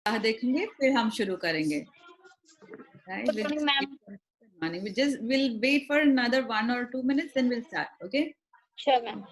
देखेंगे फिर हम शुरू करेंगे. Right? Good morning, ma'am. We'll wait for another 1 or 2 minutes, then we'll start. Okay? Sure, ma'am.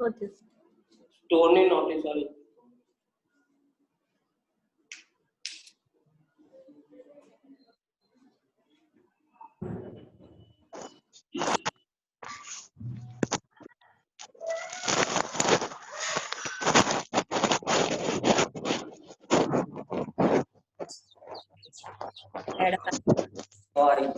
What is? Tony notice, sorry. Sorry.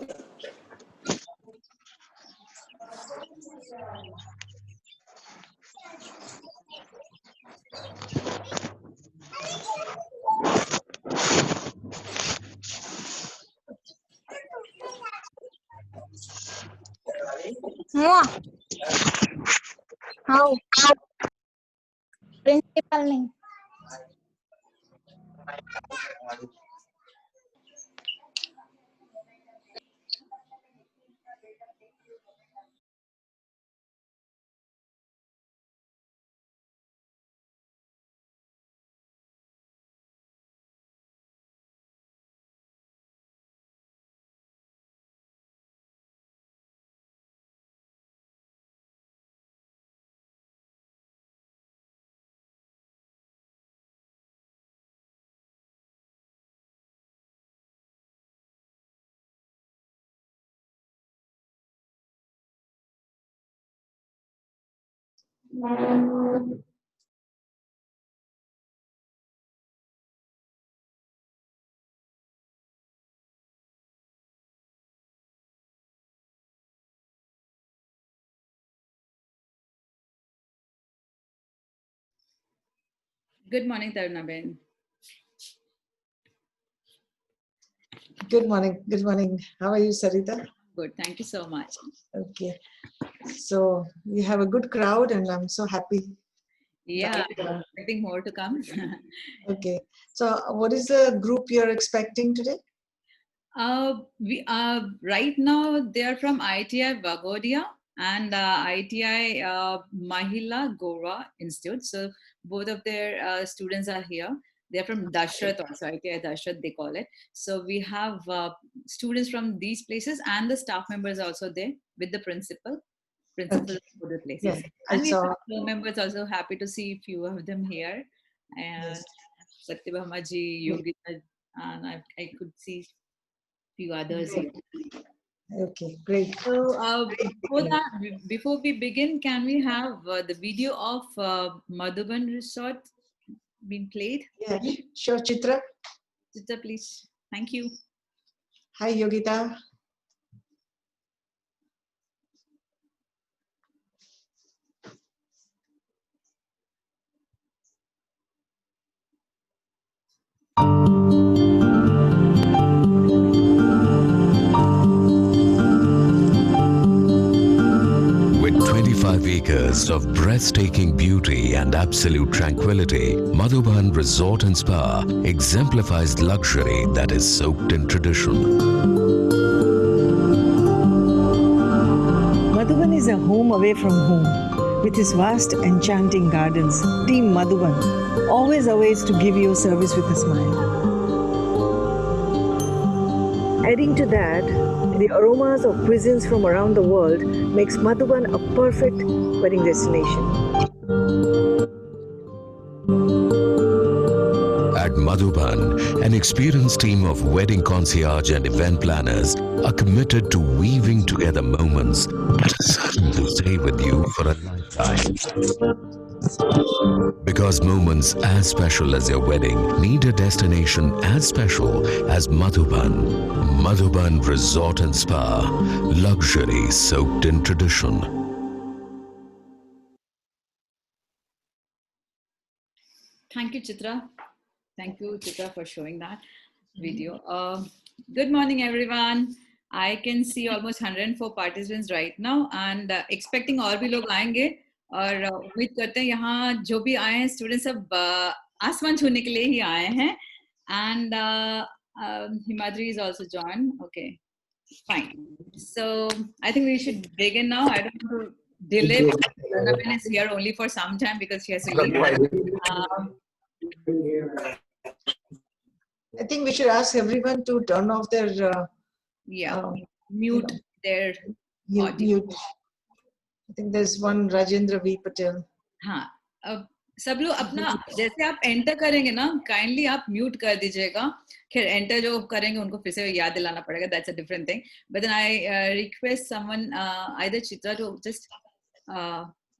How? Principal नहीं. Good morning, Tarunaben. Good morning. Good morning. How are you, Sarita? Good. Thank you so much. Okay. So you have a good crowd, and I'm so happy. Yeah, I think more to come. Okay. So what is the group you're expecting today? We right now they are from ITI Vagodia and ITI Mahila Gora Institute. So both of their students are here. They're from Dashrath also, ITI Dashrath they call it. So we have students from these places and the staff members also there with the principal Okay. of both the places. Yeah, And I we saw. have club members also happy to see few of them here. And Yes. Satyabhama ji, Yogita, and I could see few others here. Okay, great. So before we begin, can we have the video of Madhuban Resort being played? Yeah, sure, Chitra. Chitra, please. Thank you. Hi, Yogita. With 25 acres of breathtaking beauty and absolute tranquility, Madhuban Resort and Spa exemplifies luxury that is soaked in tradition. Madhuban is a home away from home. With his vast, enchanting gardens, Team Madhuban always awaits to give you service with a smile. Adding to that, The aromas of cuisines from around the world makes Madhuban a perfect wedding destination. At Madhuban, an experienced team of wedding concierge and event planners are committed to weaving together moments that are certain to stay with you for a lifetime. Because moments as special as your wedding need a destination as special as Madhuban. Madhuban Resort and Spa, luxury soaked in tradition. Thank you, Chitra. Thank you, Chitra, for showing that video. Good morning, everyone. I can see almost 104 participants right now, and expecting और भी लोग आएंगे, और उम्मीद करते हैं यहाँ जो भी आए हैं स्टूडेंट्स सब आसमान छूने के लिए ही आए हैं. And Himadri is also joined. Okay, fine. So I think we should begin now. I don't want to delay. Nabin is here only for some time because she has to leave. I think we should ask everyone to turn off their Mute their audio. mute. I think there's one Rajendra V. Patel. हाँ, अब सब लोग अपना जैसे आप enter करेंगे ना, kindly आप म्यूट कर दीजिएगा. खैर एंटर जो करेंगे उनको फिर से याद दिलाना पड़ेगा. That's a different thing. But then I request someone, either Chitra, to just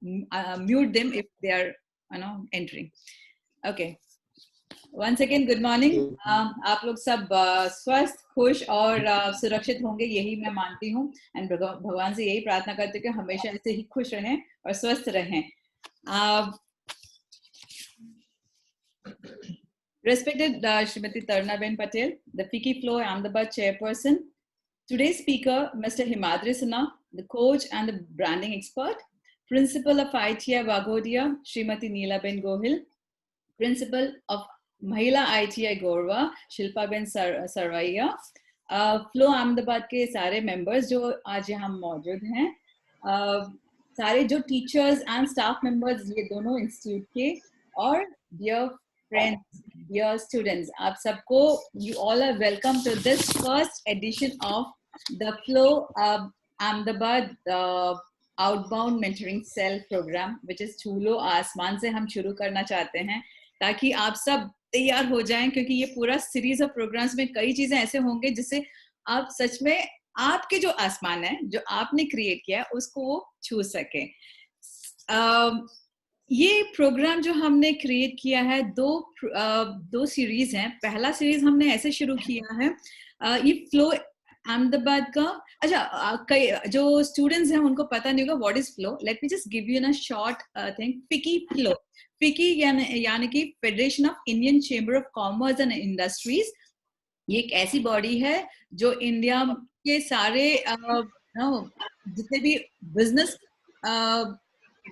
mute them if they are, entering. Okay. Once again, good morning. आप लोग सब स्वस्थ, खुश और सुरक्षित होंगे, यही मैं मानती हूँ. एंड भगवान से यही प्रार्थना करती हूँ कि हमेशा ऐसे ही खुश रहें और स्वस्थ रहें. Respected Srimati Tarnaben Patel, the FICCI Flow Ahmedabad chairperson. Today's speaker, Mr. Himadri Sinha, the coach and the branding expert. Principal of ITI Waghodia, Srimati Neelaben Gohil. Principal of Mahila ITI Gorva, Shilpa Ben Sarvaiya. Flow Ahmedabad के सारे members जो आज यहाँ मौजूद हैं, सारे जो teachers and staff members ये दोनों institute के, और dear friends, dear students, आप सबको, you all are welcome to this first edition of the Flow Ahmedabad outbound mentoring cell program, which is छूलो आसमान से हम शुरू करना चाहते हैं ताकि आप सब तैयार हो जाएं, क्योंकि ये पूरा सीरीज ऑफ प्रोग्राम्स में कई चीजें ऐसे होंगे जिससे आप सच में आपके जो आसमान है जो आपने क्रिएट किया है उसको वो छू सके. ये प्रोग्राम जो हमने क्रिएट किया है, दो सीरीज हैं. पहला सीरीज हमने ऐसे शुरू किया है, ये फ्लो अहमदाबाद का. अच्छा, कई जो स्टूडेंट्स हैं उनको पता नहीं होगा what is flow. Let me just give you in a short thing. FICCI flow, FICCI यानी कि federation of Indian chamber of commerce and industries. ये एक ऐसी बॉडी है जो इंडिया के सारे जितने भी बिजनेस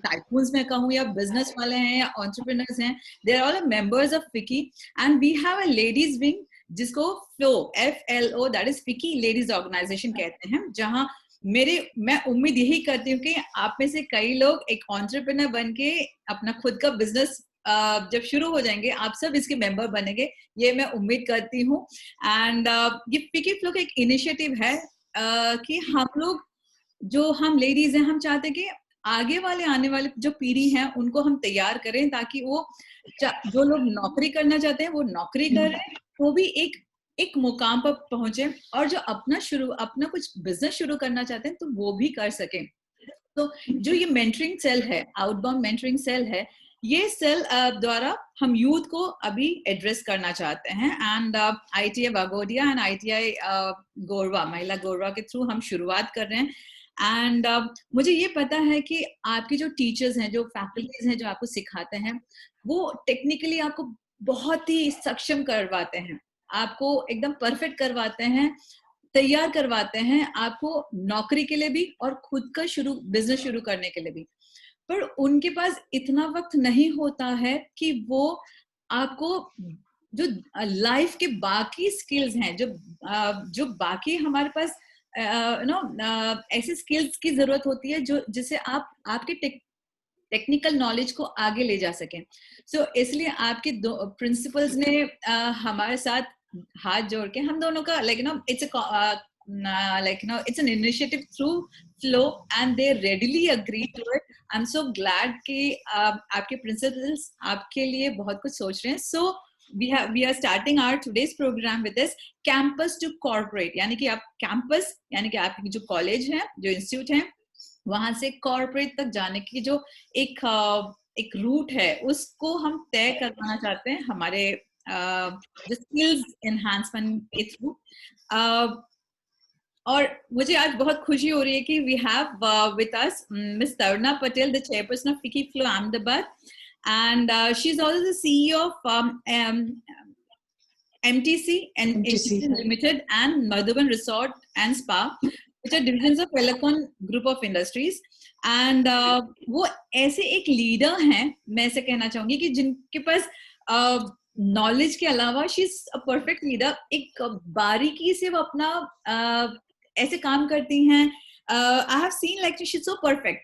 टाइकून्स में कहूँ या बिजनेस वाले हैं या एंटरप्रेन्योर्स हैं, they are all members of FICCI. And we have a ladies wing जिसको FLO FLO, that is FICCI ladies organisation कहते हैं, जहां मैं उम्मीद यही करती हूँ कि आप में से कई लोग एक एंटरप्रेन्योर बन के अपना खुद का बिजनेस जब शुरू हो जाएंगे आप सब इसके मेंबर बनेंगे, ये मैं उम्मीद करती हूँ. एंड ये FICCI फ्लो का एक इनिशिएटिव है कि हम लेडीज हैं, हम चाहते हैं कि आगे आने वाले जो पीढ़ी है उनको हम तैयार करें ताकि वो जो लोग नौकरी करना चाहते हैं वो नौकरी करें, वो भी एक मुकाम पर पहुंचे, और जो अपना कुछ बिजनेस शुरू करना चाहते हैं तो वो भी कर सकें. तो जो ये मेंटरिंग सेल है, आउटबाउंड मेंटरिंग सेल है, ये सेल द्वारा हम यूथ को अभी एड्रेस करना चाहते हैं. And ITI Waghodia and ITI गोरवा, महिला गोरवा के थ्रू हम शुरुआत कर रहे हैं. एंड मुझे ये पता है कि आपके जो टीचर्स हैं, जो फैकल्टीज हैं, जो आपको सिखाते हैं, वो टेक्निकली आपको बहुत ही सक्षम करवाते हैं, आपको एकदम परफेक्ट करवाते हैं, तैयार करवाते हैं आपको नौकरी के लिए भी और खुद का बिजनेस शुरू करने के लिए भी. पर उनके पास इतना वक्त नहीं होता है कि वो आपको जो लाइफ के बाकी स्किल्स हैं, जो बाकी हमारे पास ऐसे स्किल्स की जरूरत होती है जिससे आप आपके टेक्निकल नॉलेज को आगे ले जा सकें. सो इसलिए आपके दो प्रिंसिपल्स ने हमारे साथ हाथ जोड़ के हम दोनों का it's it's an initiative through Flow, and they readily agree to it. I'm so glad कि आपके principals आपके लिए बहुत कुछ सोच रहे हैं. So we are starting our today's program with this campus to corporate. यानी कि आप campus यानी कि आपकी जो college है, जो institute है, वहां से corporate तक जाने की जो एक रूट है, उसको हम तय करवाना चाहते हैं हमारे जो स्किल्स एनहांसमेंट के थ्रू. और मुझे आज बहुत खुशी हो रही है कि we have with us miss Taruna Patel, the chairperson of FICCI FLO Ahmedabad, and she is also the CEO of MTC and MTC Limited and Madhuban Resort and Spa, which are divisions of Pelecon Group of Industries. And वो ऐसे एक leader हैं, मैं ऐसे कहना चाहूंगी कि जिनके पास नॉलेज के अलावा she is a perfect leader. एक बारीकी से वो अपना ऐसे काम करती हैं. I have seen like she is so perfect.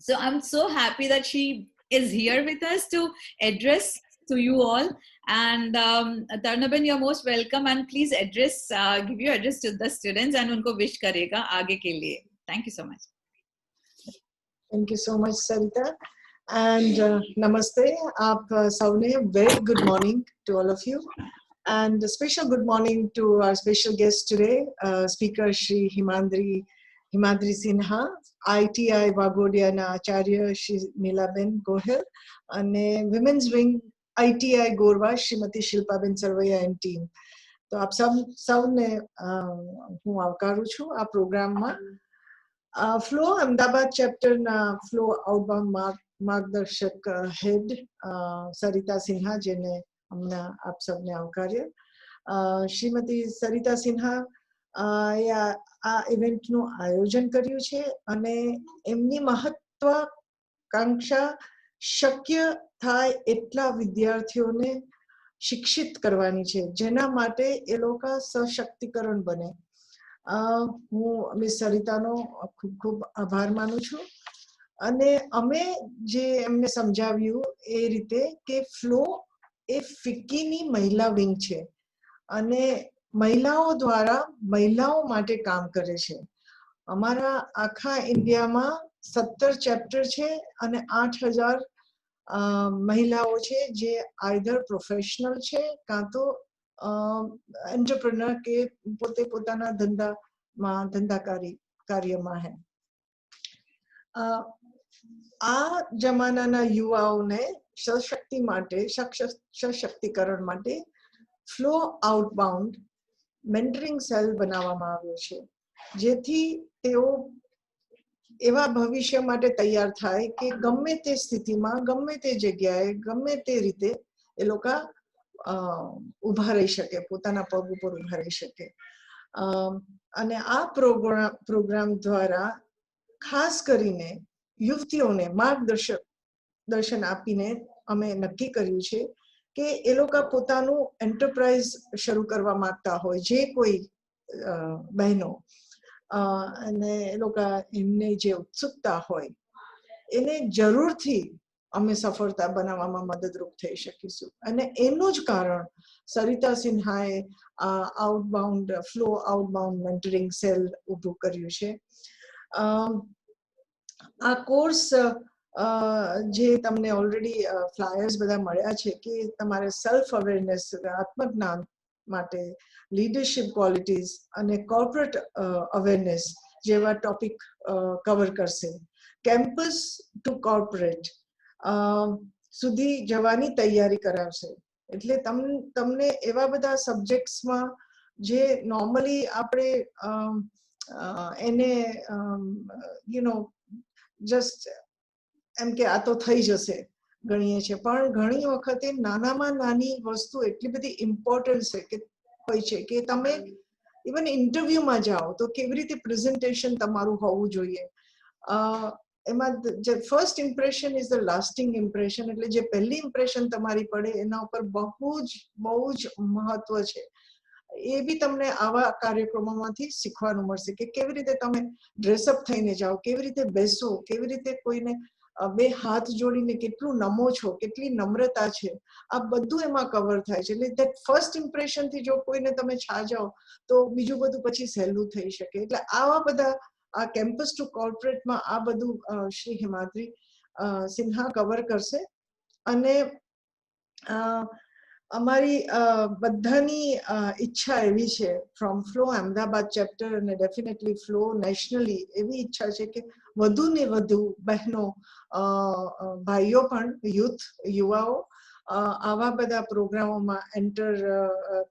So I'm so happy that she is here with us to address to you all. And Tarnaben, you're most welcome, and please address, give your address to the students and उनको wish करेगा आगे के लिए. Thank you so much. Thank you so much, Sarita. And namaste. Aap sabne very good morning to all of you. And a special good morning to our special guest today, Speaker Shri Himadri Sinha, ITI Vagodia na Acharya Shri Neelaben Gohil, and Women's Wing ITI Gorva Shrimati Shilpaben Sarvaiya and team. તો આપ સૌને હું આવકારું છું આ પ્રોગ્રામમાં. Flow Ahmedabad ચેપ્ટરના flow આઉટબાઉન્ડ માર્ગદર્શક હેડ સરિતા સિન્હા, જેને હમણાં આપ સૌને આવકાર્ય. શ્રીમતી સરિતા સિન્હા આ ઇવેન્ટનું આયોજન કર્યું છે અને એમની મહત્વાકાંક્ષા શક્ય થાય એટલા વિદ્યાર્થીઓને શિક્ષિત કરવાની છે, જેના માટે એ લોકો સશક્તિકરણ બને. હું મિસ સરિતાનો ખૂબ ખૂબ આભાર માનું છું. અને અમે જે એમને સમજાવ્યું એ રીતે કે ફ્લો એ ફિક્કીની મહિલા વિંગ છે અને મહિલાઓ દ્વારા મહિલાઓ માટે કામ કરે છે. અમારા આખા ઇન્ડિયામાં 17 ચેપ્ટર છે અને 8,000 મહિલાઓ છે જે આઈધર પ્રોફેશનલ છે કાં તો એન્ટરપ્રેનર કે પોતે પોતાના કાર્યમાં હે. આ જમાનાના યુવાઓને સશક્તિકરણ માટે ફ્લો આઉટબાઉન્ડ મેન્ટરિંગ સેલ બનાવવામાં આવ્યો છે, જેથી તેઓ એવા ભવિષ્ય માટે તૈયાર થાય કે ગમે તે સ્થિતિમાં, ગમે તે જગ્યાએ, ગમે તે રીતે એ લોકો ઊભા રહી શકે, પોતાના પગ ઉપર ઊભા રહી શકે. અને આ પ્રોગ્રામ દ્વારા ખાસ કરીને યુવતીઓને માર્ગદર્શન આપીને અમે નક્કી કર્યું છે કે એ લોકો પોતાનું એન્ટરપ્રાઇઝ શરૂ કરવા માંગતા હોય, જે કોઈ બહેનો, અને એ લોકો એમને જે ઉત્સુકતા હોય એને જરૂરથી અમે સફળતા બનાવવામાં મદદરૂપ થઈ શકીશું. અને એનું જ કારણ સરિતા સિન્હાએ ફ્લો આઉટબાઉન્ડ મેન્ટરિંગ સેલ ઊભું કર્યું છે. આ કોર્સ જે તમને ઓલરેડી ફ્લાયર્સ બધા મળ્યા છે કે તમારે સેલ્ફ અવેરનેસ, આત્મજ્ઞાન માટે, લીડરશિપ ક્વોલિટીઝ અને કોર્પોરેટ અવેરનેસ જેવા ટોપિક કવર કરશે. કેમ્પસ ટુ કોર્પોરેટ સુધી જવાની તૈયારી કરાવશે. એટલે તમને એવા બધા સબ્જેક્ટ્સમાં જે નોર્મલી આપણે એને જસ્ટ એમ કે આ તો થઈ જશે ગણીએ છીએ, પણ ઘણી વખતે નાનામાં નાની વસ્તુ એટલી બધી ઇમ્પોર્ટન્ટ હોય છે કે તમે ઇવન ઇન્ટરવ્યુમાં જાઓ તો કેવી રીતે પ્રેઝન્ટેશન તમારું હોવું જોઈએ. એમાં જે first impression is the lasting impression. એટલે જે પહેલી ઇમ્પ્રેશન તમારી પડે એના ઉપર બહુ જ મહત્વ છે. એ બી તમને આવા કાર્યક્રમોમાંથી શીખવાનું મળશે કે કેવી રીતે તમે ડ્રેસઅપ થઈને જાઓ, કેવી રીતે બેસો, કેવી રીતે કોઈને બે હાથ જોડીને કેટલું નમો છો, કેટલી નમ્રતા છે, આ બધું એમાં કવર થાય છે. એટલે that first impression થી જો કોઈને તમે છા જાઓ તો બીજું બધું પછી સહેલું થઈ શકે. એટલે આવા બધા આ કેમ્પસ ટુ કોર્પોરેટમાં આ બધું શ્રી હિમાદ્રી સિન્હા કવર કરશે. અને અમારી બધાની ઈચ્છા એવી છે ફ્રોમ ફ્લો અમદાવાદ ચેપ્ટર અને ડેફિનેટલી ફ્લો નેશનલી એવી ઈચ્છા છે કે વધુ ને વધુ બહેનો ભાઈઓ પણ યુવાઓ આવા બધા પ્રોગ્રામોમાં એન્ટર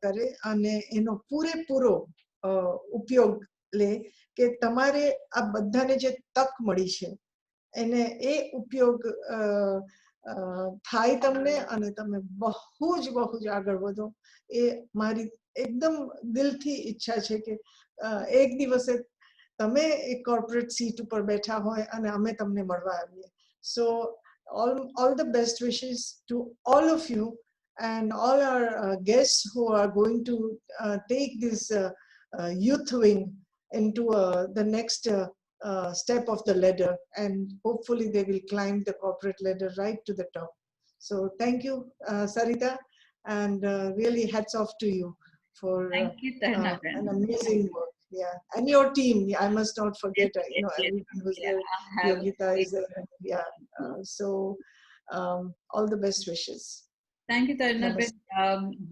કરે અને એનો પૂરેપૂરો ઉપયોગ લે કે તમારે આ બધાને જે તક મળી છે એને એ ઉપયોગ થાય તમને અને તમે બહુ જ આગળ વધો. એ મારી એકદમ દિલથી ઈચ્છા છે કે એક દિવસે તમે એક કોર્પોરેટ સીટ ઉપર બેઠા હોય અને અમે તમને મળવા આવીએ. સો all the best wishes to all of you and all our guests who are going to take this youth wing into the next step of the ladder, and hopefully they will climb the corporate ladder right to the top. So thank you, Sarita, and really hats off to you for Thank you, Tarna. an amazing work. Yeah, and your team. I must not forget. Yes. Everyone who's Yeah, there. I have Yogita is there. Yeah. So all the best wishes. Thank you, Tarna. Namaste.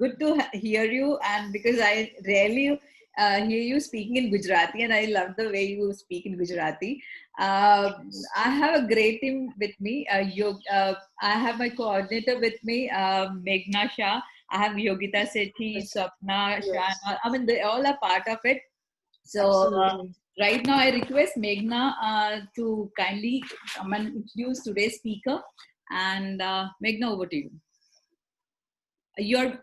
Good to hear you, and because I rarely hear you speaking in Gujarati, and I love the way you speak in Gujarati. I have a great team with me. I have my coordinator with me, Meghna Shah. I have Yogita Sethi, Swapna, Yes. Shah. I mean, they all are part of it. So Absolutely. right now, I request Meghna to kindly come and introduce today's speaker. And Meghna, over to you. You're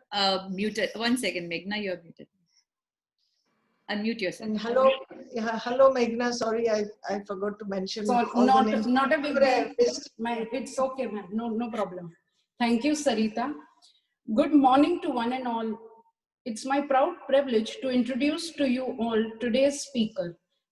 muted. 1 second, Meghna, you're muted. Unmute yourself. And hello, yeah, hello, Meghna. Sorry, I forgot to mention So all the names. not a big Sorry, I deal. missed. It's okay, man. No problem. Thank you, Sarita. Good morning to one and all. It's my proud privilege to introduce to you all today's speaker.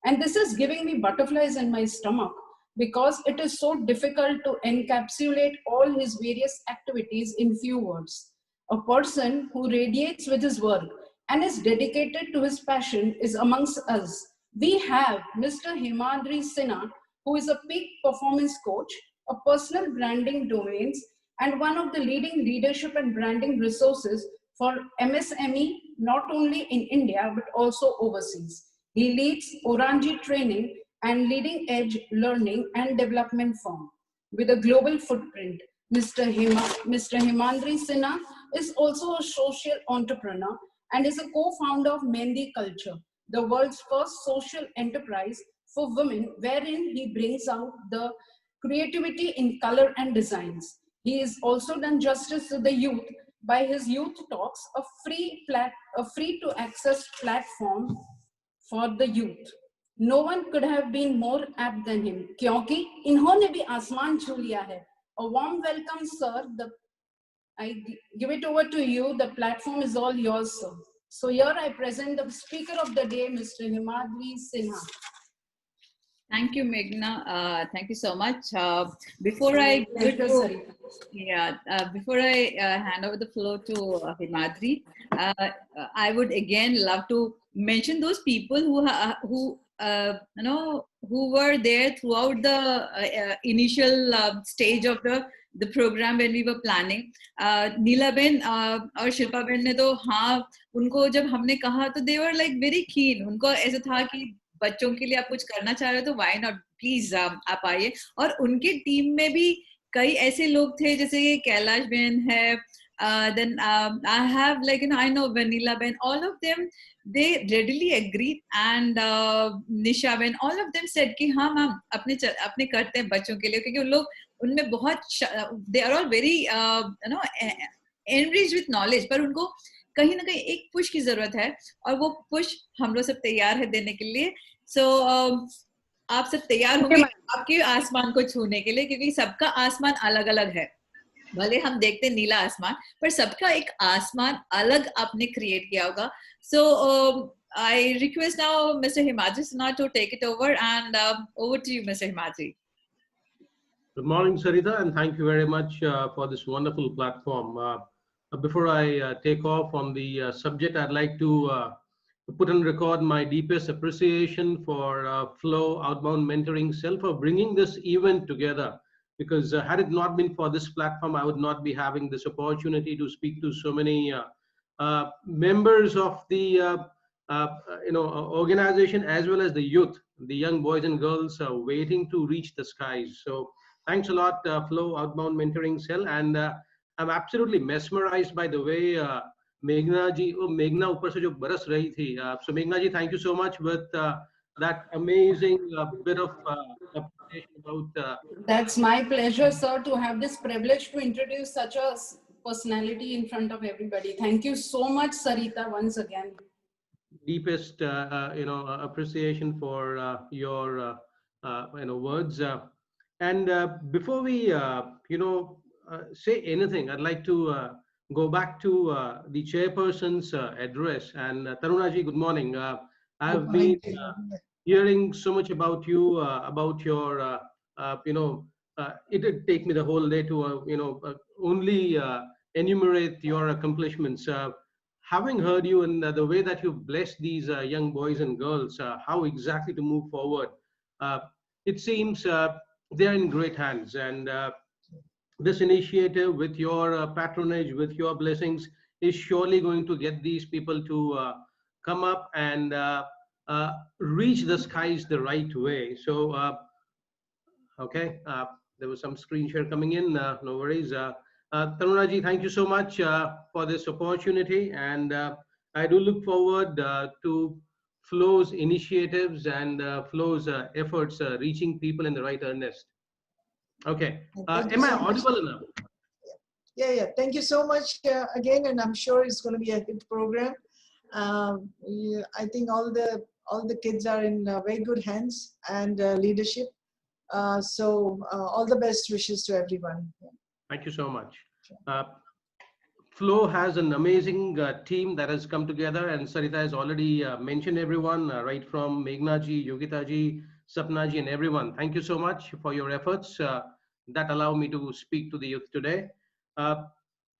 And this is giving me butterflies in my stomach because it is so difficult to encapsulate all his various activities in few words. A person who radiates with his work and is dedicated to his passion is amongst us. We have Mr. Himadri Sinha, who is a peak performance coach, a personal branding domains, and one of the leading leadership and branding resources for MSME, not only in India, but also overseas. He leads Orangi Training and leading edge learning and development firm. With a global footprint, Mr. Himadri Sinha is also a social entrepreneur and is a co-founder of Mehndi Culture, the world's first social enterprise for women, wherein he brings out the creativity in color and designs. He has also done justice to the youth by his Youth Talks, a free to access platform for the youth. No one could have been more apt than him, क्योंकि इन्होंने भी आसमान छू लिया है. A warm welcome, sir. I give it over to you. The platform is all yours, sir. So here I present the speaker of the day, Mr. Himadri Sinha. Thank you, Meghna. Thank you so much. Before I hand over the floor to Himadri, I would again love to mention those people who were there throughout the initial stage of the program when we were planning. Neela Ben और Shilpa Ben ने तो हाँ, उनको जब हमने कहा तो they were like very keen. उनको ऐसा था कि बच्चों के लिए आप कुछ करना चाह रहे हो तो why not, प्लीज आप आइए. और उनके टीम में भी कई ऐसे लोग थे जैसे कि कैलाश बेन है, then I have I know Vanilla Ben, all of them they readily agreed, and Nisha Ben, all of them said कि हाँ मैम अपने करते हैं बच्चों के लिए, क्योंकि उन लोग उनमें बहुत they are all very enriched with knowledge, पर उनको कहीं ना कहीं एक पुश की जरूरत है और वो पुश हम लोग सब तैयार है देने के लिए. So आप सब तैयार होंगे आपके आसमान को छूने के लिए, क्योंकि सबका आसमान अलग अलग है. भले हम देखते नीला आसमान, पर सबका एक आसमान अलग आपने क्रिएट किया होगा. So I request now Mr. Himadri Sinha to take it over, and over to you, Mr. Himadri. Good morning, Sarita, and thank you very much for this wonderful platform. Before I take off on the subject, I'd like to put on record my deepest appreciation for Flow Outbound Mentoring Cell for bringing this event together. Because had it not been for this platform, I would not be having this opportunity to speak to so many members of the organization, as well as the youth, the young boys and girls waiting to reach the skies. So thanks a lot, Flow Outbound Mentoring Cell, and I'm absolutely mesmerized by the way Meghna ji, Meghna upar se jo baras rahi thi. So Meghna ji, thank you so much with that amazing bit of appreciation about. That's my pleasure, sir, to have this privilege to introduce such a personality in front of everybody. Thank you so much, Sarita, once again. Deepest appreciation for your words. And before we say anything, I'd like to go back to the chairperson's address. And Tarunaji, good morning. I've been hearing so much about you, about your it did take me the whole day to only enumerate your accomplishments. Having heard you and the way that you bless these young boys and girls, how exactly to move forward, it seems they're in great hands. And this initiative, with your patronage, with your blessings, is surely going to get these people to come up and reach the skies the right way. So, okay, there was some screen share coming in, no worries. Tarunaji, thank you so much for this opportunity, and I do look forward to Flow's initiatives and Flow's efforts reaching people in the right earnest. Okay, am I audible enough? Yeah. Thank you so much again, and I'm sure it's going to be a hit program. I think all the kids are in very good hands and leadership. So all the best wishes to everyone. Thank you so much. Flow has an amazing team that has come together, and Sarita has already mentioned everyone, right from Meghna ji, Yogita ji, Sapna ji, and everyone. Thank you so much for your efforts that allow me to speak to the youth today.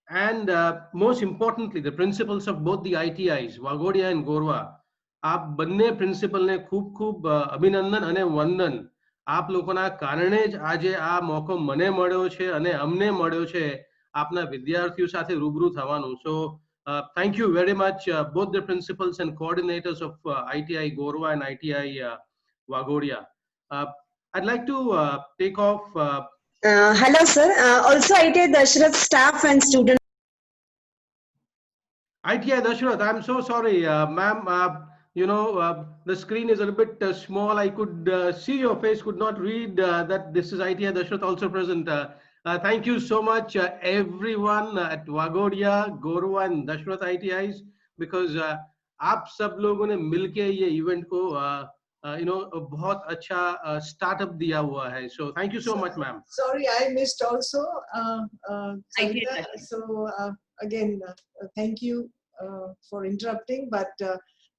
And most importantly, the principals of both the ITIs, Waghodia and Gorwa, आप બંને પ્રિન્સિપલને ખૂબ ખૂબ અભિનંદન અને વંદન. આપ લોકોના કારણે જ આજે આ મોકો મને મળ્યો છે અને અમને મળ્યો છે આપના વિદ્યાર્થીઓ સાથે રૂબરૂ થવાનું. So thank you very much, both the principals and coordinators of ITI Gorwa and ITI Waghodia. I'd like to take off. Hello, sir. Also, ITI Dashrath staff and students. ITI Dashrath, I'm so sorry, ma'am. The screen is a little bit small. I could see your face, could not read that this is ITI Dashrath also present. Thank you so much, everyone at Waghodia, Gorwa and Dashrath ITIs, because आप सब लोगों ने मिलके ये event को बहुत अच्छा startup दिया हुआ है. So thank you so much, ma'am. Sorry, I missed also. Sarita. So again, thank you for interrupting, but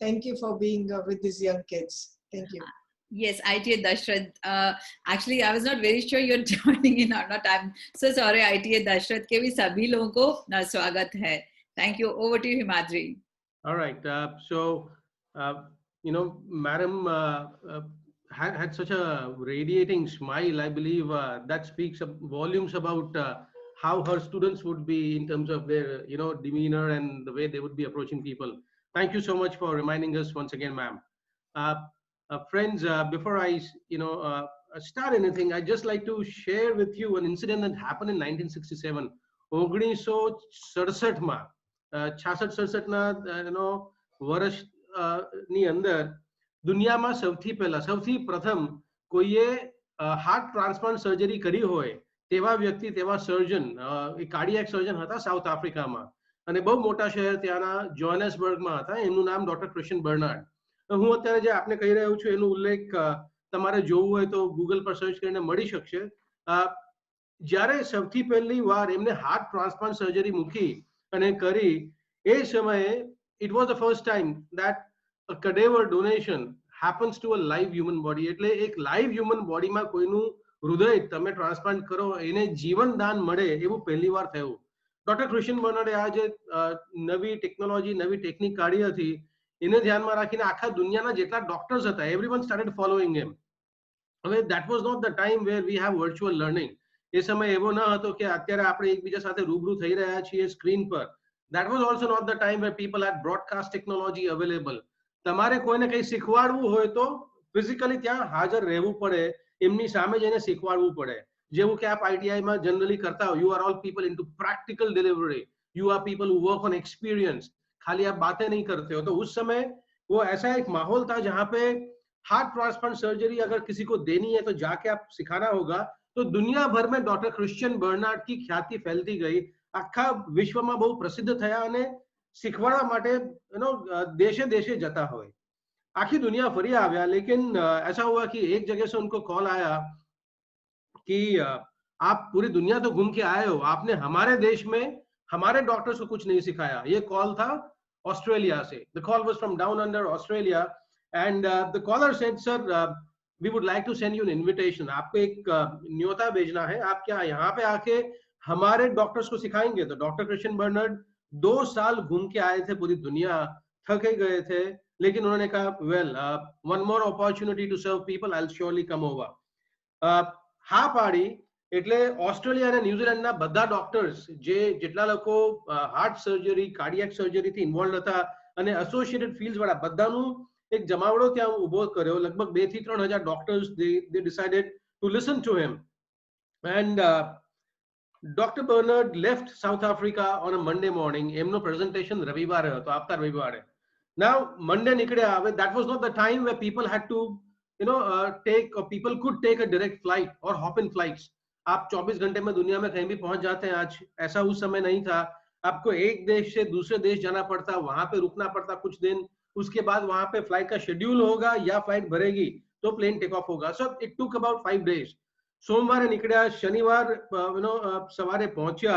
thank you for being with these young kids. Thank you. Yes, ITA Dashrath. Actually, I was not very sure you're joining in or not. I'm so sorry, ITA Dashrath के भी सभी लोगों को स्वागत है. Thank you. Over to you, Himadri. All right. So, Madam had such a radiating smile. I believe that speaks volumes about how her students would be in terms of their, demeanor and the way they would be approaching people. Thank you so much for reminding us once again, ma'am. Friends, before I, start anything, I'd just like to share with you an incident that happened in 1967. 1967 માં 66-67 ના વર્ષની અંદર દુનિયામાં સૌથી પ્રથમ કોઈએ heart transplant surgery કરી હોય તેવા વ્યક્તિ, તેવા સર્જન, કાર્ડિયાક સર્જન હતા સાઉથ આફ્રિકામાં, અને બહુ મોટા શહેર ત્યાંના જોહાનસબર્ગમાં હતા. એમનું નામ ડોક્ટર ક્રિશ્ચિયન બર્નાર્ડ. હું અત્યારે જે આપને કહી રહ્યો છું એનું ઉલ્લેખ તમારે જોવું હોય તો ગૂગલ પર સર્ચ કરીને મળી શકશે. જ્યારે સૌથી પહેલી વાર એમને હાર્ટ ટ્રાન્સપ્લાન્ટ સર્જરી મૂકી અને કરી, એ સમયે it was the first time that a cadaver donation happens to a live human body. એટલે એક લાઈવ હ્યુમન બોડીમાં કોઈનું હૃદય તમે ટ્રાન્સપ્લાન્ટ કરો એને જીવન દાન મળે એવું પહેલી વાર થયું. ડોક્ટર ક્રિશ્ચિયન બર્નાર્ડે આ જે નવી ટેકનોલોજી નવી ટેકનિક કાઢી હતી એને ધ્યાનમાં રાખીને આખા દુનિયાના જેટલા ડોક્ટર્સ હતા એવરીવન સ્ટાર્ટેડ ફોલોઈંગ હિમ. હવે that was not the time where we have virtual learning. એ સમય એવો ન હતો કે અત્યારે આપણે એકબીજા સાથે રૂબરૂ થઈ રહ્યા છીએ સ્ક્રીન પર. That was also not the time where people had broadcast technology available. તમારે કોઈને કંઈ શીખવાડવું હોય તો ફિઝિકલી ત્યાં હાજર રહેવું પડે, એમની સામે જઈને શીખવાડવું પડે. જેવું કે આપ આઈટીઆઈમાં જનરલી કરતા હો, you are all people into practical delivery, you are people who work on experience. खाली आप बातें नहीं करते हो. तो उस समय वो ऐसा एक माहौल था जहाँ पे हार्ट ट्रांसप्लांट सर्जरी अगर किसी को देनी है तो जाके आप सिखाना होगा. तो दुनिया भर में डॉक्टर क्रिश्चियन बर्नार्ड की ख्याति फैलती गई. आखा विश्व में बहुत प्रसिद्ध थया અને શીખવાડવા માટે देशे देशे जता હોય. आखी दुनिया फरी आव्या. लेकिन ऐसा हुआ कि एक जगह से उनको कॉल आया कि आप पूरी दुनिया तो घूम के आए हो, आपने हमारे देश में हमारे डॉक्टर्स को कुछ नहीं सिखाया. ये कॉल था ऑस्ट्रेलिया से. The call was from down under Australia and the caller said sir we would like to send you an invitation. आपको एक न्योता भेजना है, आप क्या यहाँ पे आके हमारे डॉक्टर्स को सिखाएंगे. तो डॉक्टर क्रिश्चियन बर्नार्ड 2 साल घूम के आए थे पूरी दुनिया, थके गए थे, लेकिन उन्होंने कहा well one more opportunity to serve people, I will surely come over. હા પાડી એટલે ઓસ્ટ્રેલિયા અને ન્યુઝીલેન્ડના બધા ડોક્ટર્સ જે જેટલા લોકો હાર્ટ સર્જરી કાર્ડિયાક સર્જરીથી ઇન્વોલ્વ હતા અને એસોસિએટેડ ફિલ્ડ્સ વાળા બધાનું એક જમાવડો ત્યાં ઉભો કર્યો. લગભગ 2 થી 3 હજાર doctors they decided to listen to him. And Dr. Bernard left South Africa on a Monday morning. એમનો પ્રેઝન્ટેશન રવિવારે હતો, આવતા રવિવારે. Now Monday નીકળ્યા. That was not the time where people had to people could take a direct flight or hop in flights. आप 24 घंटे में दुनिया में कहीं भी पहुंच जाते हैं. आज ऐसा उस समय नहीं था. आपको एक देश से दूसरे देश जाना पड़ता, वहां पे रुकना पड़ता कुछ दिन, उसके बाद वहां पे फ्लाइट का शेड्यूल होगा या फ्लाइट भरेगी तो प्लेन टेक ऑफ होगा. So it took about 5 days. सोमवारे निकळ्या, शनिवार सवारे पहुंच्या.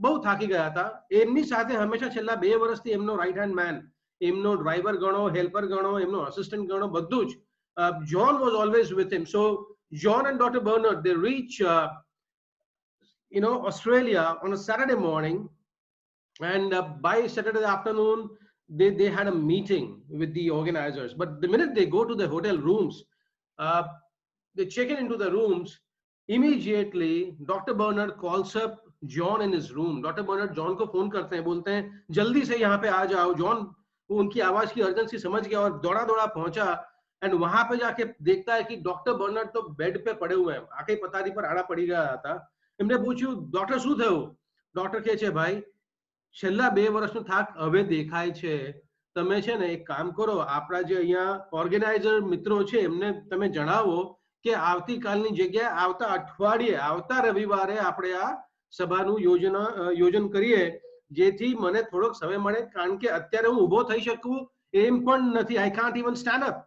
બહુ થાકી ગયા હતા. એમની સાથે હંમેશા છેલ્લા 2 વર્ષથી એમનો રાઈટ હેન્ડ મેન, એમનો ડ્રાઈવર ગણો, હેલ્પર ગણો, એમનો અસિસ્ટન્ટ ગણો, બધું જ John was always with him. So John and Dr. Bernard, they reach Australia on a Saturday morning, and by Saturday afternoon they had a meeting with the organizers. But the minute they go to the hotel rooms, they check into the rooms, immediately Dr. Bernard calls up John in his room. Dr. Bernard John को phone करते हैं, बोलते हैं जल्दी से यहाँ पे आ जाओ. John उनकी आवाज की अर्जेंसी समझ गया और दौड़ा दौड़ा पहुंचा. एंड वहां पे जाके देखता है कि डॉक्टर बर्नार्ड तो बेड पे पड़े हुए हैं, आके पतारी पर आड़ा पड़ी गया था. એમને પૂછ્યું ડોક્ટર શું થયું? ડોક્ટર કહે છે ભાઈ છેલ્લા 2 વર્ષનો થાક હવે દેખાય છે. તમે છે ને એક કામ કરો, આપણા જે અહીંયા ઓર્ગેનાઇઝર મિત્રો છે એમને તમે જણાવો કે આવતીકાલની જગ્યાએ આવતા અઠવાડિયે આવતા રવિવારે આપણે આ સભાનું યોજન કરીએ, જેથી મને થોડોક સમય મળે, કારણ કે અત્યારે હું ઊભો થઈ શકું એમ પણ નથી. I can't even stand up.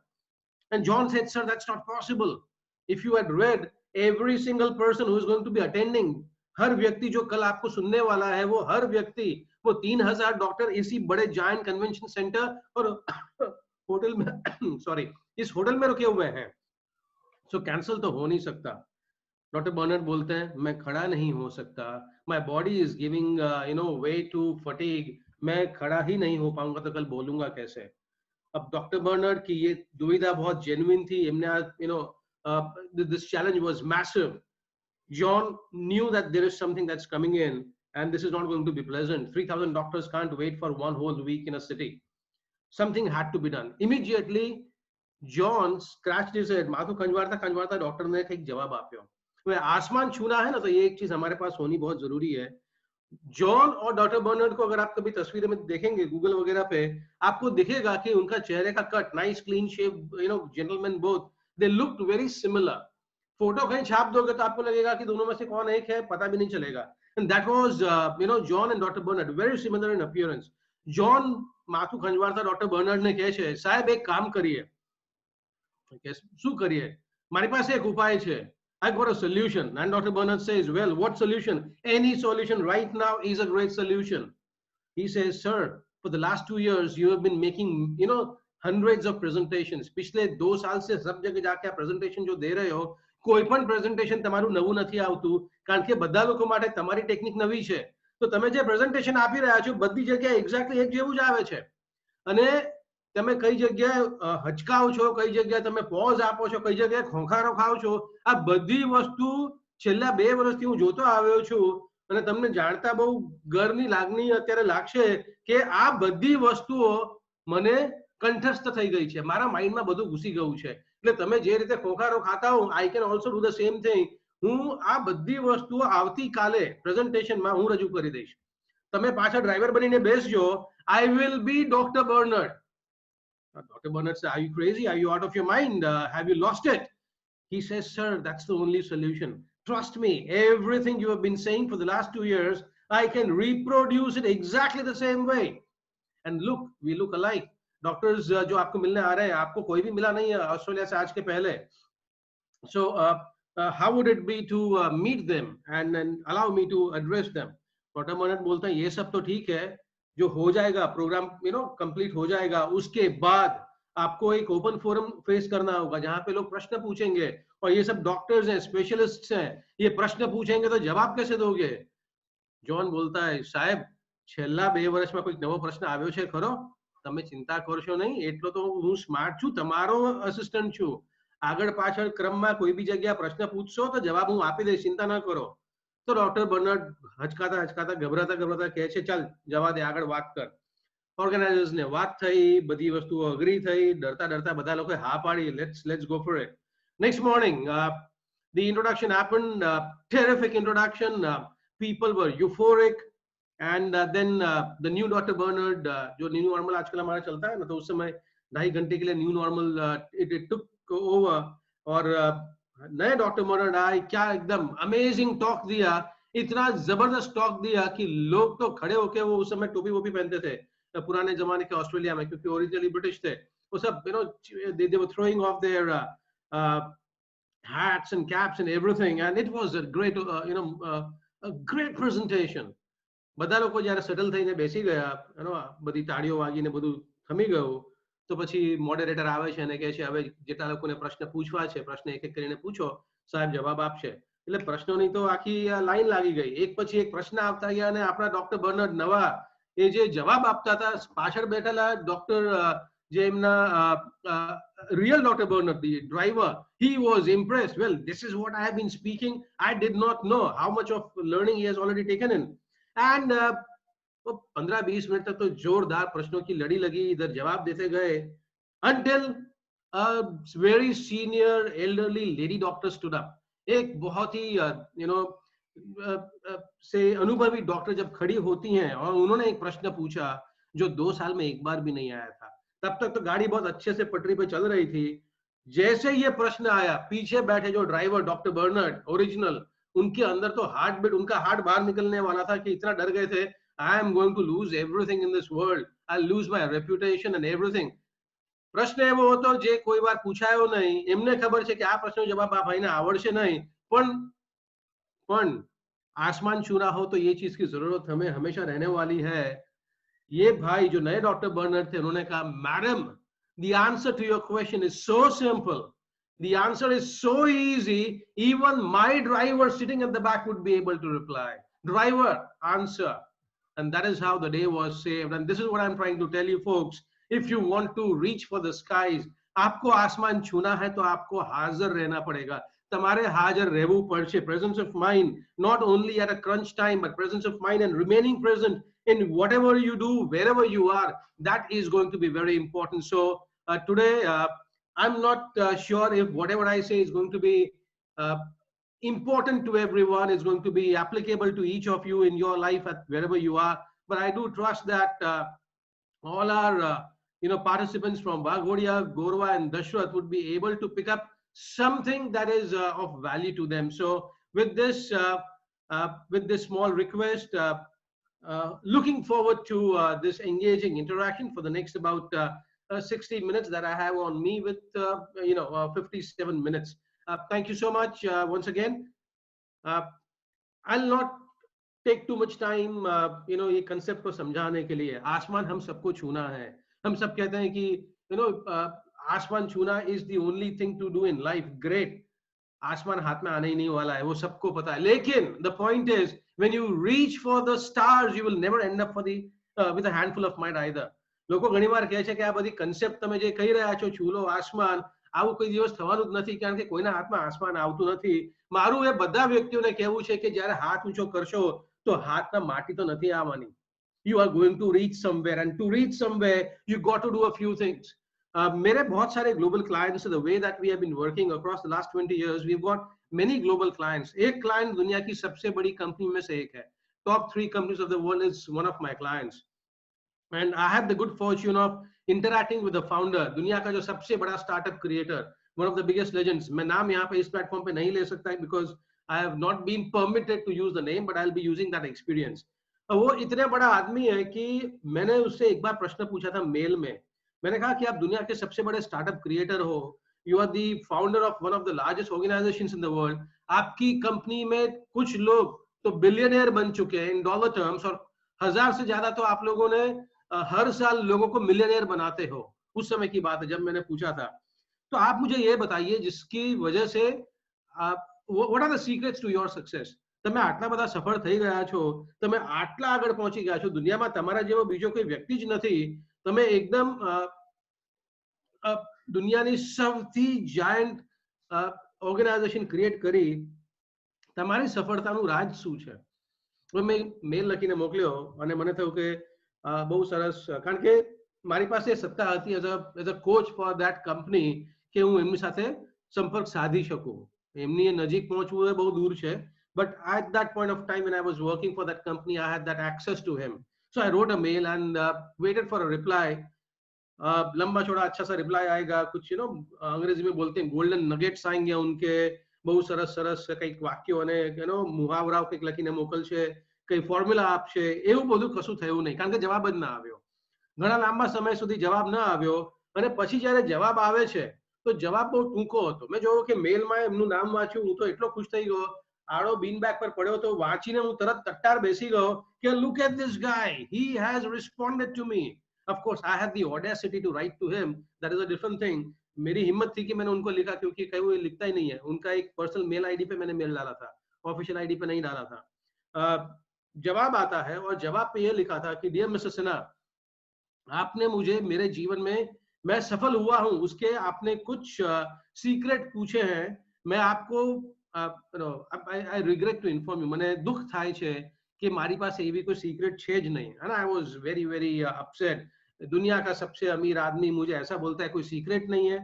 And John said, sir, that's not possible. If you had read every single person who is going to be attending, हर व्यक्ति जो कल आपको सुनने वाला है, वो हर व्यक्ति, वो 3000 डॉक्टर इसी बड़े जायंट कन्वेंशन सेंटर और होटल में सॉरी इस होटल में रुके हुए हैं. सो कैंसिल तो हो नहीं सकता. डॉक्टर बर्नार्ड बोलते हैं मैं खड़ा नहीं हो सकता. My body is giving way to fatigue. मैं खड़ा ही नहीं हो पाऊंगा तो कल बोलूंगा कैसे. अब डॉक्टर बर्नार्ड की ये दुविधा बहुत जेन्युइन थी. This challenge was massive. John knew that there is something that's coming in and this is not going to be pleasant. 3000 doctors can't wait for one whole week in a city. Something had to be done. Immediately John scratched his head. माथु खंजवारता doctor ने एक जवाब आप्यो. आसमान छूना है ना, तो ये एक चीज हमारे पास होनी बहुत जरूरी है. जॉन और डॉक्टर बर्नार्ड को अगर आप कभी तस्वीरें में देखेंगे गूगल वगैरह पे, आपको दिखेगा कि उनका चेहरे का cut, nice clean shape, gentleman both, they looked very similar. Photo कहीं छाप दोगे तो आपको लगेगा कि दोनों में से कौन एक है, पता भी नहीं चलेगा. And that was John and doctor Bernard, very similar in appearance. John माथું ખંજવારતા ડોક્ટર બર્નાર્ડ ને કહે છે, સાહેબ એક કામ કરીએ. શું કરીએ? મારી પાસે એક ઉપાય છે. I've got a solution. And Dr. Bernard says, well, what solution? Any solution right now is a great solution. He says, sir, for the last 2 years, you have been making, hundreds of presentations. पिछले 2 साल से सब जगह जाके आप presentation जो दे रहे हो, કોઈ પણ પ્રેઝન્ટેશન તમારું નવું નથી આવતું, કારણ કે બધા લોકો માટે તમારી ટેકનિક નવી છે. તો તમે જે પ્રેઝન્ટેશન આપી રહ્યા છો બધી જગ્યાએ એક્ઝેક્ટલી એક જેવું જ આવે છે. અને તમે કઈ જગ્યાએ હચકાવ છો, કઈ જગ્યાએ તમે પોઝ આપો છો, કઈ જગ્યાએ ખોંખારો ખાવ છો, આ બધી વસ્તુ છેલ્લા 2 વર્ષથી હું જોતો આવ્યો છું. અને તમને જાણતા બહુ ગર્વની લાગણી અત્યારે લાગશે કે આ બધી વસ્તુઓ મને કંઠસ્થ થઈ ગઈ છે, મારા માઇન્ડમાં બધું ઘૂસી ગયું છે. એટલે તમે જે રીતે ખોખારો ખાતા હો, I can also do the same thing. હું આ બધી વસ્તુઓ આવતીકાલે પ્રેઝન્ટેશનમાં હું રજૂ કરી દઈશ. તમે પાછળ ડ્રાઈવર બનીને બેસજો, I will be doctor Bernard. Dr. Bernard said, are you crazy? Are you out of your mind? Have you lost it? He says, sir, that's the only solution. Trust me, everything you have been saying for the last 2 years, I can reproduce it exactly the same way. And look, we look alike. Doctors जो आपको मिलने आ रहे हैं, आपको कोई भी मिला नहीं है ऑस्ट्रेलिया से आज के पहले. So how would it be to meet them and allow me to address them? Dr. Bernard बोलता है, ये सब तो ठीक है, जो हो जाएगा प्रोग्राम कंप्लीट हो जाएगा, उसके बाद आपको एक ओपन फोरम फेस करना होगा जहां पे लोग प्रश्न पूछेंगे, और ये सब डॉक्टर्स हैं, स्पेशलिस्ट्स हैं, ये प्रश्न पूछेंगे तो जवाब कैसे दोगे? जॉन बोलता है, साहब છેલ્લા 2 વર્ષમાં કોઈ નવો પ્રશ્ન આવ્યો છે ખરો? તમે ચિંતા કરશો નહીં, એટલો તો હું સ્માર્ટ છું, તમારો અસિસ્ટન્ટ છું. આગળ પાછળ ક્રમમાં કોઈ બી જગ્યા પ્રશ્ન પૂછશો તો જવાબ હું આપી દઈશ, ચિંતા ન કરો. તો ડોક્ટર બર્નર્ડ હચકાતા હચકાતા ગભરાતા ગભરાતા કહે છે, ચાલ જવા દે, આગળ વાત કર. ઓર્ગેનાઇઝર્સ ને વાત થઈ, બધી વસ્તુઓ અગ્રી થઈ, ડરતા ડરતા બધા લોકોએ હા પાડી, let's go for it. Next morning the introduction happened, terrific introduction, people were euphoric. And then the new Dr. Bernard, जो न्यू नॉर्मल आजकल हमारा चलता है ना, तो उस समय 2.5 घंटे के लिए new normal it took over. और नए डॉक्टर बर्नर्ड आए, क्या एकदम अमेजिंग टॉक दिया, इतना जबरदस्त टॉक दिया कि लोग तो खड़े होके, वो उस समय टोपी वोपी पहनते थे पुराने जमाने के ऑस्ट्रेलिया में, क्योंकि ओरिजिनली ब्रिटिश थे, वो सब they were throwing off their hats and caps and everything, and it was a great a great presentation. બધા લોકો જ્યારે સેટલ થઈને બેસી ગયા, બધી તાળીઓ વાગીને બધું થમી ગયું, તો પછી મોડરેટર આવે છે અને કહે છે, હવે જેટલા લોકોને પ્રશ્ન પૂછવા છે, પ્રશ્ન એક એક કરીને પૂછો, સાહેબ જવાબ આપશે. એટલે પ્રશ્નોની તો આખી લાઈન લાગી ગઈ, એક પછી એક પ્રશ્ન આવતા ગયા, અને આપણા ડોક્ટર બર્નર્ડ નવા એ જે જવાબ આપતા હતા, પાછળ બેઠેલા ડોક્ટર જે એમના real Dr. Bernard, the driver, he was impressed. Well, this is what I have been speaking. I did not know how much of learning he has already taken in. And 15-20 minute तक तो जोरदार प्रश्नों की लड़ी लगी, इधर जवाब देते गए, until a very senior elderly lady doctor stood up. एक बहुत ही से अनुभवी डॉक्टर जब खड़ी होती हैं और उन्होंने एक प्रश्न पूछा जो 2 साल में एक बार भी नहीं आया था, तब तक तो गाड़ी बहुत अच्छे से पटरी पे चल रही थी. जैसे ये प्रश्न आया, पीछे बैठे जो ड्राइवर डॉक्टर बर्नर्ड ओरिजिनल, उनके अंदर तो हार्ट बीट, उनका हार्ट बाहर निकलने वाला था कि इतना डर गए थे, I am going to lose everything in this world, I lose my reputation and everything. પ્રશ્ન એવો હતો જે કોઈ વાર પૂછાયો નહીં, એમને ખબર છે કે આ પ્રશ્નનો જવાબ આ ભાઈને આવડશે નહીં, પણ आसमान छूना हो तो ये चीज की जरूरत हमें हमेशा रहने वाली है. ये भाई जो नए डॉक्टर बर्नर्ड थे, उन्होंने कहा, madam, the answer to your question is so simple, the answer is so easy, even my driver sitting at the back would be able to reply. Driver, answer. And that is how the day was saved. And this is what I'm trying to tell you folks, if you want to reach for the skies, आपको आसमान छूना है तो आपको हाजिर रहना पड़ेगा, તમારે હાજર રહેવું પડશે. Presence of mind, not only at a crunch time, but presence of mind and remaining present in whatever you do, wherever you are, that is going to be very important. So today, I'm not sure if whatever I say is going to be important to everyone, is going to be applicable to each of you in your life at wherever you are. But I do trust that all our participants from Vaghodia, Gorva and Dashrath would be able to pick up something that is of value to them. So with this small request, looking forward to this engaging interaction for the next about 60 minutes that I have on me with 57 minutes. Thank you so much once again. I'll not take too much time ये concept को समझाने के लिए. आसमान हम सबको छूना है. हम सब कहते हैं कि आसमान छूना is the only thing to do in life. Great. आसमान हाथ में आने ही नहीं वाला है, वो सबको पता है. लेकिन the point is when you reach for the stars you will never end up for the with a handful of mud either. લોકો ઘણીવાર કહે છે કે આ બધી કન્સેપ્ટ તમે જે કહી રહ્યા છો, ચૂલો આસમાન, આવું કોઈ દિવસ થવાનું જ નથી, કારણ કે કોઈના હાથમાં આસમાન આવતું નથી. મારું એ બધા વ્યક્તિઓને કહેવું છે કે જ્યારે હાથ ઊંચો કરશો તો હાથના માટી તો નથી આવવાની. You are going to reach somewhere, and to reach somewhere you got to do a few things. मेरे बहुत सारे global clients, the way that we have been working across the last 20 years, we've got many global clients. एक client दुनिया की सबसे बड़ी company में से एक है. Top 3 companies of the world is one of my clients. And I had the good fortune of interacting with the founder, दुनिया का जो सबसे बड़ा startup creator, one of the biggest legends. मैं नाम यहाँ पे इस platform पे नहीं ले सकता because I have not been permitted to use the name, but I'll be using that experience. वो इतने बड़ा आदमी है कि मैंने उससे एक बार प्रश्न पूछा था मेल में. मैंने कहा कि आप दुनिया के सबसे बड़े स्टार्टअप क्रिएटर हो, you are the founder of one of the largest organisations in the world. आपकी कंपनी में कुछ लोग तो बिलियनियर बन चुके हैं इन डॉलर टर्म्स, और 1000 से ज्यादा तो आप लोगों ने हर साल लोगों को मिलियनियर बनाते हो. उस समय की बात है जब मैंने पूछा था. तो आप मुझे ये बताइए जिसकी वजह से what are the secrets to your success. તમે આટલા બધા સફળ થઈ ગયા છો, તમે આટલા આગળ પહોંચી ગયા છો, દુનિયામાં તમારા જેવો બીજો કોઈ વ્યક્તિ જ નથી. તમે એકદમ દુનિયાની સૌથી જાયન્ટ ઓર્ગેનાઇઝેશન ક્રિએટ કરી. તમારી સફળતાનું રાજ શું છે? મેં મેલ લખીને મોકલ્યો અને મને થયું કે બહુ સરસ, કારણ કે મારી પાસે સત્તા હતી as a coach for that company કે હું એમની સાથે સંપર્ક સાધી શકું. એમની નજીક પહોંચવું એ બહુ દૂર છે. But at that point of time when I was working for that company, I had that access to him. So I wrote a mail and waited for a reply. लंबा चौड़ा अच्छा सा रिप्लाई आएगा, कुछ अंग्रेजी में बोलते हैं गोल्डन नगेट्स आएंगे उनके, બહુ સરસ સરસ કંઈક વાક્યો અને મુહાવરાઓ કંઈક લખીને મોકલશે, કઈ ફોર્મ્યુલા આપશે. એવું બધું કશું થયું નહીં, કારણ કે જવાબ જ ના આવ્યો. ઘણા લાંબા સમય સુધી જવાબ ના આવ્યો, અને પછી જ્યારે જવાબ આવે છે તો જવાબ બહુ ટૂંકો હતો. મેં જોયું કે મેલમાં એમનું નામ વાંચ્યું, હું તો એટલો ખુશ થઈ ગયો, આડો બીનબેગ પર પડ્યો તો વાંચીને હું તરત તટ્ટાર બેસી ગયો કે look at this guy, he has responded to me. Of course I had the audacity to write to him, that is a different thing. मेरी हिम्मत थी कि मैंने उनको लिखा, क्योंकि कहीं वो लिखता ही नहीं है. उनका एक पर्सनल मेल आईडी पे मैंने मेल डाला था, ऑफिशियल आईडी पे नहीं डाला था. जवाब आता है और जवाब पे ये लिखा था कि डियर मिस्टर सिन्हा, आपने मुझे मेरे जीवन में मैं सफल हुआ हूं उसके आपने कुछ सीक्रेट पूछे हैं. मैं आपको I regret to inform you, મને દુઃખ થાય છે કે મારી પાસે એવી કોઈ सीक्रेट છે જ नहीं. and I was very very upset. दुनिया का सबसे अमीर आदमी मुझे ऐसा बोलता है कोई सीक्रेट नहीं है,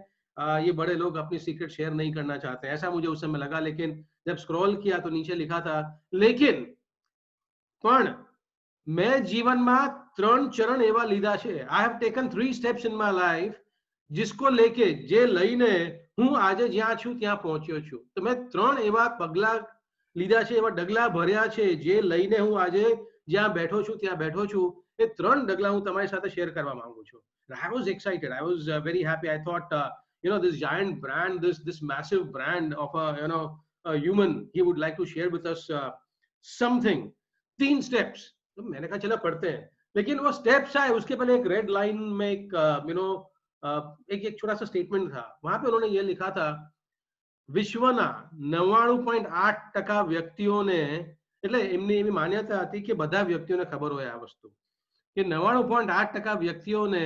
ये बड़े लोग अपनी सीक्रेट शेयर नहीं करना चाहते, ऐसा मुझे उस समय लगा. लेकिन जब स्क्रॉल किया तो नीचे लिखा था, लेकिन પણ મેં जीवનમાં 3 ચરણ એવા લીધા છે. I have taken 3 steps in my life जिसको लेके જે લઈને હું આજે જ્યાં છું ત્યાં પહોંચ્યો છું. તો મેં 3 એવા પગલા લીધા છે, એવા ડગલા ભર્યા છે જે લઈને હું આજે જ્યાં બેઠો છું ત્યાં બેઠો છું. એ 3 ડગલા હું તમારી સાથે શેર કરવા માંગુ છું. I was excited, I was very happy. I thought this giant brand, this massive brand of a human, he would like to share with us something. 3 steps. तो मैंने कहा चलो पढ़ते हैं. लेकिन वो स्टेप्स आए, उसके पहले एक रेड लाइन में एक छोटा सा स्टेटमेंट था. वहां पे उन्होंने ये लिखा था, વિશ્વના 99.8% વ્યક્તિઓને, એટલે એમની એવી માન્યતા હતી કે બધા વ્યક્તિઓને ખબર હોય આ વસ્તુ, કે 99.8% વ્યક્તિઓને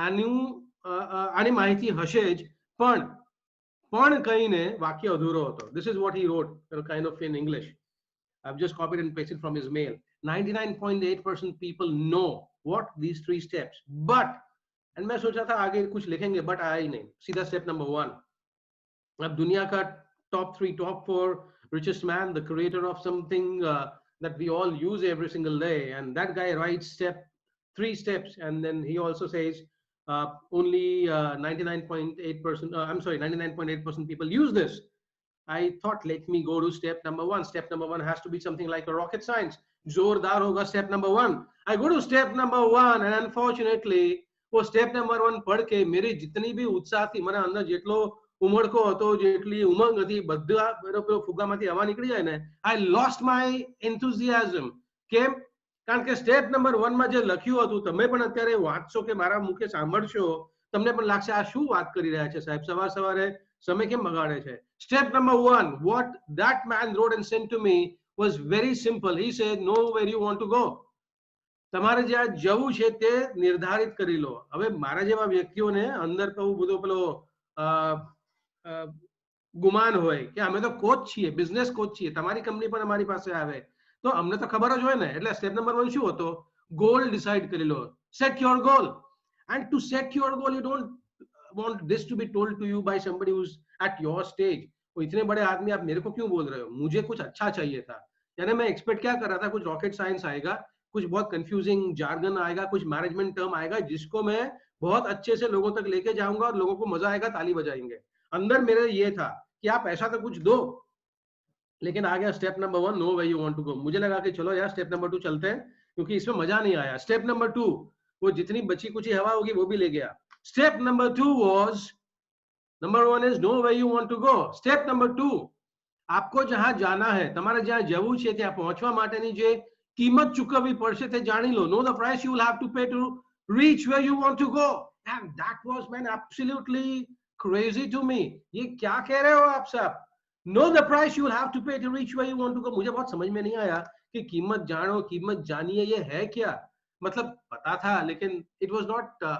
આની માહિતી હશે જ, પણ કહીને વાક્ય અધૂરો હતો. This is what he wrote, kind of in English. I've just copied and pasted from his mail. 99.8% people know what these 3 steps, but, and मैं सोचा था आगे कुछ लिखेंगे, but आया ही नहीं. सीधा स्टेप नंबर 1. अब दुनिया का top 3, top 4 richest man, the creator of something that we all use every single day, and that guy writes 3 steps, and then he also says only 99.8%, I'm sorry, 99.8% people use this. I thought, let me go to step number 1. Step number 1 has to be something like a rocket science. जोरदार होगा step number 1. I go to step number 1, and unfortunately वो step number 1 पढ़ के मेरी जितनी भी उत्साह थी, મને અંદર જેટલો ઉમળકો હતો, જેટલી ઉમંગ હતી, બધા પેલો ફુગામાંથી હવા નીકળી જાય ને, I lost my enthusiasm. કેમ? કારણ કે step number 1 માં જે લખ્યું હતું, તમે પણ અત્યારે વાંચશો કે મારા મુખે સાંભળશો, તમને પણ લાગશે આ શું વાત કરી રહ્યા છે સાહેબ, સવારે समय કેમ બગાડે છે? Step number 1, what that man wrote and sent to me was very simple. He said, know where you want to go. તમારે જ્યાં જવું છે તે નિર્ધારિત કરી લો. હવે મારા જેવા વ્યક્તિઓને અંદર કહું બધો પેલો ગુમાન હોય કે અમે તો કોચ છીએ, બિઝનેસ કોચ છીએ, તમારી કંપની પણ અમારી પાસે આવે તો અમને તો ખબર જ હોય ને. એટલે સ્ટેપ નંબર 1 શું હતો? ગોલ ડિસાઇડ કરી લો. Set your goal. And to set your goal you don't want this to be told to you by somebody who's at your stage. वो इतने बड़े आदमी आप मेरे को क्यों बोल रहे हो? मुझे कुछ अच्छा चाहिए था. यानी मैं एक्सपेक्ट क्या कर रहा था, कुछ रॉकेट साइंस आएगा, कुछ बहुत कंफ्यूजिंग जार्गन आएगा, कुछ मैनेजमेंट टर्म आएगा जिसको मैं बहुत अच्छे से लोगों तक लेके जाऊंगा और लोगों को मजा आएगा, ताली बजाएंगे. अंदर मेरे ये था कि आप ऐसा तो कुछ दो. लेकिन आ गया step number 1, know where you want to go. मुझे लगा कि चलो यार स्टेप नंबर 2 चलते हैं, क्योंकि इसमें मजा नहीं आया. स्टेप नंबर 2 वो जितनी बची कुची हवा होगी वो भी ले गया. Step number 2 was, number 1 is know where you want to go. Step number 2, आपको जहां जाना है, તમારે જ્યાં જવું છે ત્યાં પહોંચવા માટેની જે કિંમત ચૂકવવી પડશે તે જાણી લો. Know the price you will have to pay to reach where you want to go. And that was, man, absolutely crazy to me. ये क्या कह रहे हो आप सब? Know the price you will have to pay to reach where you want to go. मुझे बहुत समझ में नहीं आया कि कीमत जानो, कीमत जानिए, ये है क्या? मतलब पता था लेकिन it was not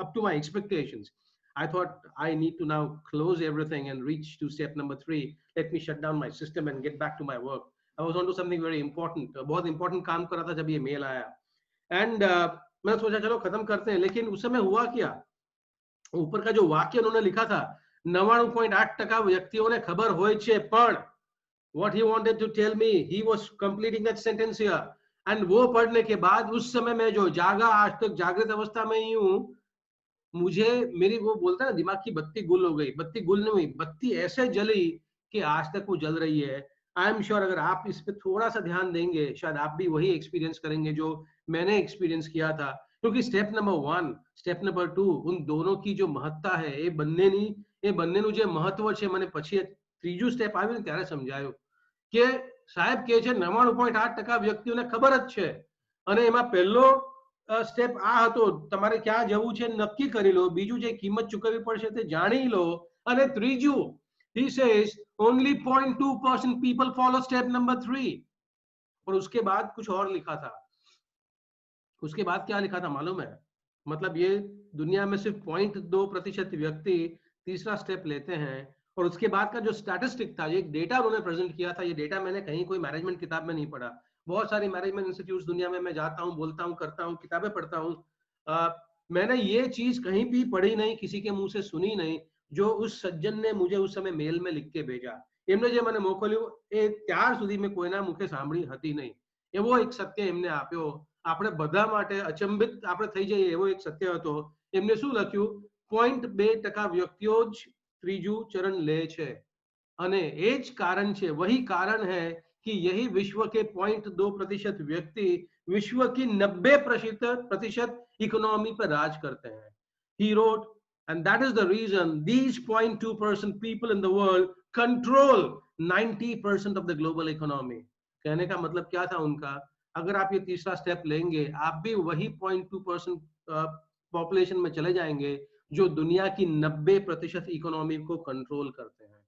up to my expectations. I thought I need to now close everything and reach to step number 3. Let me shut down my system and get back to my work. I was on to something very important. बहुत important काम कर रहा था जब ये mail आया. And मैंने सोचा चलो खत्म करते हैं. लेकिन उस समय हुआ क्या? ऊपर का जो वाक्य उन्होंने लिखा था, 99.8% વ્યક્તિઓને ખબર હોય છે, પણ what he wanted to tell me, he was completing that sentence here. And वो पढ़ने के बाद उस समय मैं जो जागा, आज तक जागृत अवस्था में ही हूँ, मुझे मेरी वो बोलता है ना, दिमाग की बत्ती गुल हो गई. बत्ती गुल नहीं हुई, बत्ती ऐसे जली कि आज तक वो जल रही है. आई एम श्योर अगर आप इस पे थोड़ा सा ध्यान देंगे शायद आप भी वही एक्सपीरियंस करेंगे जो मैंने एक्सपीरियंस किया था. क्योंकि स्टेप नंबर 1, स्टेप नंबर 2, उन दोनों की जो महत्ता है એ બંનેનું જે મહત્વ છે મને પછી ત્રીજું સ્ટેપ આવ્યું ને ત્યારે સમજાયું કે સાહેબ કહે છે 99.8% વ્યક્તિઓને ખબર જ છે. અને એમાં પહેલો સ્ટેપ આ હતો, તમારે ક્યાં જવું છે નક્કી કરી લો. બીજું જે કિંમત ચૂકવવી પડશે તે જાણી લો. અને ત્રીજું, he says only 0.2% people follow step number 3. और उसके बाद कुछ और लिखा था. उसके बाद क्या लिखा था मालूम है? मतलब ये दुनिया में सिर्फ 0.2% व्यक्ति तीसरा स्टेप लेते हैं. और उसके बाद का जो स्टैटिस्टिक था, ये डेटा उन्होंने प्रेजेंट किया था, ये डेटा मैंने कहीं कोई मैनेजमेंट किताब में नहीं पढ़ा. बहुत सारी मैनेजमेंट इंस्टीट्यूट्स दुनिया में मैं जाता हूँ, बोलता हूँ, करता हूँ, किताबें पढ़ता हूँ. मैंने ये चीज कहीं भी पढ़ी नहीं, किसी के मुंह से सुनी नहीं, जो उस सज्जन ने मुझे उस समय मेल में लिख के भेजा. એમને જે મને મોકલ્યું એ ત્યાર સુધી મેં કોઈના મુખે સાંભળી હતી નહીં. એવો એક સત્ય એમને આપ્યો. આપણે બધા માટે અચંબિત આપણે થઈ જઈએ એવો એક સત્ય હતો. એમને શું લખ્યું? 0.2% વ્યક્તિઓ જ ત્રીજું ચરણ લે છે. અને એ જ કારણ છે, वही कारण है कि यही विश्व के 0.2% व्यक्ति विश्व की 90% इकोनॉमी पर राज करते हैं. He wrote, and that is the reason these 0.2% people in the world control 90% of the global economy. कहने का मतलब क्या था उनका? अगर आप ये तीसरा स्टेप लेंगे, आप भी वही 0.2% पॉपुलेशन में चले जाएंगे जो दुनिया की 90% इकोनॉमी को कंट्रोल करते हैं.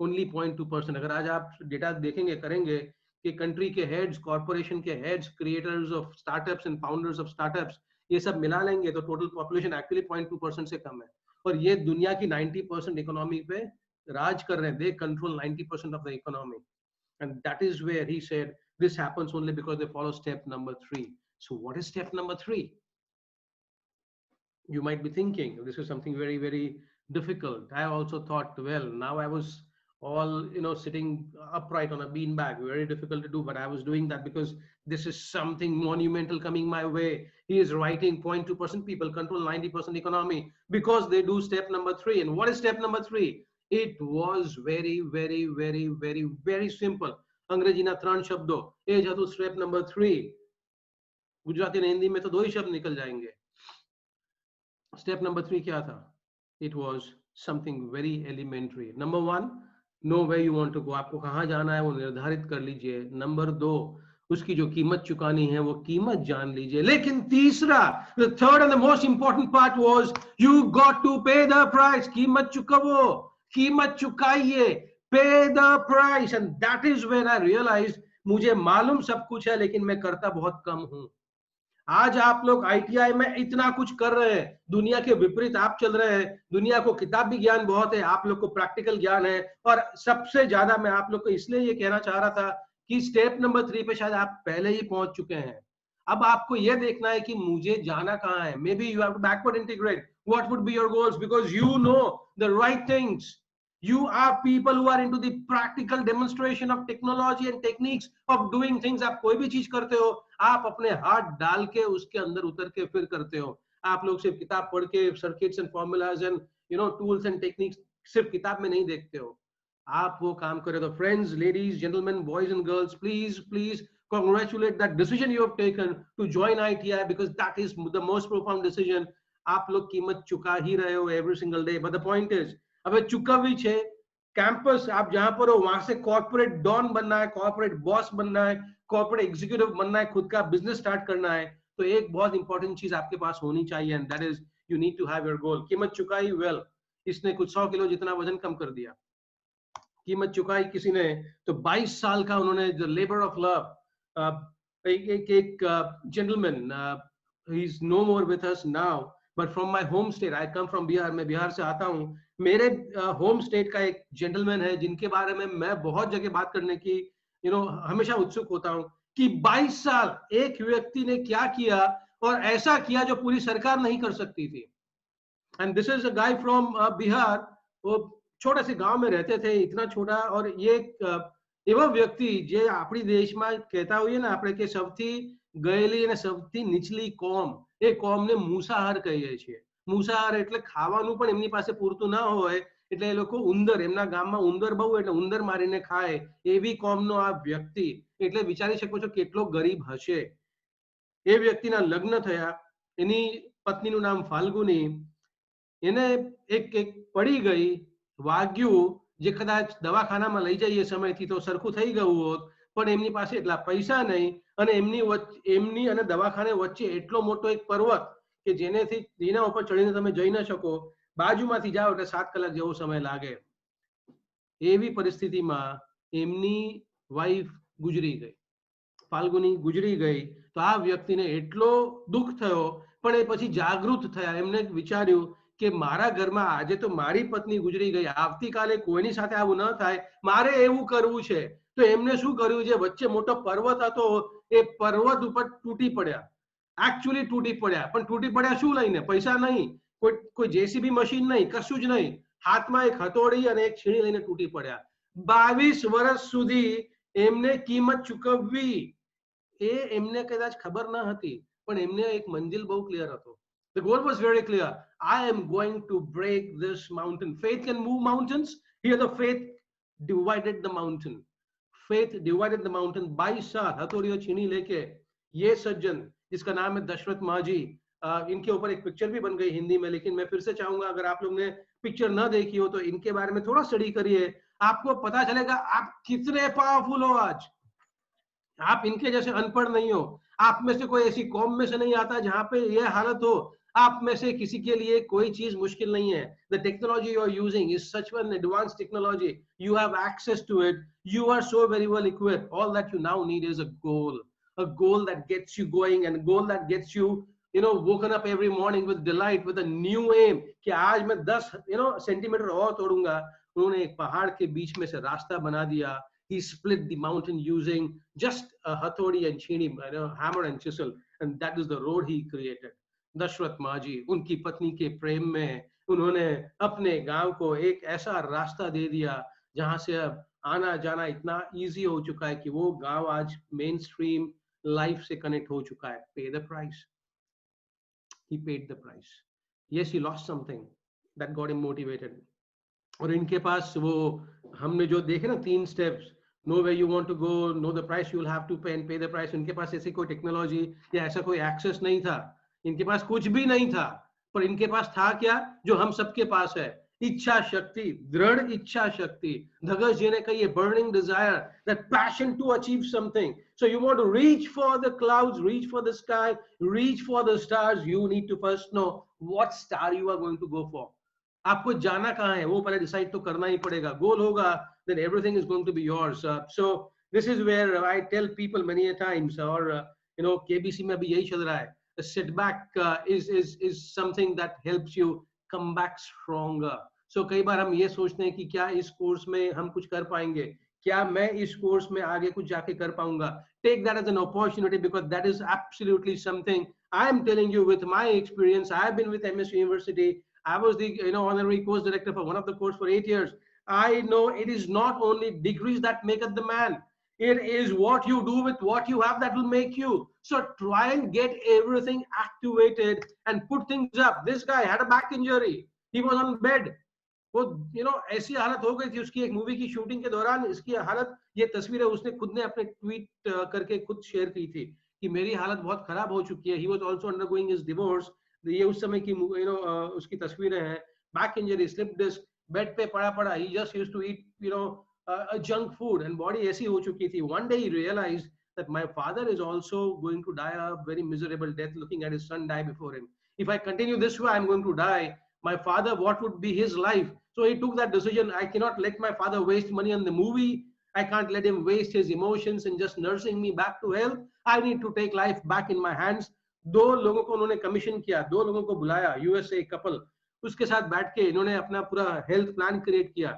ओनली 0.2%. अगर आज आप डेटा देखेंगे, करेंगे कि कंट्री के हेड्स, कॉर्पोरेशन के heads, creators of startups and founders of startups, ये सब मिला लेंगे तो टोटल पॉपुलेशन एक्चुअली 0.2% से कम है. और ये दुनिया की 90% इकोनॉमी पे राज कर रहे हैं. They control 90% of the economy. And that is where he said this happens only because they follow step number 3. So what is step number 3? You might be thinking this is something very, very difficult. I also thought, well, now I was all, sitting upright on a beanbag, very difficult to do, but I was doing that because this is something monumental coming my way. He is writing 0.2% people control 90% economy because they do step number 3. And what is step number 3? It was very, very, very, very, very simple. अंग्रेजी ना 3 शब्दों ए जतो step number 3. Gujarati और हिंदी में तो 2 ही शब्द निकल जाएंगे. Step number 3 क्या था? It was something very elementary. Number 1, know where you want to go. आपको कहाँ जाना है वो निर्धारित कर लीजिए. नंबर 2, उसकी जो कीमत चुकानी है वो कीमत जान लीजिए. लेकिन तीसरा, the third and the most important part was you got to pay the price. कीमत चुकावो. कीमत चुकाइए, pay the price. And that is where I realise मुझे मालूम सब कुछ है लेकिन मैं करता बहुत कम हूं. आज आप लोग आईटीआई में इतना कुछ कर रहे हैं, दुनिया के विपरीत आप चल रहे हैं. दुनिया को किताबी ज्ञान बहुत है, आप लोग को प्रैक्टिकल ज्ञान है. और सबसे ज्यादा मैं आप लोग को इसलिए ये कहना चाह रहा था कि स्टेप नंबर 3 पे शायद आप पहले ही पहुंच चुके हैं. अब आपको ये देखना है कि मुझे जाना कहाँ है. Maybe you have to backward integrate. What would be your goals, because you know the right things. You are people who are into the practical demonstration of technology and techniques of doing things. आप कोई भी चीज करते हो, आप अपने हाथ डाल के उसके अंदर उतर के फिर करते हो. आप लोग सिर्फ किताब पढ़ के circuits and formulas and tools and techniques सिर्फ किताब में नहीं देखते हो, आप वो काम करे. तो friends, ladies, gentleman, boys and girls, please congratulate that decision you have taken to join ITI, because that is the most profound decision. आप लोग कीमत चुका ही रहे हो every single day. But the point is, अब चुकावी छे कैंपस आप जहां पर हो वहां से कॉर्पोरेट डॉन बनना है, कॉर्पोरेट बॉस बनना है, कॉर्पोरेट एग्जीक्यूटिव बनना है, खुद का बिजनेस स्टार्ट करना है. तो एक बहुत इंपॉर्टेंट चीज आपके पास होनी चाहिए, and that is you need to have your goal. कीमत चुकाई, वेल, इसने कुछ 100 किलो जितना वजन कम कर दिया. कीमत चुकाई किसी ने तो 22 साल का उन्होंने द लेबर ऑफ लव. एक gentleman, he is no more with us now, but from my home state, I come from Bihar, मैं बिहार से आता हूँ. मेरे होम स्टेट का एक जेंटलमैन है जिनके बारे में मैं बहुत जगह बात करने की हमेशा उत्सुक होता हूँ कि 22 साल एक व्यक्ति ने क्या किया, और ऐसा किया जो पूरी सरकार नहीं कर सकती थी. And this is a guy from Bihar. वो छोटे से गांव में रहते थे, इतना छोटा. और ये એવા વ્યક્તિ જે આપણી દેશમાં કહેતા હોઈએ ને આપણે કે સૌથી ગયેલી અને સૌથી નીચલી કોમ, એ કોમને મૂસાહાર કહીએ છીએ. મૂસાહાર એટલે ખાવાનું પણ એમની પાસે પૂરતું ના હોય એટલે એ લોકો ઉંદર, એમના ગામમાં ઉંદર બહુ એટલે ઉંદર મારીને ખાય, એવી કોમનો આ વ્યક્તિ. એટલે વિચારી શકો છો કેટલો ગરીબ હશે. એ વ્યક્તિના લગ્ન થયા, એની પત્નીનું નામ ફાલ્ગુની. એને એક પડી ગઈ, વાગ્યું, જે કદાચ દવાખાનામાં લઈ જઈએ સમયથી તો સરખું થઈ ગયું હોત, પણ એમની પાસે એટલા પૈસા નહીં, અને એમની અને દવાખાને વચ્ચે એટલો મોટો એક પર્વત કે જેના ઉપર ચડીને તમે જઈ ન શકો, બાજુમાંથી જાઓ એટલે 7 કલાક જેવો સમય લાગે. એવી પરિસ્થિતિમાં એમની વાઈફ ગુજરી ગઈ, ફાલ્ગુની ગુજરી ગઈ. તો આ વ્યક્તિને એટલો દુઃખ થયો, પણ એ પછી જાગૃત થયા. એમને વિચાર્યું કે મારા ઘરમાં આજે તો મારી પત્ની ગુજરી ગઈ, આવતીકાલે કોઈની સાથે આવું ન થાય, મારે એવું કરવું છે. તો એમને શું કર્યું, જે વચ્ચે મોટો પર્વત હતો એ પર્વત ઉપર તૂટી પડ્યા. एक्चुअली तूटी पड़ा, पण तूटी पड़ा शू लईने? पैसा नहीं, कोई जेसीबी मशीन नहीं, कशुं ज नहीं. हाथ में एक हथौड़ी और एक छीणी लईने तूटी पड़ा. 22 वर्ष सुधी एमने कीमत चूकववी ए एमने कदाच खबर न हती, पण एमने एक मंजिल बहु क्लियर हतो. The goal was very clear. I am going to break this mountain. Faith can move mountains. Here the faith divided the mountain. Faith divided the mountain. 22 साल हथौड़ी और छीणी लेके ये सज्जन, जिसका नाम है दशरथ माझी, इनके ऊपर एक पिक्चर भी बन गई हिंदी में, लेकिन मैं फिर से चाहूंगा अगर आप लोग ने पिक्चर ना देखी हो तो इनके बारे में थोड़ा स्टडी करिए, आपको पता चलेगा आप कितने पावरफुल हो. आज आप इनके जैसे अनपढ़ नहीं हो, आप में से कोई ऐसी कौम में से नहीं आता जहां पे ये हालत हो. आप में से किसी के लिए कोई चीज मुश्किल नहीं है. The technology you are using is such an advanced technology. You have access to it. You are so very well equipped. All that you now need is a goal that gets you going, and a goal that gets you, woken up every morning with delight, with a new aim कि आज मैं 10 centimetre और तोड़ूंगा. उन्होंने एक पहाड़ के बीच में से रास्ता बना दिया. He split the mountain using just a hathodi and chini, hammer and chisel, and that is the road he created. Dasharath माझी, उनकी पत्नी के प्रेम में उन्होंने अपने गांव को एक ऐसा रास्ता दे दिया जहां से अब आना जाना इतना इजी हो चुका है कि वो गांव आज मेन स्ट्रीम लाइफ से कनेक्ट हो चुका है. Pay the price. He paid the price. Yes, he lost something that got him motivated. और इनके पास वो हमने जो देखे ना 3 steps, know where you want to go, know the price you will have to pay and pay the price. इनके पास ऐसी कोई टेक्नोलॉजी या ऐसा कोई एक्सेस नहीं था, इनके पास कुछ भी नहीं था, पर इनके पास था क्या जो हम सबके पास है? इच्छा शक्ति, दृढ़ इच्छा शक्ति. धगस जी ने कही, burning desire, that passion to achieve something. So you want to reach for the clouds, reach for the sky, reach for the stars. You need to first know what star you are going to go for. आपको जाना कहाँ है वो पहले decide तो करना ही पड़ेगा. गोल होगा, then everything is going to be yours. So this is where I tell people many a times, or KBC में भी यही चल रहा है. The setback is something that helps you come back stronger. So कई बार हम ये सोचते हैं कि क्या इस कोर्स में हम कुछ कर पाएंगे, क्या मैं इस कोर्स में आगे कुछ जाके कर पाऊंगा. Take that as an opportunity, because that is absolutely something I am telling you with my experience. I have been with MS University. I was the honorary course director for one of the course for 8 years. I know it is not only degrees that make up the man. It is what you do with what you have that will make you. So try and get everything activated and put things up. This guy had a back injury. He was on bed. वो ऐसी हालत हो गई थी उसकी एक movie की shooting के दौरान. इसकी हालत, ये तस्वीरें उसने खुद ने अपने ट्वीट करके खुद शेयर की थी कि मेरी हालत बहुत खराब हो चुकी है. He was also undergoing his divorce. ये उस समय की उसकी तस्वीरें हैं. Back injury, slip disc, bed पे पड़ा पड़ा. He just used to eat a junk food and body ऐसी हो चुकी थी. One day he realized that my father is also going to die a very miserable death, looking at his son die before him. If I continue this way, I'm going to die. My father, what would be his life? So he took that decision. I cannot let my father waste money on the movie. I can't let him waste his emotions in just nursing me back to health. I need to take life back in my hands. 2 लोगों को उन्होंने commission किया, 2 लोगों को बुलाया, USA couple, उसके साथ बैठ के इन्होंने अपना पूरा हेल्थ प्लान क्रिएट किया.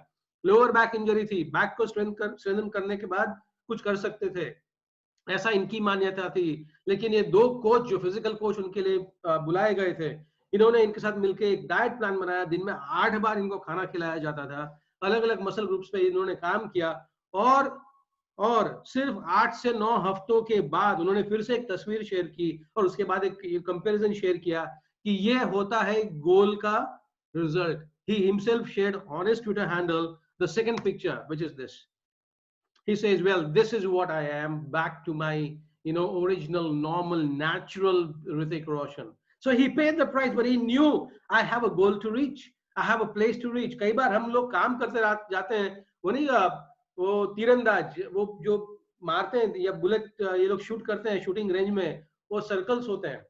लोअर बैक इंजरी थी, बैक को स्ट्रेंथन करने के बाद कुछ कर सकते थे, ऐसा इनकी मान्यता थी. लेकिन ये 2 कोच जो फिजिकल कोच उनके लिए बुलाए गए थे, इन्होंने इनके साथ मिलकर एक डाइट प्लान बनाया. दिन में 8 बार इनको खाना खिलाया जाता था. अलग अलग मसल ग्रुप्स पे इन्होंने काम किया. और सिर्फ 8 से 9 हफ्तों के बाद उन्होंने फिर से एक तस्वीर शेयर की और उसके बाद एक कंपैरिजन शेयर किया कि ये होता है गोल का result. He himself shared on his Twitter handle the second picture, which is this. He says, well, this is what I am, back to my original, normal, natural Hrithik Roshan. So he paid the price, but he knew I have a goal to reach. I have a place to reach. कई बार हम लोग काम करते जाते हैं, वो नहीं वो तीरंदाज, वो जो मारते हैं या बुलेट ये लोग शूट करते हैं शूटिंग रेंज में, वो सर्कल्स होते हैं,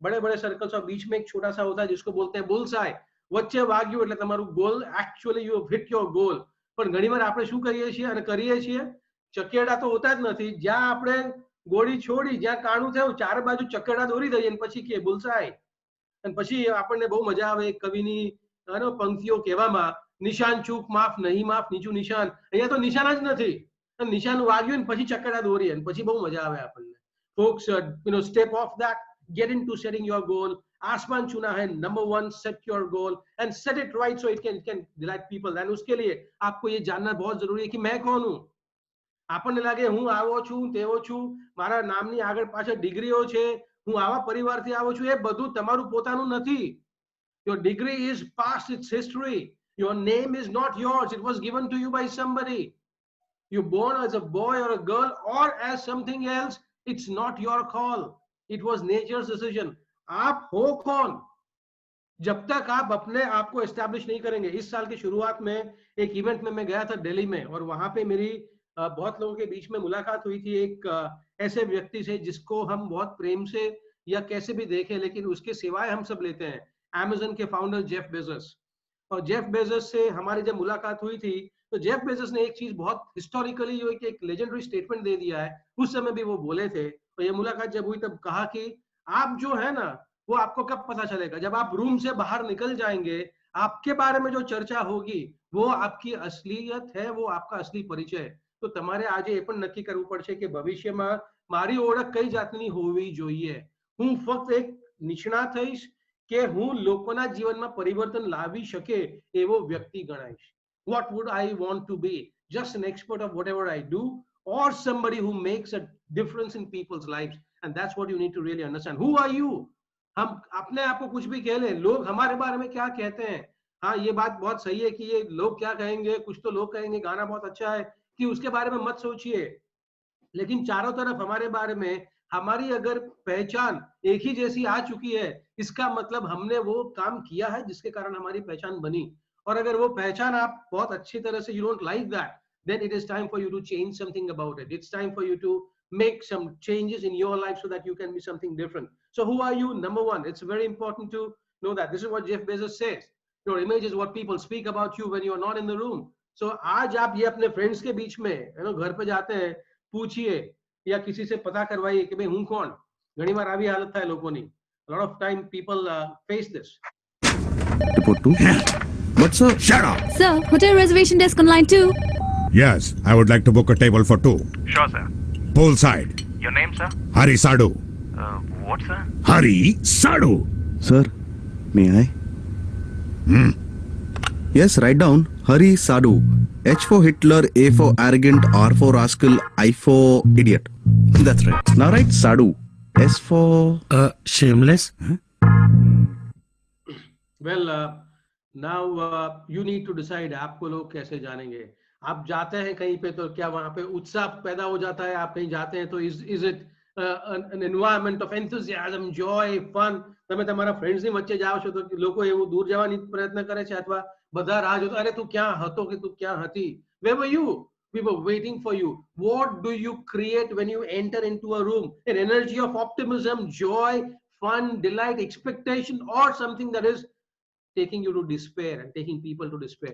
बड़े बड़े सर्कल्स, और बीच में एक छोटा सा होता है जिसको बोलते हैं बुल्सआई. વચ્ચે વાગ્યું એટલે તમારું goal, actually you have hit your goal. પણ ઘણીવાર આપણે શું કરીએ છીએ ચકેડા તો હોતા જ નથી. જ્યાં આપણે ગોળી છોડી, જ્યાં કાણું થયું, ચારે બાજુ ચકેડા દોરી દઈએ અને પછી કે બુલ્સઆઈ. અને પછી આપણને બહુ મજા આવે કવિની પંક્તિઓ કહેવામાં, નિશાન ચૂક માફ નહીં માફ નીચું નિશાન. અહીંયા તો નિશાન જ નથી, નિશાન વાગ્યું ને પછી ચકેડા દોરીએ અને પછી બહુ મજા આવે આપણને. Folks, step off that, get into setting your goal. आसमान चुना है, number 1, set your goal and set it right so it can delight people. And उसके लिए आपको ये जानना बहुत जरूरी है कि मैं कौन हूँ. આપણને લાગે હું આવો છું, તેવો છું, મારા નામની આગળ પાછળ ડિગ્રીઓ છે, હું આવા પરિવારથી આવો છું, એ બધું તમારું પોતાનું નથી. Your degree is past, its history. Your name is not yours, it was given to you by somebody. You're born as a boy or a girl or as something else, it's not your call, it was nature's decision. आप हो कौन जब तक आप अपने आप को establish नहीं करेंगे. इस साल की शुरुआत में एक इवेंट में मैं गया था दिल्ली में, और वहां पे मेरी बहुत लोगों के बीच में मुलाकात हुई थी एक ऐसे व्यक्ति से जिसको हम बहुत प्रेम से या कैसे भी देखें, लेकिन उसके सिवाय हम सब लेते हैं, अमेज़न के फाउंडर जेफ बेजोस. और जेफ बेजोस से हमारी जब मुलाकात हुई थी तो जेफ बेजोस ने एक चीज बहुत हिस्टोरिकली जो एक लेजेंडरी स्टेटमेंट दे दिया है, उस समय भी वो बोले थे. और ये मुलाकात जब हुई तब कहा कि आप जो है ना, वो आपको कब पता चलेगा, जब आप रूम से बाहर निकल जाएंगे, आपके बारे में जो चर्चा होगी वो आपकी असलियत है, वो आपका असली परिचय. तो તમારે આજે એ પણ નક્કી કરવું પડશે કે ભવિષ્યમાં મારી ઓળખ કઈ જાતની હોવી જોઈએ. હું ફક્ત એક નિષ્ણાત થઈશ કે હું લોકોના જીવનમાં પરિવર્તન લાવી શકે એવો વ્યક્તિ ગણાઈશ. What would I want to be? Just an expert of whatever I do, or somebody who makes a difference in people's lives? And that's what you need to really understand. Who are you? हम अपने आप को कुछ भी कह लें, लोग हमारे बारे में क्या कहते हैं. हाँ, ये बात बहुत सही है कि ये लोग क्या कहेंगे, कुछ तो लोग कहेंगे गाना बहुत अच्छा है, कि उसके बारे में मत सोचिए. लेकिन चारों तरफ हमारे बारे में हमारी अगर पहचान एक ही जैसी आ चुकी है, इसका मतलब हमने वो काम किया है जिसके कारण हमारी पहचान बनी. और अगर वो पहचान आप बहुत अच्छी तरह से you don't like that, then it is time for you to change something about it. It's time for you to make some changes in your life so that you can be something different. So who are you? Number 1, it's very important to know that. This is what Jeff Bezos says. Your image is what people speak about you when you are not in the room. So आज आप ये अपने friends के बीच में घर पे जाते हैं, पूछिए या किसी से पता करवाइए कि मैं हूँ कौन. घणी बार આવી हालत થાય લોકોની. A lot of time people face this. Report 2. But sir, shut up. Sir, hotel reservation desk on line 2. Yes, I would like to book a table for 2. Sure, sir. Poolside. Your name, sir? Hari Sadhu. What, sir? Hari Sadhu. Sir, may I? Yes, write down Hari Sadhu. H for Hitler, A for arrogant, R for rascal, I for idiot. That's right. Now write Sadhu. S for shameless. Well, now you need to decide आपको लोग कैसे जानेंगे. आप जाते हैं कहीं पे तो क्या वहाँ पे उत्साह पैदा हो जाता है. आप कहीं जाते हैं तो is it an environment of enthusiasm, joy, fun. તમે તમારા ફ્રેન્ડ્સ ની વચ્ચે જાઓ છો તો લોકો એવું દૂર જવાની પ્રયત્ન કરે છે અથવા બધા રાહ જોતા અરે તું ક્યાં હતો કે તું ક્યાં હતી. Where were you? We were waiting for you. What do you create when you enter into a room? An energy of optimism, joy, fun, delight, expectation, or something that is taking you to despair and taking people to despair.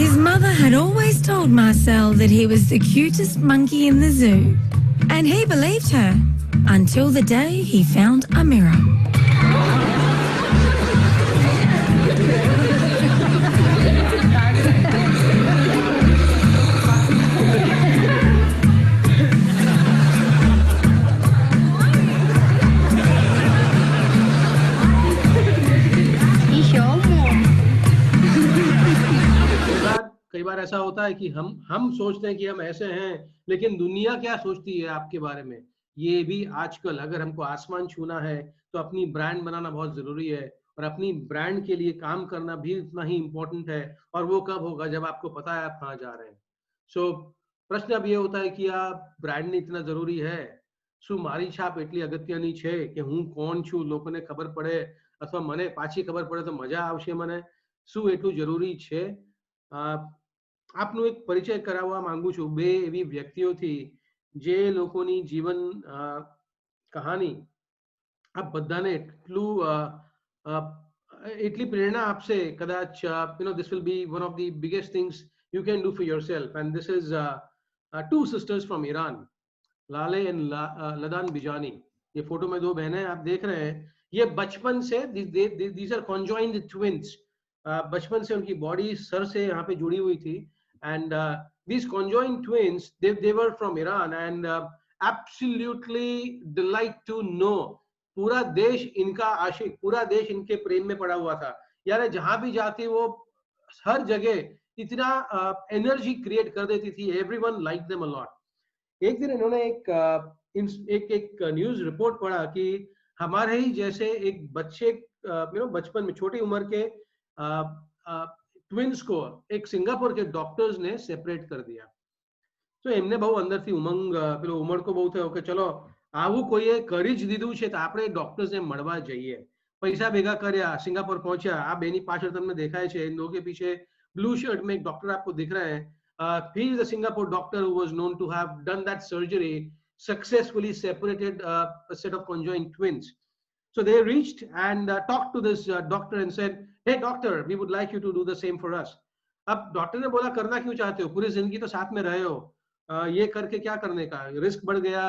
His mother had always told Marcel that he was the cutest monkey in the zoo. And he believed her until the day he found a mirror. कई बार ऐसा होता है कि हम सोचते हैं कि हम ऐसे हैं लेकिन दुनिया क्या सोचती है आपके बारे में. ये भी आजकल अगर हमको आसमान छूना है तो अपनी ब्रांड बनाना बहुत जरूरी है और अपनी ब्रांड के लिए काम करना भी उतना ही इम्पोर्टेंट है. और वो कब होगा जब आपको पता है आप कहाँ जा रहे हैं. सो प्रश्न अब ये होता है कि ब्रांड इतना जरूरी है. શું મારી છાપ એટલી અગત્યની છે કે હું કોણ છું લોકોને ખબર પડે અથવા મને પાછી ખબર પડે તો મજા આવશે મને. શું એટલું જરૂરી છે? આપનું એક પરિચય કરાવવા માંગુ છું બે એવી વ્યક્તિઓથી જે લોકોની જીવન કહાની આ બધાને એટલી પ્રેરણા આપશે. કદાચ this will be one of the biggest things you can do for yourself. And this is two sisters from Iran, लाले एंड लदान बिजानी. ये फोटो में दो बहनें आप देख रहे हैं. ये बचपन से these are conjoined twins. बचपन से उनकी बॉडी सर से यहाँ पे जुड़ी हुई थी. And these conjoined twins they were from Iran and absolutely delight to know. पूरा देश इनका आशिक, पूरा देश इनके प्रेम में पड़ा हुआ था. यार जहां भी जाती वो हर जगह इतना एनर्जी क्रिएट कर देती थी. Everyone like them a lot. एक दिन इन्होंने एक न्यूज रिपोर्ट पढ़ा कि हमारे ही जैसे एक बच्चे बचपन में छोटी उम्र के ट्विंस को एक सिंगापुर के डॉक्टर्स ने सेपरेट कर दिया. तो એમને બહુ અંદરથી ઉમંગ પેલો ઉમળકો બહુ થયો કે ચલો આવું કોઈએ કરી જ દીધું છે તો આપણે ડોક્ટર્સને મળવા જઈએ. પૈસા ભેગા કર્યા, સિંગાપુર પહોંચ્યા. આ બેની પાછળ તમને દેખાય છે इन लोगों के पीछे ब्लू शर्ट में एक डॉक्टर आपको दिख रहा है. He is a Singapore doctor who was known to have done that surgery, successfully separated a set of conjoined twins. So they reached and talked to this doctor and said, "Hey doctor, we would like you to do the same for us." अब doctor ने बोला करना क्यों चाहते हो? पूरी जिंदगी तो साथ में रहे हो, ये करके क्या करने का? रिस्क बढ़ गया,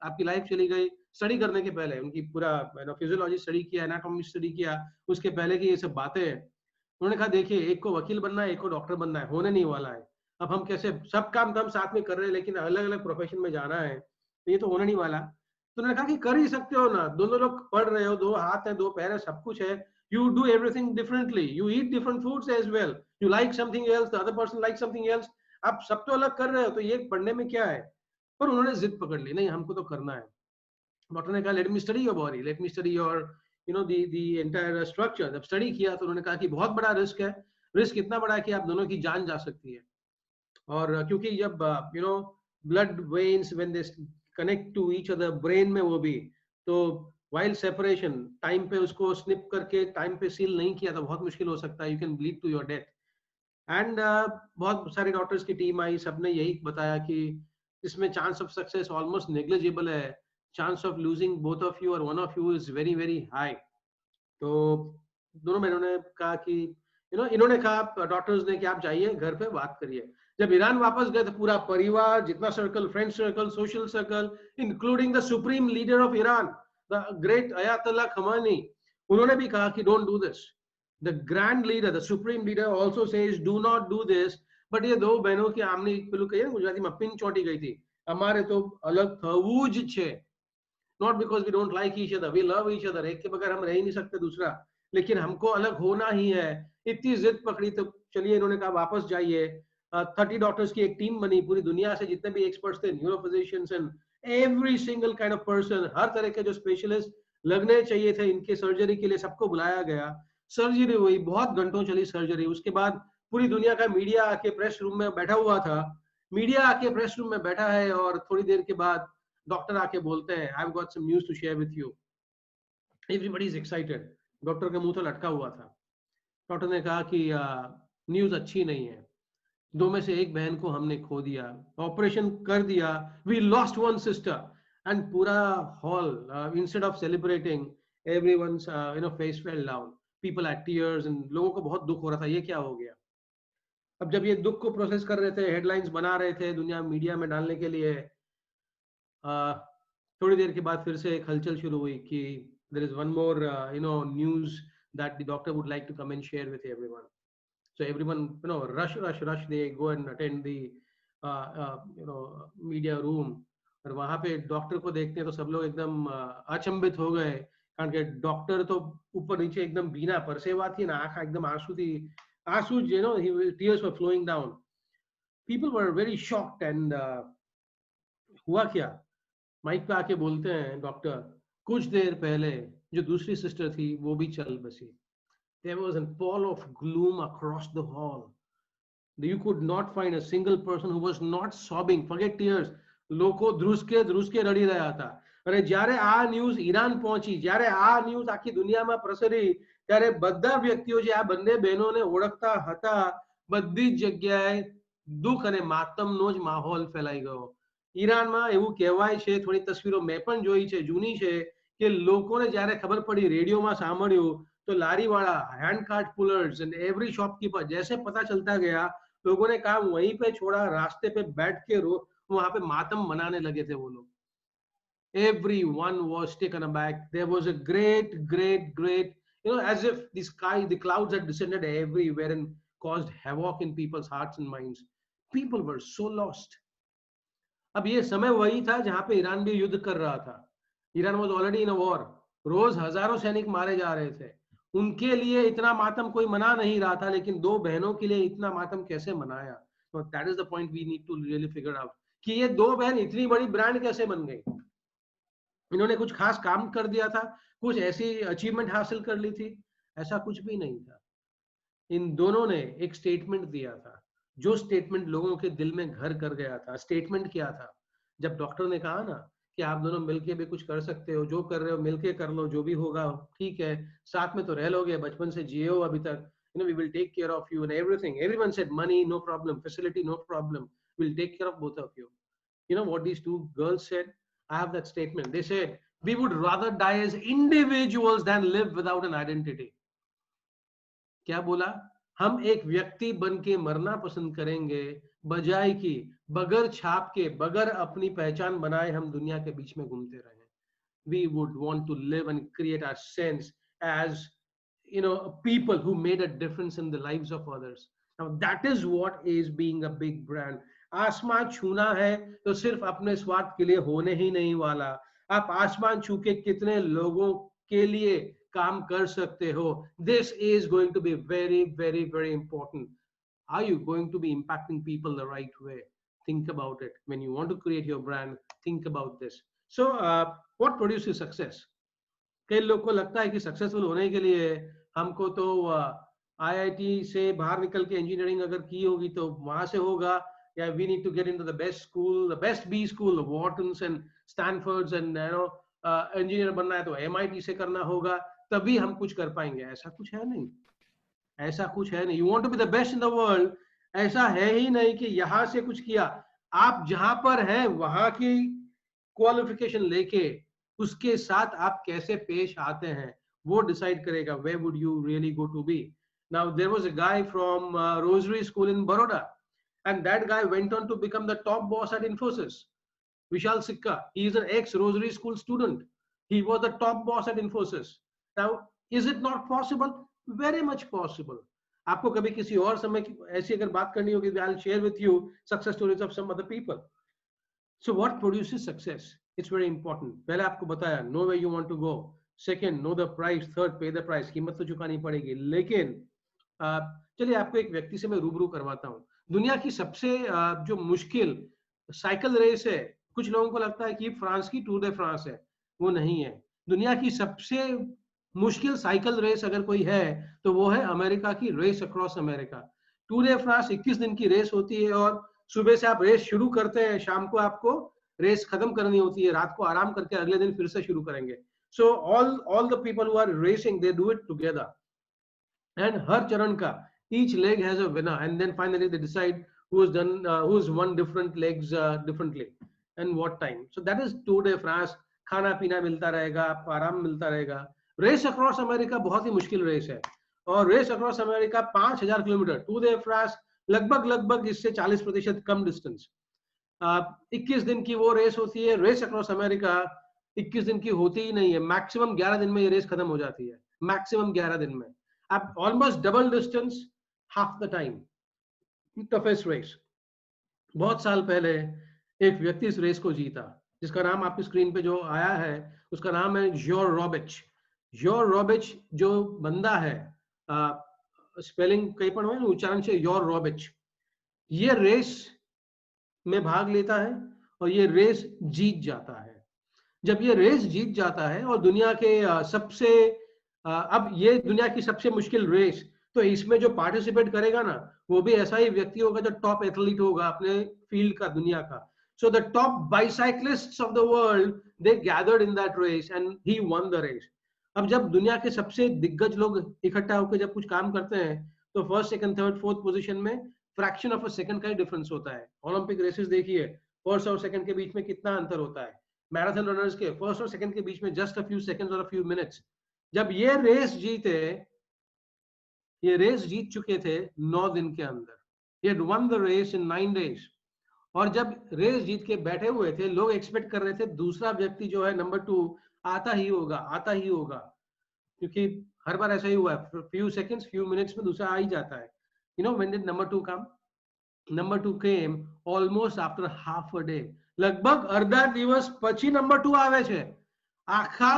आपकी लाइफ चली गई. स्टडी करने के पहले उनकी पूरा फिजियोलॉजी स्टडी किया, एनाटॉमी स्टडी किया, उसके पहले की ये सब बातें हैं. उन्होंने कहा देखिए एक को वकील बनना है, एक को डॉक्टर बनना है, होने नहीं वाला है. अब हम कैसे सब काम तो हम साथ में कर रहे हैं लेकिन अलग अलग प्रोफेशन में जाना है तो ये तो होने नहीं वाला. तो उन्होंने कहा कि कर ही सकते हो ना, दोनों लोग पढ़ रहे हो, दो हाथ है, दो पैर है, सब कुछ है. You do everything differently. You eat different foods as well. You like something else, the other person likes something else. आप सब तो अलग कर रहे हो तो ये पढ़ने में क्या है? पर उन्होंने जिद पकड़ ली, नहीं हमको तो करना है. डॉक्टर ने कहा let me study your body, let me study your the entire structure. जब स्टडी किया तो उन्होंने कहा कि बहुत बड़ा रिस्क है. रिस्क इतना बड़ा है कि आप दोनों की जान जा सकती है. और क्योंकि जब blood veins when they connect to each other brain में वो भी तो वाइल सेपरेशन टाइम पे उसको स्निप करके टाइम पे सील नहीं किया तो बहुत मुश्किल हो सकता है. You can bleed to your death. And बहुत सारे डॉक्टर्स की टीम आई, सबने यही बताया कि इसमें chance of success almost negligible है. Chance of losing both of you और one of you is very very high. तो दोनों में इन्होंने कहा कि इन्होंने कहा डॉक्टर्स ने कि आप जाइए घर पे बात करिए। जब ईरान वापस गए तो पूरा परिवार, जितना circle, friend circle, social circle, including the supreme leader of Iran, the great Ayatollah Khamenei, उन्होंने भी कहा कि don't do this. The grand leader, the supreme leader also says do not do this. But ये दो बहनों की आमने पेલું કહીએ ગુજરાતી માં પિન ચોટી ગઈ હતી। અમારે તો અલગ થવું જ છે, not because we don't like each other, we love each other, एक के बगैर हम रह ही नहीं सकते दूसरा, लेकिन हमको अलग होना ही है। इतनी जिद पकड़ी तो चलिए इन्होंने कहा वापस जाइए। 30 डॉक्टर्स की एक टीम बनी, पूरी दुनिया से जितने भी एक्सपर्ट्स थे, neuro physicians and every single kind of person, हर तरह के जो स्पेशलिस्ट लगने चाहिए थे इनके सर्जरी के लिए, सबको बुलाया गया। सर्जरी हुई, बहुत घंटों चली सर्जरी। उसके बाद पूरी दुनिया का मीडिया आके प्रेस रूम में बैठा हुआ था, मीडिया आके प्रेस रूम में बैठा है, और थोड़ी देर के बाद डॉक्टर आके बोलते हैं, I have got some news to share with you. Everybody is excited. Doctor के मुंह तो लटका हुआ था। डॉक्टर ने कहा कि न्यूज़ अच्छी नहीं है, दो में से एक बहन को हमने खो दिया, ऑपरेशन कर दिया, we lost one sister. And पूरा hall, instead of celebrating, everyone's face fell down, people had tears, and लोगों को बहुत दुख हो रहा था, ये क्या हो गया। अब जब ये दुख को प्रोसेस कर रहे थे, हेडलाइंस बना रहे थे दुनिया मीडिया में डालने के लिए, थोड़ी देर के बाद फिर से एक हलचल शुरू हुई कि there is one more news that the doctor would like to come and share with everyone. So everyone, rush, they go and attend the media room. और वहाँ पे डॉक्टर को देखते हैं तो सब लोग एकदम अचंभित हो गए, कारण के डॉक्टर तो ऊपर नीचे एकदम बीना परसेवा थी ना, आँख एकदम आंसू थी, आंसू, tears were flowing down. People were very shocked and हुआ क्या, माइक पे आके बोलते हैं डॉक्टर, कुछ देर पहले जो दूसरी सिस्टर थी वो भी चल बसी। There was a pall of gloom across the hall. You could not find a single person who was not sobbing. Forget tears. લોકો ધ્રુસકે રડી રહ્યા હતા। અને જ્યારે આ ન્યૂઝ ઈરાન પહોંચી, જ્યારે આ ન્યૂઝ આખી દુનિયામાં પ્રસરી, ત્યારે બધા વ્યક્તિઓ જે આ બંને બહેનોને ઓળખતા હતા, બધી જ જગ્યાએ દુઃખ અને માતમનો જ માહોલ ફેલાઈ ગયો। ઈરાનમાં એવું કહેવાય છે, થોડી તસવીરો મેં પણ જોઈ છે, જૂની છે, કે લોકોને જ્યારે ખબર પડી, રેડિયોમાં સાંભળ્યું, तो लारी वाला, hand cart pullers and every shopkeeper, जैसे पता चलता गया, लोगों ने काम वहीं पे छोड़ा, रास्ते पे बैठ के वहां पे मातम मनाने लगे थे वो लोग। Everyone was taken aback. There was a great, as if the sky, the clouds had descended everywhere and caused havoc in people's hearts and minds. People were so lost. अब ये समय वही था जहां पे ईरान भी युद्ध कर रहा था। Iran was already in a war. रोज हजारों सैनिक मारे जा रहे थे। उनके लिए इतना मातम कोई मना नहीं रहा था, लेकिन दो बहनों के लिए इतना मातम कैसे मनाया। So that is the point we need to really figure out, कि ये दो बहन इतनी बड़ी ब्रांड कैसे बन गई। इन्होंने कुछ खास काम कर दिया था, कुछ ऐसी अचीवमेंट हासिल कर ली थी, ऐसा कुछ भी नहीं था। इन दोनों ने एक स्टेटमेंट दिया था, जो स्टेटमेंट लोगों के दिल में घर कर गया था। स्टेटमेंट क्या था, जब डॉक्टर ने कहा ना कि आप दोनों मिलके भी कुछ कर सकते हो, जो कर रहे हो मिलके कर लो, जो भी होगा ठीक है, साथ में तो रह लोगे, बचपन से जिए हो अभी तक, we will take care of you and everything. Everyone said money no problem, facility no problem, we'll take care of both of you. You know what these two girls said? I have that statement. They said, we would rather die as individuals than live without an identity. क्या बोला, हम एक व्यक्ति बन के मरना पसंद करेंगे, बजाय कि बगैर छाप के, बगैर अपनी पहचान बनाए हम दुनिया के बीच में घूमते रहें। We would want to live and create our sense as people who made a difference in the lives of others. Now that is what is being a big brand. आसमान छूना है तो सिर्फ अपने स्वार्थ के लिए होने ही नहीं वाला। आप आसमान छू के कितने लोगों के लिए काम कर सकते हो? This is going to be very important. Are you going to be impacting people the right way? Think about it. When you want to create your brand, think about this. So what produces success? कई लोग को लगता है कि successful होने के लिए हमको तो IIT से बाहर निकल के इंजीनियरिंग अगर की होगी तो वहां से होगा, या we need to get into the best school, the best B school, the Whartons and Stanfords and engineer बनना है तो MIT से करना होगा, तभी हम कुछ कर पाएंगे। ऐसा कुछ है नहीं, ऐसा कुछ है नहीं। You want to be the best in the world, ऐसा है ही नहीं कि यहाँ से कुछ किया। आप जहां पर हैं वहां की क्वालिफिकेशन लेके उसके साथ आप कैसे पेश आते हैं वो डिसाइड करेगा where would you really go to be. Now there was a guy from Rosary School in Baroda, and that guy went on to become the top boss at Infosys. Vishal Sikka, he is an ex-Rosary School student. He was the top boss at Infosys. Now, is it not possible? Very much possible. आपको कभी किसी और समय ऐसी अगर बात करनी होगी, I'll share with you success stories of some other people. So what produces success? It's very important. पहले आपको बताया, know where you want to go. Second, know the price. Third, pay the price. कीमत तो चुकानी पड़ेगी. लेकिन चलिए आपको एक व्यक्ति से मैं रूबरू करवाता हूँ. दुनिया की सबसे जो मुश्किल साइकिल रेस है, कुछ लोगों को लगता है कि फ्रांस की टूर दे फ्रांस है, वो नहीं है. दुनिया की सबसे मुश्किल साइकिल रेस अगर कोई है तो वो है अमेरिका की race across America. Tour de France 21 दिन की रेस होती है और सुबह से आप रेस शुरू करते हैं, शाम को आपको रेस खत्म करनी होती है, रात को आराम करके अगले दिन फिर से शुरू करेंगे. So all the people who are racing they do it together, and हर चरण का each leg has a winner, and then finally they decide who's won different legs differently and what time. So that is Tour de France. खाना पीना मिलता रहेगा, आपको आराम मिलता रहेगा. रेस अक्रॉस अमेरिका बहुत ही मुश्किल रेस है, और race across America 5000 kilometre. Tour de France लगभग इससे 40% कम डिस्टेंस. 21 दिन की वो रेस होती है. रेस अक्रॉस अमेरिका 21 दिन की होती ही नहीं है, मैक्सिमम 11 दिन में ये रेस खत्म हो जाती है, मैक्सिमम 11 दिन में. आप almost double distance, half the time. Toughest race. बहुत साल पहले एक व्यक्ति इस रेस को जीता, जिसका नाम आपकी स्क्रीन पे जो आया है उसका नाम है ज्योर रॉबिच. ज्योर रॉबिच जो बंदा है, स्पेलिंग कहीं पर हुआ उच्चारण से योर रॉबिच, ये रेस में भाग लेता है और ये रेस जीत जाता है. जब ये रेस जीत जाता है और दुनिया के अब ये दुनिया की सबसे मुश्किल रेस, तो इसमें जो पार्टिसिपेट करेगा ना वो भी ऐसा ही व्यक्ति होगा जो टॉप एथलीट होगा अपने फील्ड का, दुनिया का. So the top bicyclists of the world they gathered in that race and he won the race. अब जब दुनिया के सबसे दिग्गज लोग इकट्ठा होकर जब कुछ काम करते हैं तो first, second, third, fourth position में फ्रैक्शन ऑफ अ सेकंड का ही डिफरेंस होता है. ओलंपिक रेसेस देखिए, फर्स्ट और सेकंड के बीच में कितना अंतर होता है. मैराथन रनर्स के फर्स्ट और सेकंड के बीच में जस्ट अ फ्यू सेकंड्स और अ फ्यू मिनट्स. जब ये रेस जीत चुके थे 9 दिन के अंदर. He had won the race in 9 days. और जब रेस जीत के बैठे हुए थे, लोग एक्सपेक्ट कर रहे थे दूसरा व्यक्ति जो है नंबर 2 आता ही होगा, क्योंकि हर बार ऐसा ही हुआ है, few seconds, few minutes में दूसरा आ ही जाता है. You know when did number 2 come? Number 2 came almost after half a day. लगभग अर्धा દિવસ પછી નંબર 2 આવે છે. આખા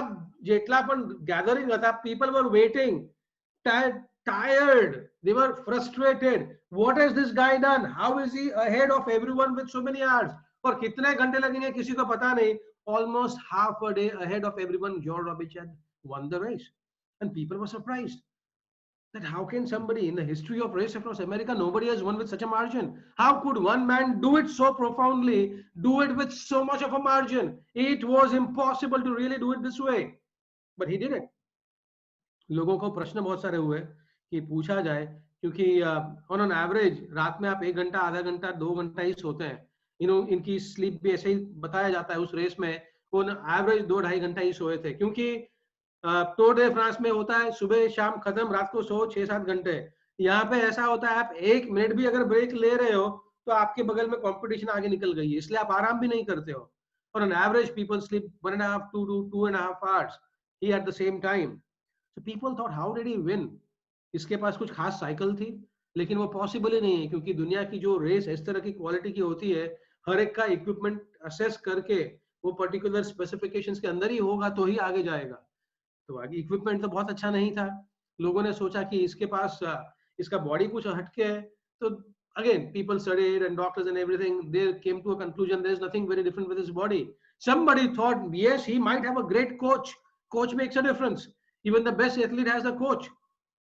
જેટલા પણ ગેધરિંગ હતા, people were waiting, tired, they were frustrated. What has this guy done? How is he ahead of everyone with so many hours? और कितने घंटे लगेंगे किसी को पता नहीं. Almost half a day ahead of everyone, Joe Robic had won the race, and people were surprised that how can somebody in the history of race across America, nobody has won with such a margin. How could one man do it so profoundly, do it with so much of a margin? It was impossible to really do it this way, but he did it. लोगों को प्रश्न बहुत सारे हुए कि पूछा जाए, क्योंकि ऑन एन एवरेज रात में आप 1 घंटा, आधा घंटा, 2 घंटा ही सोते हैं. इनकी स्लीप भी ऐसे ही बताया जाता है. उस रेस में वो एवरेज 2-2.5 घंटा ही सोए थे, क्योंकि टूर दे फ्रांस में होता है सुबह शाम खत्म, रात को सो 6-7 घंटे. यहाँ पे ऐसा होता है आप 1 मिनट भी अगर ब्रेक ले रहे हो तो आपके बगल में कंपटीशन आगे निकल गई है, इसलिए आप आराम भी नहीं करते हो. और on average people sleep 1.5 to 2.5 hours he at the same time. So people thought, how did he win? इसके पास कुछ खास साइकिल थी, लेकिन वो पॉसिबल ही नहीं है, क्योंकि दुनिया की जो रेस इस तरह की क्वालिटी की होती है, हर एक का इक्विपमेंट असेस करके वो पर्टिकुलर स्पेसिफिकेशंस के अंदर ही होगा तो ही आगे जाएगा. तो आगे इक्विपमेंट तो बहुत अच्छा नहीं था. लोगों ने सोचा कि इसके पास इसका बॉडी कुछ हटके है. तो again people studied and doctors and everything, they came to a conclusion there is nothing very different with his body. Somebody thought yes, he might have a great coach makes a difference. Even the best athlete has a coach.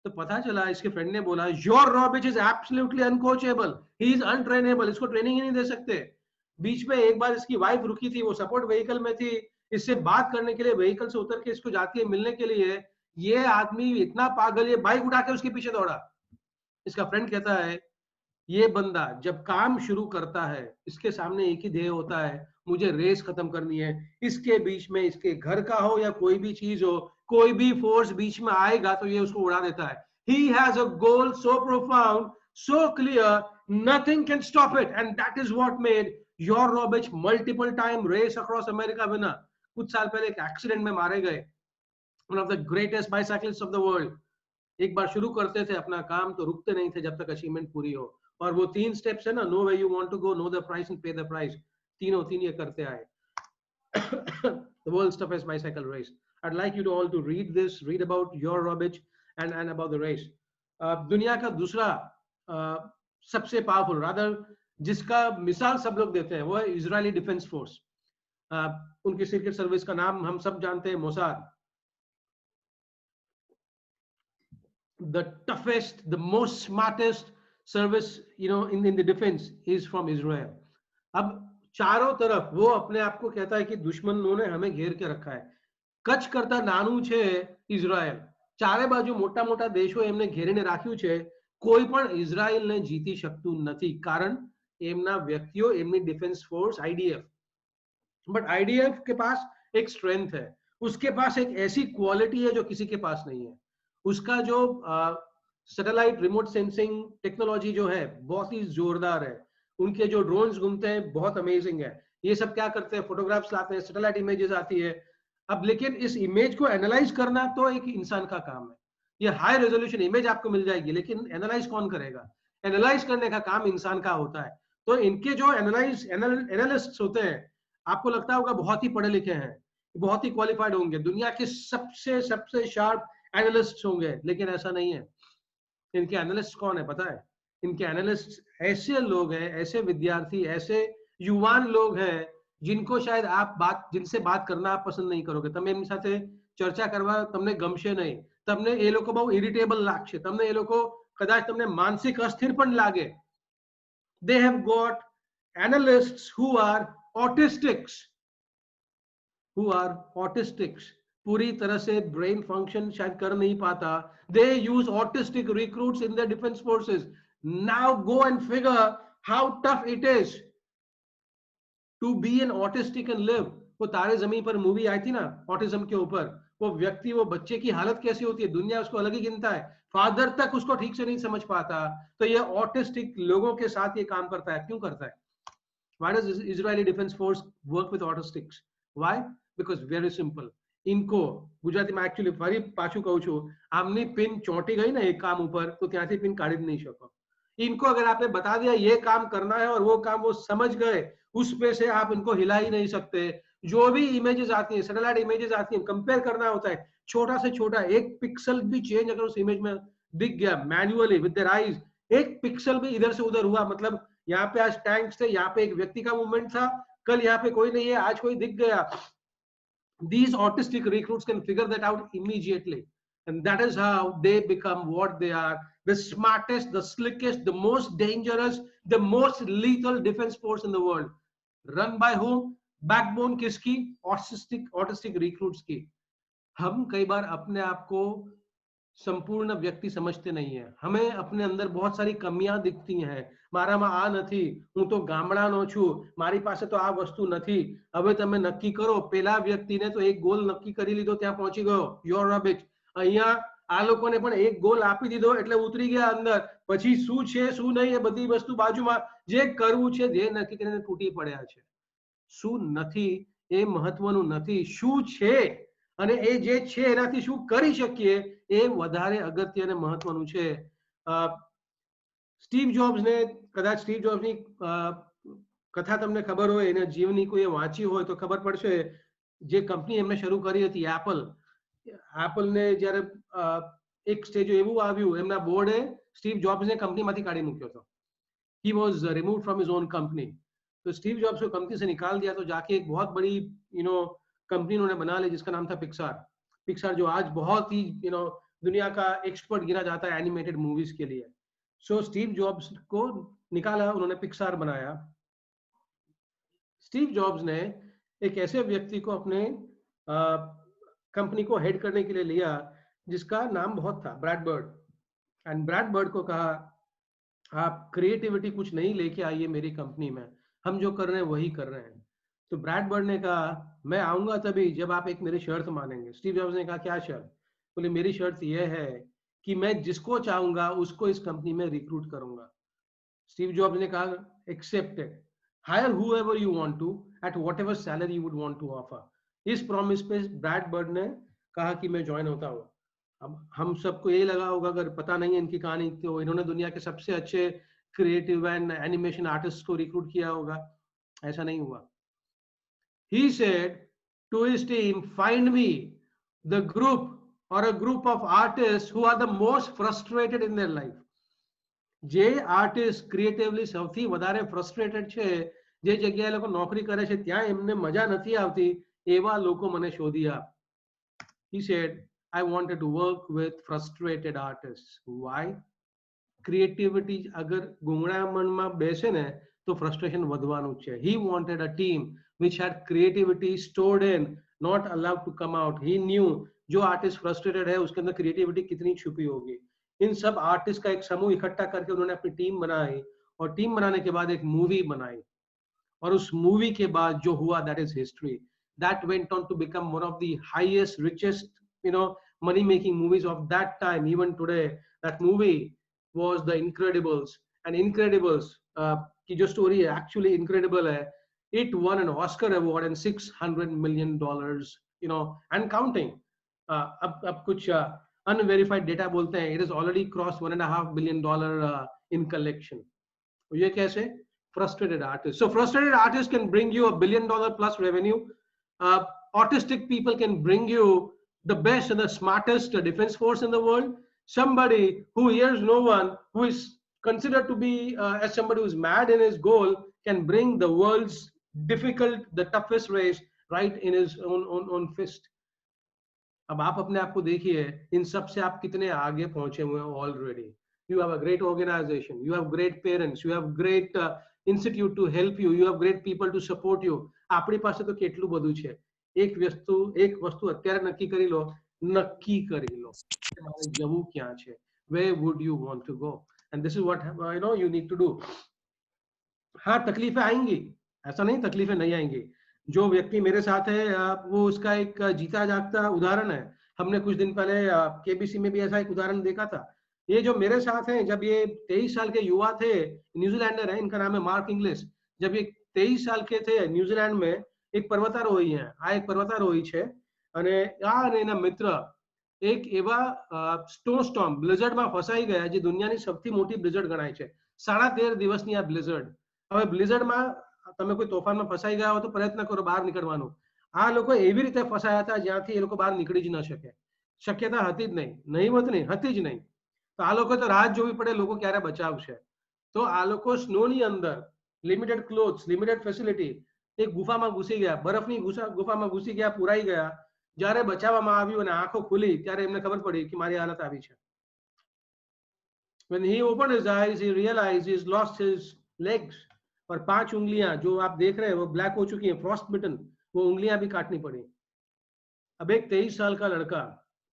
तो पता चला, इसके friend ने बोला, your रॉबिच is absolutely uncoachable, he is untrainable, इसको training ही नहीं दे सकते. बीच में एक बार इसकी वाइफ रुकी थी, वो सपोर्ट व्हीकल में थी, इससे बात करने के लिए व्हीकल से उतर के इसको जाती है मिलने के लिए. ये आदमी इतना पागल, ये बाइक उठा के उसके पीछे दौड़ा. इसका फ्रेंड कहता है ये बंदा जब काम शुरू करता है इसके सामने एक ही ध्येय होता है, मुझे रेस खत्म करनी है. इसके बीच में इसके घर का हो या कोई भी चीज हो, कोई भी फोर्स बीच में आएगा तो ये उसको उड़ा देता है. He has a goal so profound, so clear, nothing can stop it, and that is what made your Robic multiple time race across America winner. कुछ साल पहले एक एक्सीडेंट में मारे गए, one of the greatest bicyclists of the world. एक बार शुरू करते थे अपना काम तो रुकते नहीं थे जब तक अचीवमेंट पूरी हो. और वो 3 स्टेप्स है ना, know where you want to go, know the price and pay the price, तीन ये करते आए. The world's toughest bicycle race. I'd like you to all to read this, read about your Robic and about the race. दुनिया का दूसरा सबसे powerful, rather जिसका मिसाल सब लोग देते हैं, वो है इजरायली डिफेंस फोर्स. उनकी सीक्रेट सर्विस का नाम हम सब जानते हैं, Mossad. The toughest, the most smartest service, you know, in the defense is from Israel. अब चारों तरफ वो अपने आप को कहता है कि दुश्मनों ने हमें घेर के रखा है. કચ્છ કરતા નાનું છે ઇઝરાયલ, ચારે બાજુ મોટા મોટા દેશો એમને ઘેરીને રાખ્યું છે. કોઈ પણ ઇઝરાયલને જીતી શકતું નથી, કારણ એમના વ્યક્તિઓ, એમની defence force IDF. But IDF के पास एक स्ट्रेंथ है, उसके पास एक ऐसी क्वालिटी है जो किसी के पास नहीं है. उसका जो सैटेलाइट रिमोट सेंसिंग टेक्नोलॉजी जो है बहुत ही जोरदार है. उनके जो ड्रोन्स घूमते हैं बहुत अमेजिंग है. ये सब क्या करते हैं, फोटोग्राफ्स लाते हैं, सैटेलाइट इमेजेस आती है. अब लेकिन इस इमेज को एनालाइज करना तो एक इंसान का काम है. ये हाई रेजोल्यूशन इमेज आपको मिल जाएगी, लेकिन एनालाइज कौन करेगा? एनालाइज करने का काम इंसान का होता है. तो इनके जो एनालिस्ट्स होते हैं, आपको लगता होगा बहुत ही पढ़े लिखे हैं, बहुत ही क्वालिफाइड होंगे, दुनिया के सबसे शार्प एनालिस्ट होंगे, लेकिन ऐसा नहीं है. इनके एनालिस्ट कौन है पता है? इनके एनालिस्ट ऐसे लोग हैं, ऐसे विद्यार्थी, ऐसे युवान लोग हैं जिनको शायद जिनसे बात करना आप पसंद नहीं करोगे. તમે એમની સાથે ચર્ચા કરવા તમને ગમશે નહીં. તમને એ લોકો બહુ ઇરિટેબલ લાગશે. તમને એ લોકો કદાચ તમને માનસિક અસ્થિર પણ લાગે. They have got analysts who are autistics. पूरी तरह से ब्रेन फंक्शन शायद कर नहीं पाता. They use autistic recruits in their defense forces. Now go and figure how tough it is to be an autistic and live. वो तारे जमीन पर मूवी आई थी ना ऑटिज्म के ऊपर, वो व्यक्ति, वो बच्चे की हालत कैसी होती है, दुनिया उसको अलग ही गिनता है, फादर तक उसको ठीक से नहीं समझ पाता. तो ये ऑटिस्टिक लोगों के साथ ये काम करता है. क्यों करता है? Why does Israeli Defense Force work with autistics? Why? Because very simple. इनको ગુજરાતીમાં एक्चुअली ફરી પાછું કહું છું, આમની પિન ચોંટી ગઈ ને એક કામ ઉપર, તો ત્યાંથી પિન કાઢી જ નહીં શકો. इनको अगर आपने बता दिया ये काम करना है और वो काम वो समझ गए, उस पे से आप इनको हिला ही नहीं सकते. जो भी इमेजेस आती हैं, सैटेलाइट इमेजेस आती हैं, कंपेयर करना होता है. छोटा से छोटा एक पिक्सल भी चेंज अगर उस इमेज में दिख गया मैन्युअली विद देयर आईज, एक पिक्सल भी इधर से उधर हुआ, मतलब यहाँ पे आज टैंक्स थे, यहाँ पे एक व्यक्ति का मूवमेंट था, कल यहाँ पे कोई नहीं है, आज कोई दिख गया. These autistic recruits can figure that out immediately, and that is how they become what they are, the smartest, the slickest, the most dangerous, the most lethal defense force in the world. Run by whom? Backbone किसकी? Autistic recruits की. हम कई बार अपने आप को संपूर्ण व्यक्ति समझते नहीं है. हमें अपने अंदर बहुत सारी कमियां दिखती हैं. મારામાં આ નથી, હું તો ગામડાનો છું, મારી પાસે તો આ વસ્તુ નથી. હવે તમે નક્કી કરો, પેલા વ્યક્તિને તો એક ગોલ નક્કી કરી લીધો, ત્યાં પહોંચી ગયો, યોર રબિચ. અહીંયા આ લોકોને પણ એક ગોલ આપી દીધો એટલે ઉતરી ગયા અંદર. પછી શું છે શું નહીં એ બધી વસ્તુ બાજુમાં, જે કરવું છે જે નક્કી કરીને તૂટી પડ્યા છે. શું નથી એ મહત્વનું નથી, શું છે અને એ જે છે એનાથી શું કરી શકીએ એ વધારે અગત્ય અને મહત્વનું છે. સ્ટીવ જોબ્સ ને, કદાચ સ્ટીવ જોબ્સ ની કથા તમને ખબર હોય, એના જીવની કોઈ વાંચી હોય તો ખબર પડશે. જે કંપની એમને શરૂ કરી હતી એપલ ને જ્યારે એક સ્ટેજ એવું આવ્યું, એમના બોર્ડે સ્ટીવ જોબ્સ ने कंपनी માંથી કાઢી મૂક્યો હતો. He was removed from his own company. तो स्टीव जॉब्स को कंपनी से निकाल दिया, तो जाके एक बहुत बड़ी कंपनी उन्होंने बना ली जिसका नाम था पिक्सार, जो आज बहुत ही दुनिया का एक्सपर्ट गिना जाता है एनिमेटेड मूवीज के लिए. सो स्टीव जॉब्स को निकाला, उन्होंने पिक्सार बनाया. स्टीव जॉब्स ने एक ऐसे व्यक्ति को अपने कंपनी को हेड करने के लिए लिया जिसका नाम बहुत था, Brad Bird. And Brad Bird को कहा, आप क्रिएटिविटी कुछ नहीं लेके आइए मेरी कंपनी में, हम जो कर रहे हैं वही कर रहे हैं. तो ब्रैड बर्ड ने कहा, मैं आऊंगा तभी जब आप एक मेरी शर्त मानेंगे. स्टीव जॉब्स ने कहा, क्या शर्त? बोले, मेरी शर्त यह है कि मैं जिसको चाहूंगा उसको इस कंपनी में रिक्रूट करूंगा। स्टीव जॉब्स ने कहा accepted, hire whoever you want to at whatever salary you would want to offer। इस प्रॉमिस पे ब्रैड बर्ड ने कहा कि मैं ज्वाइन होता हूँ। अब हम सबको ये लगा होगा, अगर पता नहीं है इनकी कहानी, तो इन्होंने दुनिया के सबसे अच्छे क्रिएटिव एंड एनिमेशन आर्टिस्ट को रिक्रूट किया होगा। ऐसा नहीं हुआ। He said to his team, find me the group or a group of artists who are the most frustrated in their life। જે આર્ટિસ્ટ ક્રિએટિવલી સૌથી વધારે ફ્રસ્ટ્રેટેડ છે, જે જગ્યાએ લોકો નોકરી કરે છે ત્યાં એમને મજા નથી આવતી, એવા લોકો મને શોધી આપ। He said, I wanted to work with frustrated artists। Why? Creativity અગર ગુંગળામણમાં બેસે ને તો ફ્રસ્ટ્રેશન વધવાનું જ છે। He wanted a team which had creativity stored in, not allowed to come out। He knew जो आर्टिस्ट फ्रस्ट्रेटेड है उसके अंदर क्रिएटिविटी कितनी छुपी होगी। इन सब आर्टिस्ट का एक समूह इकट्ठा करके उन्होंने अपनी टीम बनाई, और टीम बनाने के बाद एक मूवी बनाई, और उस मूवी के बाद जो हुआ, that is history. That went on to become one of the highest richest money making movies of that time। Even today that movie was The Incredibles। and Incredibles की जो story है actually incredible है। it won an Oscar award and $600 million and counting। अब कुछ unverified data बोलते हैं it has already crossed $1.5 billion in collection। ये कैसे? Frustrated artists। so frustrated artists can bring you $1 billion plus revenue। autistic people can bring you the best and the smartest defense force in the world। somebody who hears no one, who is considered to be as somebody who is mad in his goal, can bring the world's difficult, the toughest race right in his own fist। अब आप अपने आप को देखिए, इन सब से आप कितने आगे पहुंचे हुए हैं already. You have a great organization, you have great parents, you have great institute to help you, you have great people to support you। આપણી પાસે તો કેટલું બધું છે। એક વસ્તુ અત્યારે નક્કી કરી લો, કે મારે જવું ક્યાં છે। Where would you want to go? And this is what you need to do। हाँ, तकलीफें आएंगी, ऐसा नहीं तकलीफें नहीं आएंगी। जो व्यक्ति मेरे साथ है वो उसका एक जीता जागता उदाहरण है। हमने कुछ दिन पहले केबीसी में भी ऐसा एक उदाहरण देखा था। ये जो मेरे साथ हैं, जब ये 23 साल के युवा थे, न्यूजीलैंडर है, इनका नाम है मार्क इंग्लिश। जब ये 23 साल के थे, न्यूजीलैंड में एक पर्वतारोही है, एक पर्वतारोही છે, અને અને એના મિત્ર એક એવા સ્નો સ્ટોર્મ બ્લિઝર્ડમાં ફસાઈ ગયા, જે દુનિયાની સૌથી મોટી બ્લિઝર્ડ ગણાય છે। 13.5 દિવસની આ બ્લિઝર્ડ। હવે બ્લિઝર્ડમાં તમે કોઈ તોફાનમાં ફસાઈ ગયા હો તો પ્રયત્ન કરો બહાર નીકળવાનો। આ લોકો એવી રીતે ફસાયા હતા જ્યાંથી એ લોકો બહાર નીકળી જ ન શકે। શક્યતા હતી જ નહીં, નહીવત નહીં, હતી જ નહીં। તો આ લોકો તો રાહ જોવી પડે લોકો ક્યારે બચાવશે। તો આ લોકો સ્નોની અંદર લિમિટેડ ક્લોથ્સ, લિમિટેડ ફેસિલિટી, એક ગુફામાં ઘૂસી ગયા, બરફની ગુફામાં ઘૂસી ગયા, પુરાઈ ગયા। જ્યારે બચાવવામાં આવ્યું અને આંખો ખુલી ત્યારે એમને ખબર પડી કે મારી હાલત આવી છે। When he opened his eyes, he realized he's lost his legs। और 5 उंगलियां जो आप देख रहे हैं वो ब्लैक हो चुकी हैं, फ्रॉस्ट बिटन, वो उंगलियां भी काटनी पड़ी। अब एक 23 साल का लड़का,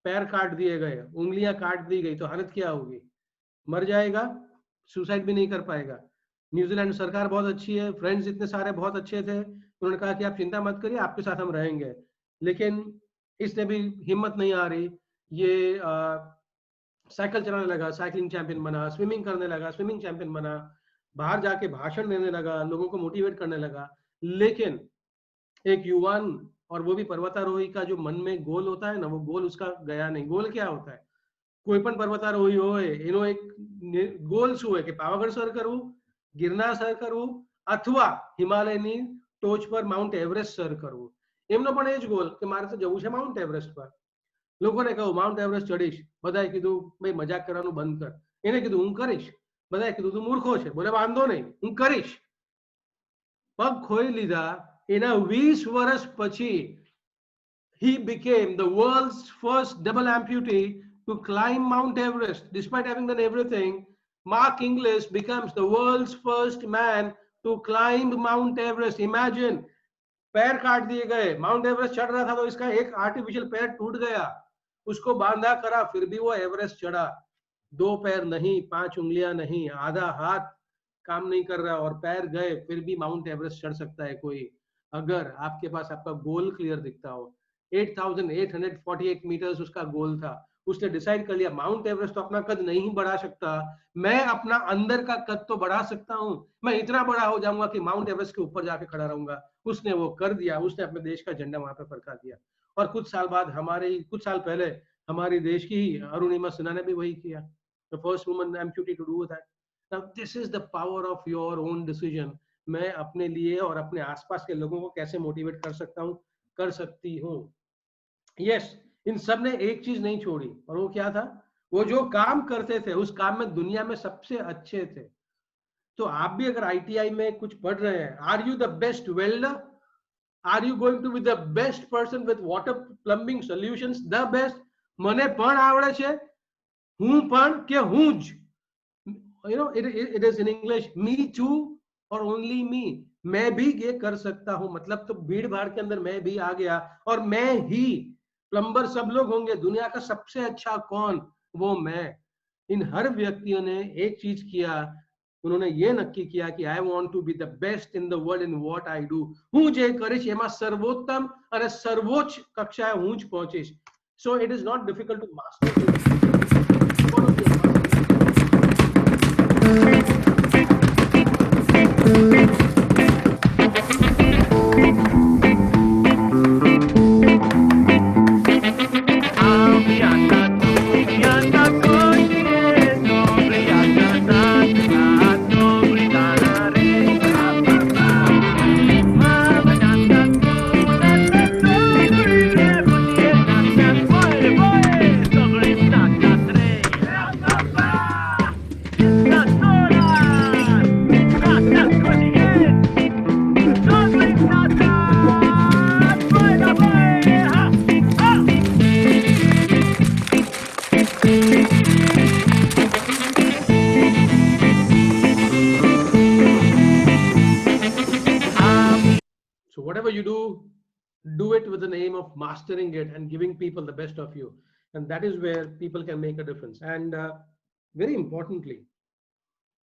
पैर काट दिए गए, उंगलियां काट दी गई, तो हालत क्या होगी? मर जाएगा, सुसाइड भी नहीं कर पाएगा। न्यूजीलैंड सरकार बहुत अच्छी है, फ्रेंड्स इतने सारे बहुत अच्छे थे, उन्होंने कहा कि आप चिंता मत करिए, आपके साथ हम रहेंगे। लेकिन इसने भी हिम्मत नहीं आ रही। ये साइकिल चलाने लगा, साइकिलिंग चैंपियन बना, स्विमिंग करने लगा, स्विमिंग चैंपियन बना, बाहर जाके भाषण देने लगा, लोगों को मोटिवेट करने लगा। लेकिन एक युवान, और वो भी पर्वतारोही का जो मन में गोल होता है ना, वो गोल उसका गया नहीं। गोल क्या होता है? कोई पण पर्वतारोही होय एनो एक गोल શું હોય કે પાવાગઢ સર કરવું, ગિરનાર સર કરવું, અથવા હિમાલયની ટોચ પર માઉન્ટ એવરેસ્ટ સર કરવું। એમનો પણ એ જ ગોલ કે મારે તો જવું છે માઉન્ટ એવરેસ્ટ પર। લોકોને કહું માઉન્ટ એવરેસ્ટ ચડીશ, બધાએ કીધું ભાઈ મજાક કરવાનું બંધ કર। એને કીધું હું કરીશ, બધાએ કીધું તું મૂર્ખો છે, બોલે વાંધો નહીં હું કરીશ। પગ ખોઈ લીધા। એના 20 વર્ષ પછી he became the world's first double amputee to climb Mount Everest despite having done everything। Mark Inglis becomes the world's first man to climb Mount Everest। Imagine, पैर काट दिए गए, माउंट एवरेस्ट चढ़ रहा था तो इसका एक आर्टिफिशियल पैर टूट गया, उसको बांधा करा, फिर भी वो एवरेस्ट चढ़ा। 2 पैर नहीं, 5 उंगलियां नहीं, आधा हाथ काम नहीं कर रहा और पैर गए, फिर भी माउंट एवरेस्ट चढ़ सकता है कोई, अगर आपके पास आपका गोल क्लियर दिखता हो। 8,848 मीटर्स उसका गोल था। उसने डिसाइड कर लिया माउंट एवरेस्ट तो अपना कद नहीं बढ़ा सकता, मैं अपना अंदर का कद तो बढ़ा सकता हूँ, मैं इतना बड़ा हो जाऊंगा कि माउंट एवरेस्ट के ऊपर जाके खड़ा रहूंगा। उसने वो कर दिया, उसने अपने देश का झंडा वहां पे फरका दिया। और कुछ साल पहले हमारे देश की अरुणिमा सिन्हा ने भी वही किया, the first woman amputee to do that. Now this is the power of your own decision. मैं अपने लिए और अपने आसपास के लोगों को कैसे मोटिवेट कर सकता हूँ, कर सकती हूँ। यस, इन सब ने एक चीज नहीं छोड़ी, और वो क्या था? वो जो काम करते थे उस काम में दुनिया में सबसे अच्छे थे। तो आप भी अगर आईटीआई में कुछ पढ़ रहे हैं, are you the best welder? Are you going to be the best person with water plumbing solutions? The best? મને પણ આવડે છે, હું પણ કે હું જ, you know, it is in English, me too or only me, मैं भी ये कर सकता हूं। मतलब तो भीड़ भाड़ के अंदर मैं भी आ गया, और मैं ही, प्लम्बर सब लोग होंगे, दुनिया का सबसे अच्छा कौन? वो मैं। इन हर व्यक्तियों ने एक चीज किया, उन्होंने ये नक्की किया कि I want to be the best in the world in what I do. હું જે કરીશ એમાં સર્વોત્તમ અને સર્વોચ્ચ કક્ષાએ હું જ પહોંચીશ। So it is not difficult to master this. You do it with the name of mastering it and giving people the best of you, and that is where people can make a difference. And very importantly,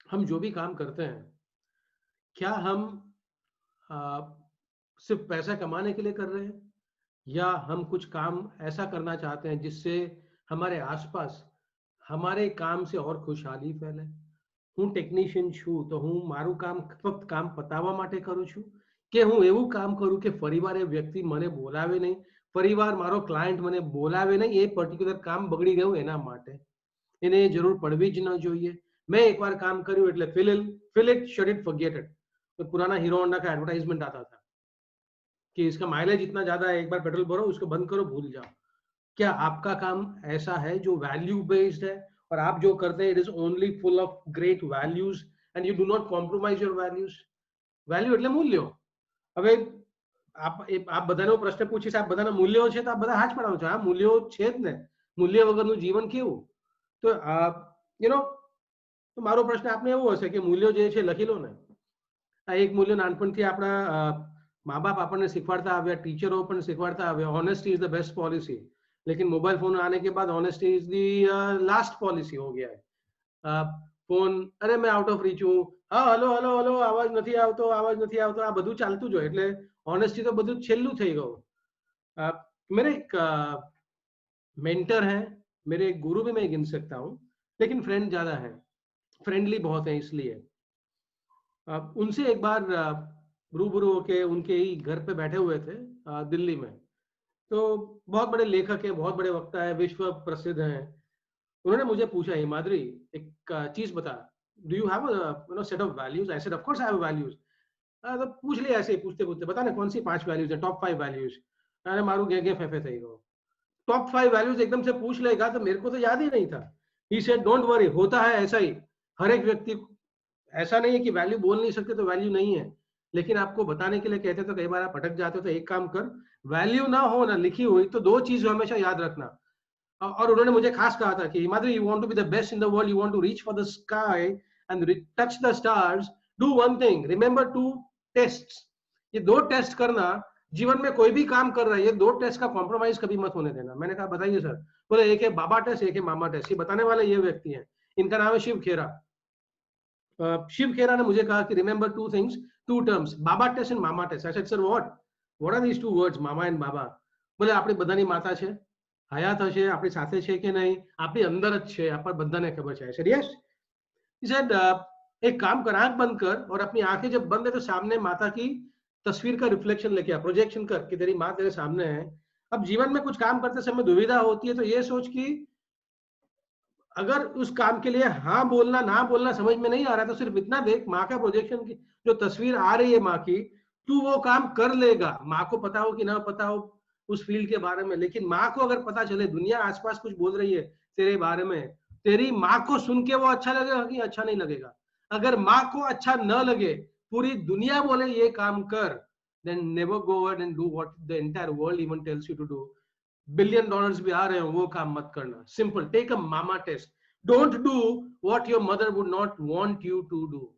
हम जो भी काम करते हैं, क्या हम सिर्फ पैसा कमाने के लिए कर रहे हैं, या हम कुछ काम ऐसा करना चाहते हैं जिससे हमारे आसपास हमारे काम से और खुशहाली फैले? હું ટેકનિશિયન છું તો હું મારું કામ ફક્ત કામ પતાવવા માટે કરું છું, કે હું એવું કામ કરું કે ફરીવાર એ વ્યક્તિ મને બોલાવે નહીં, ફરીવાર મારો ક્લાયન્ટ મને બોલાવે નહીં, એ પર્ટિક્યુલર કામ બગડી ગયું એના માટે? એને જરૂર પડવી જ ન જોઈએ। मैं एक बार काम કર્યું એટલે fill it shut it forget it। तो पुराना हीरो होंडा का एडवर्टाइजमेंट आता था कि इसका माइलेज इतना ज्यादा है, एक बार पेट्रोल भरो, उसको बंद करो, भूल जाओ। क्या आपका काम ऐसा है जो वैल्यू बेस्ड है, और आप जो करते हैं it is only full of great values and you do not compromise your values? Value એટલે મૂલ્યો। હવે આપ બધાનો પ્રશ્ન પૂછીશ, આપ બધાના મૂલ્યો છે તો આપ બધા હાથ પડાવો છો, આ મૂલ્યો છે જ ને, મૂલ્ય વગરનું જીવન કેવું? તો યુ નો, તો મારો પ્રશ્ન આપને એવો હશે કે મૂલ્યો જે છે લખી લો ને। આ એક મૂલ્ય નાનપણથી આપણા મા બાપ આપણને શીખવાડતા આવ્યા, ટીચરો પણ શીખવાડતા આવ્યા, honesty is the best policy. लेकिन मोबाइल फोन आने के बाद honesty is the last policy हो गया है। फोन, अरे मैं आउट ऑफ रीच हूँ, हाँ हलो हलो हलो, आवाज नहीं आवतो, आवाज नहीं आवतो, आ બધું ચાલતું જ હોય, એટલે ऑनेस्टी तो બધું છેલ્લું થઈ ગયું। मेरे एक मेंटर हैं, मेरे एक गुरु भी मैं गिन सकता हूँ, लेकिन फ्रेंड ज्यादा है, फ्रेंडली बहुत है, इसलिए उनसे एक बार रूबरू होके उनके ही घर पे बैठे हुए थे दिल्ली में। तो बहुत बड़े लेखक हैं, बहुत बड़े वक्ता है, विश्व प्रसिद्ध हैं। उन्होंने मुझे पूछा, हिमाद्री एक चीज बता, do you have a set of values? I said of course I have values. तो पूछ लिया ऐसे ही पूछते पूछते, बता ना कौन सी 5 वैल्यूज है, टॉप 5 वैल्यूज। अरे मारू गे फेफे થઈ ગયો, टॉप 5 वैल्यूज एकदम से पूछ लेगा तो मेरे को तो याद ही नहीं था। ही सेड डोंट वरी, होता है ऐसा ही, हर एक व्यक्ति, ऐसा नहीं है कि वैल्यू बोल नहीं सकते तो वैल्यू नहीं है, लेकिन आपको बताने के लिए कहते तो कई बार आप अटक जाते हो। तो एक काम कर, वैल्यू ना हो ना लिखी हुई तो 2 चीज हमेशा याद रखना। और उन्होंने मुझे खास कहा था कि Himadri, you want to be the best in the world, you want to reach for the sky and touch the stars, do one thing, remember 2 tests. ये 2 टेस्ट करना, जीवन में कोई भी काम कर रहा है, ये 2 टेस्ट का कॉम्प्रोमाइज कभी मत होने देना। मैंने कहा बताइए सर। बोले एक है बाबा टेस्ट, एक है मामा टेस्ट। ये बताने वाले ये व्यक्ति हैं, इनका नाम है शिव खेरा। शिव खेरा ने मुझे कहा कि रिमेंबर 2 थिंग्स, 2 टर्म्स, बाबा टेस्ट एंड मामा test. I said sir what are these 2 words, मामा एंड बाबा? बोले आपणी बधानी माता छे, હયાત હશે, આપણી સાથે છે કે નહીં, આપણી અંદર જ છે, આપણે બધાને ખબર છે. I said yes. He said एक काम कर, आंख बंद कर और अपनी आंखें जब बंद है तो सामने माता की तस्वीर का रिफ्लेक्शन लेके आ, प्रोजेक्शन कर कि तेरी माँ तेरे सामने है. अब जीवन में कुछ काम करते समय दुविधा होती है तो ये सोच कि अगर उस काम के लिए हाँ बोलना ना बोलना समझ में नहीं आ रहा तो सिर्फ इतना देख, माँ का प्रोजेक्शन की जो तस्वीर आ रही है माँ की, तू वो काम कर लेगा. माँ को पता हो कि ना पता हो उस फील्ड के बारे में, लेकिन माँ को अगर पता चले दुनिया आसपास कुछ बोल रही है तेरे बारे में, तेरी माँ को सुन के वो अच्छा लगेगा कि अच्छा नहीं लगेगा. अगर माँ को अच्छा न लगे, पूरी दुनिया बोले ये काम कर, then never go ahead and do what the entire world even tells you to do. $1 billion भी आ रहे हो, वो काम मत करना. Simple. Take a mama test. Don't do what your mother would not want you to do.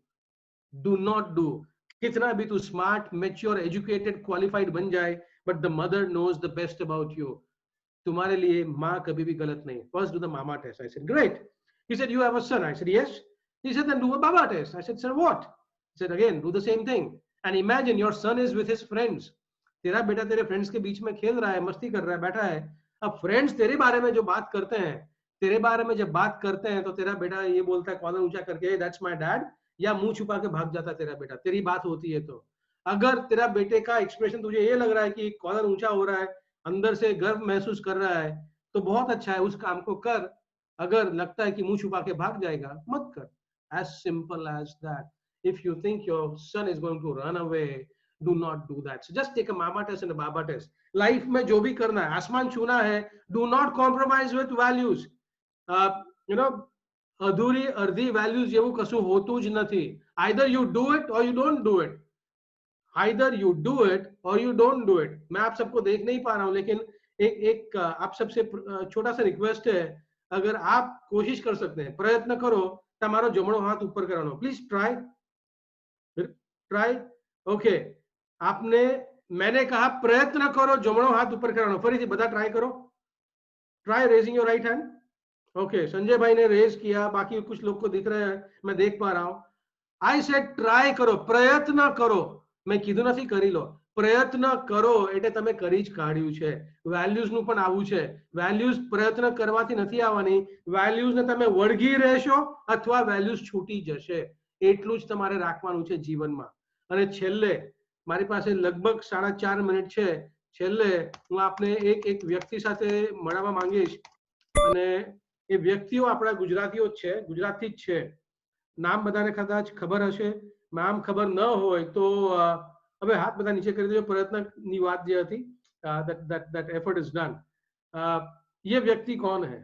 Do not do. कितना भी तू smart, mature, educated, qualified बन जाए, but the mother knows the best about you. तुम्हारे लिए माँ कभी भी गलत नहीं. First do the mama test. I said great. He said you have a son. I said yes. He said then do a baba test. I said sir what? He said again do the same thing. And imagine your son is with his friends. तेरा बेटा तेरे friends के बीच में खेल रहा है, मस्ती कर रहा है, बैठा है. अब फ्रेंड्स तेरे बारे में जो बात करते हैं, तेरे बारे में जब बात करते हैं तो तेरा बेटा ये बोलता है कॉलर ऊंचा करके दैट्स माय डैड, या मुंह छुपा के भाग जाता है तेरा बेटा. तेरी बात होती है तो अगर तेरा बेटे का एक्सप्रेशन तुझे ये लग रहा है कि कॉलर ऊंचा हो रहा है, अंदर से गर्व महसूस कर रहा है, तो बहुत अच्छा है, उस काम को कर. अगर लगता है कि मुंह छुपा के भाग जाएगा, मत कर. As simple as that. If you think your son is going to run away, do not do that. So just take a mama test and a baba test. Life में जो भी करना है, आसमान छूना है, do not compromise with values. You know, अधूरी अर्धी values જેવું કશું હોતું જ નથી. Either you do it or you don't do it. Either you do it or you don't do it. मैं आप सबको देख नहीं पा रहा हूँ, लेकिन एक आप सबसे छोटा सा रिक्वेस्ट है, अगर आप कोशिश कर सकते हैं, प्रयत्न करो, તમારો જમણો હાથ ઉપર કરવાનો. Please try. ઓકે, आपने, मैंने कहा प्रयत्न करो जमणो हाथ ऊपर करવાનો. ફરીથી બધા ટ્રાય કરો. Try raising your right hand. Okay, Sanjay भाई ने रेज किया, बाकी कुछ लोग को दिख रहे हैं, मैं देख पा रहा हूं. आई सेड ट्राय करो, प्रयत्न करो. मैं कीधું નથી કરી લો, પ્રયત્ન કરો એટલે તમે કરી જ કાઢ્યું છે. વેલ્યુઝ નું પણ આવું છે. વેલ્યુઝ પ્રયત્ન કરવાથી નથી આવવાની. વેલ્યુઝ ને તમે વળગી રહેશો અથવા વેલ્યુઝ છૂટી જશે. એટલું જ તમારે રાખવાનું છે જીવનમાં. અને છેલ્લે મારી પાસે લગભગ 4.5 મિનિટ છે. છેલ્લે હું આપને એક વ્યક્તિ સાથે મળવા માંગીશ, અને એ વ્યક્તિઓ આપણા ગુજરાતીઓ જ છે, ગુજરાતથી જ છે. નામ બધાને કદાચ ખબર હશે, નામ ખબર ન હોય તો હવે હાથ બધા નીચે કરી દેજો. પ્રયત્નની વાત જે હતી, that effort is done. ये व्यक्ति कौन है?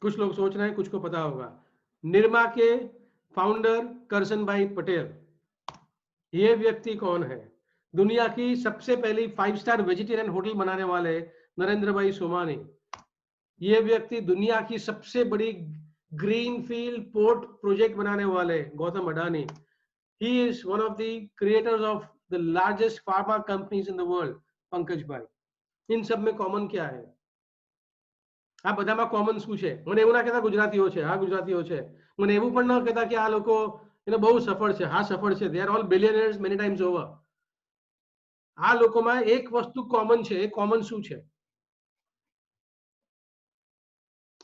कुछ लोग सोच रहे हैं, कुछ को पता होगा. निरमा के फाउंडर करसन भाई पटेल. ये व्यक्ति कौन है? दुनिया की सबसे पहली 5-स्टार वेजिटेरियन होटल बनाने वाले नरेंद्र भाई सोमानी. ये व्यक्ति दुनिया की सबसे बड़ी ग्रीन फील्ड पोर्ट प्रोजेक्ट बनाने वाले Gautam Adani. He is one of the creators of the largest pharma companies in the world, Pankaj भाई. इन सब में कॉमन क्या है? આ બધામાં કોમન શું છે? મને એવું ના કહેતા ગુજરાતીઓ છે. હા, ગુજરાતીઓ છે. મને એવું પણ ન કહેતા કે આ લોકો એને બહુ સફળ છે. હા, સફળ છે. They are all billionaires many times over. આ લોકોમાં એક વસ્તુ કોમન છે. એ કોમન શું છે?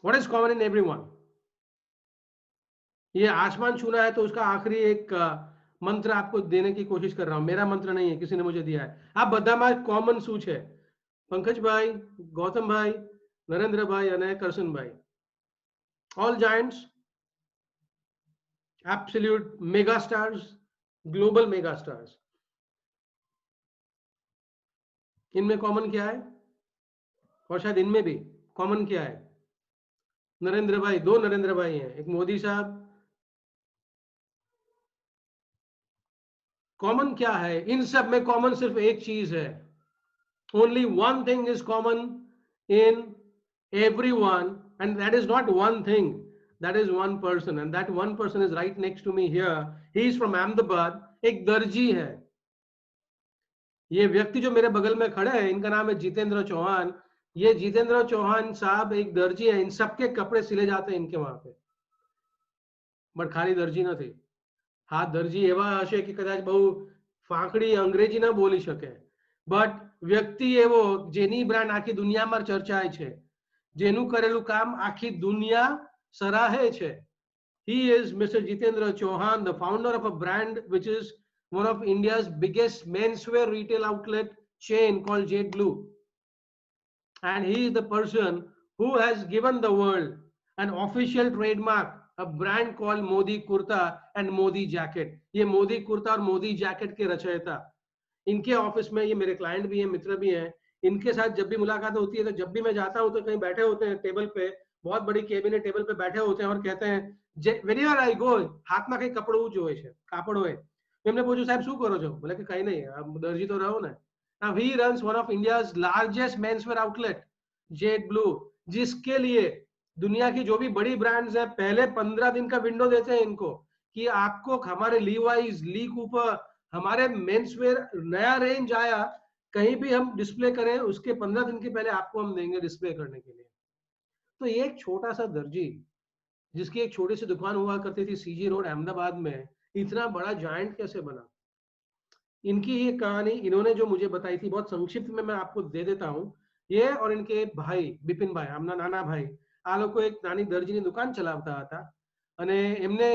What is common in everyone? ये आसमान छूना है तो उसका आखिरी एक मंत्र आपको देने की कोशिश कर रहा हूं. मेरा मंत्र नहीं है, किसी ने मुझे दिया है. आप बधाમાં કોમન શું છે? પંકજભાઈ, ગૌતમભાઈ, નરેન્દ્રભાઈ અને Karshanbhai. All giants, absolute mega stars, global mega stars. इनमें कॉमन क्या है? और शायद इनमें भी कॉमन क्या है? नरेंद्र भाई, 2 नरेंद्र भाई हैं, एक मोदी साहब. कॉमन क्या है? इन सब में कॉमन सिर्फ एक चीज है. Only one thing is common in everyone, and that is not one thing, that is one person, and that one person is right next to me here. He is from Ahmedabad. एक दर्जी है. ये व्यक्ति जो मेरे बगल में खड़े हैं, इनका नाम है जितेंद्र चौहान. ये जितेंद्र चौहान साहब एक दर्जी है. इन सबके कपड़े सिले जाते हैं इनके वहां पे. बट खाली दर्जी નથી. હા, દરજી એવા હશે કે કદાચ બહુ ફાંકડી અંગ્રેજી ના બોલી શકે, બટ વ્યક્તિ એવો જેની બ્રાન્ડ આખી દુનિયામાં ચર્ચાય છે, જેનું કરેલું કામ આખી દુનિયા સરાહે છે. He is Mr. Jitendra Chauhan, the founder of a brand which is one of India's biggest menswear retail outlet chain called Jade Blue. And he is the person who has given the world an official trademark, a brand called Modi Kurta and Modi Jacket. ये मोदी कुर्ता और Modi jacket के रचयिता, इनके office में, ये मेरे client भी हैं, मित्र भी हैं, इनके साथ जब भी मुलाकात होती है तो जब भी मैं जाता हूँ तो कहीं बैठे होते हैं टेबल पे, बहुत बड़ी केबिन है, टेबल पे बैठे होते हैं और कहते हैं wherever I go, હાથમાં કઈ કપડું જ હોય છે, કાપડ હોય. એમને પૂછ્યું સાહેબ શું કરો છો? બોલે કે કઈ નહીં, દરજી તો રહો ને. Now he runs one of India's largest menswear outlet, Jade Blue, जिसके लिए दुनिया की जो भी बड़ी ब्रांड्स हैं पहले 15 दिन का विंडो देते हैं इनको कि आपको हमारे लीवाइज, ली कूपर, हमारे मेंसवेयर नया रेंज आया, कहीं भी हम डिस्प्ले करें उसके 15 दिन के पहले आपको हम देंगे डिस्प्ले करने के लिए. तो ये एक छोटा सा दर्जी जिसकी एक छोटी सी दुकान हुआ करती थी सीजी रोड अहमदाबाद में, इतना बड़ा जायंट कैसे बना? इनकी ये कहानी इन्होंने जो मुझे बताई थी, बहुत संक्षिप्त में मैं आपको दे देता हूँ. ये और इनके भाई बिपिन भाई, आमना नाना भाई, આ લોકો એક નાની દરજીની દુકાન ચલાવતા હતા અને એમને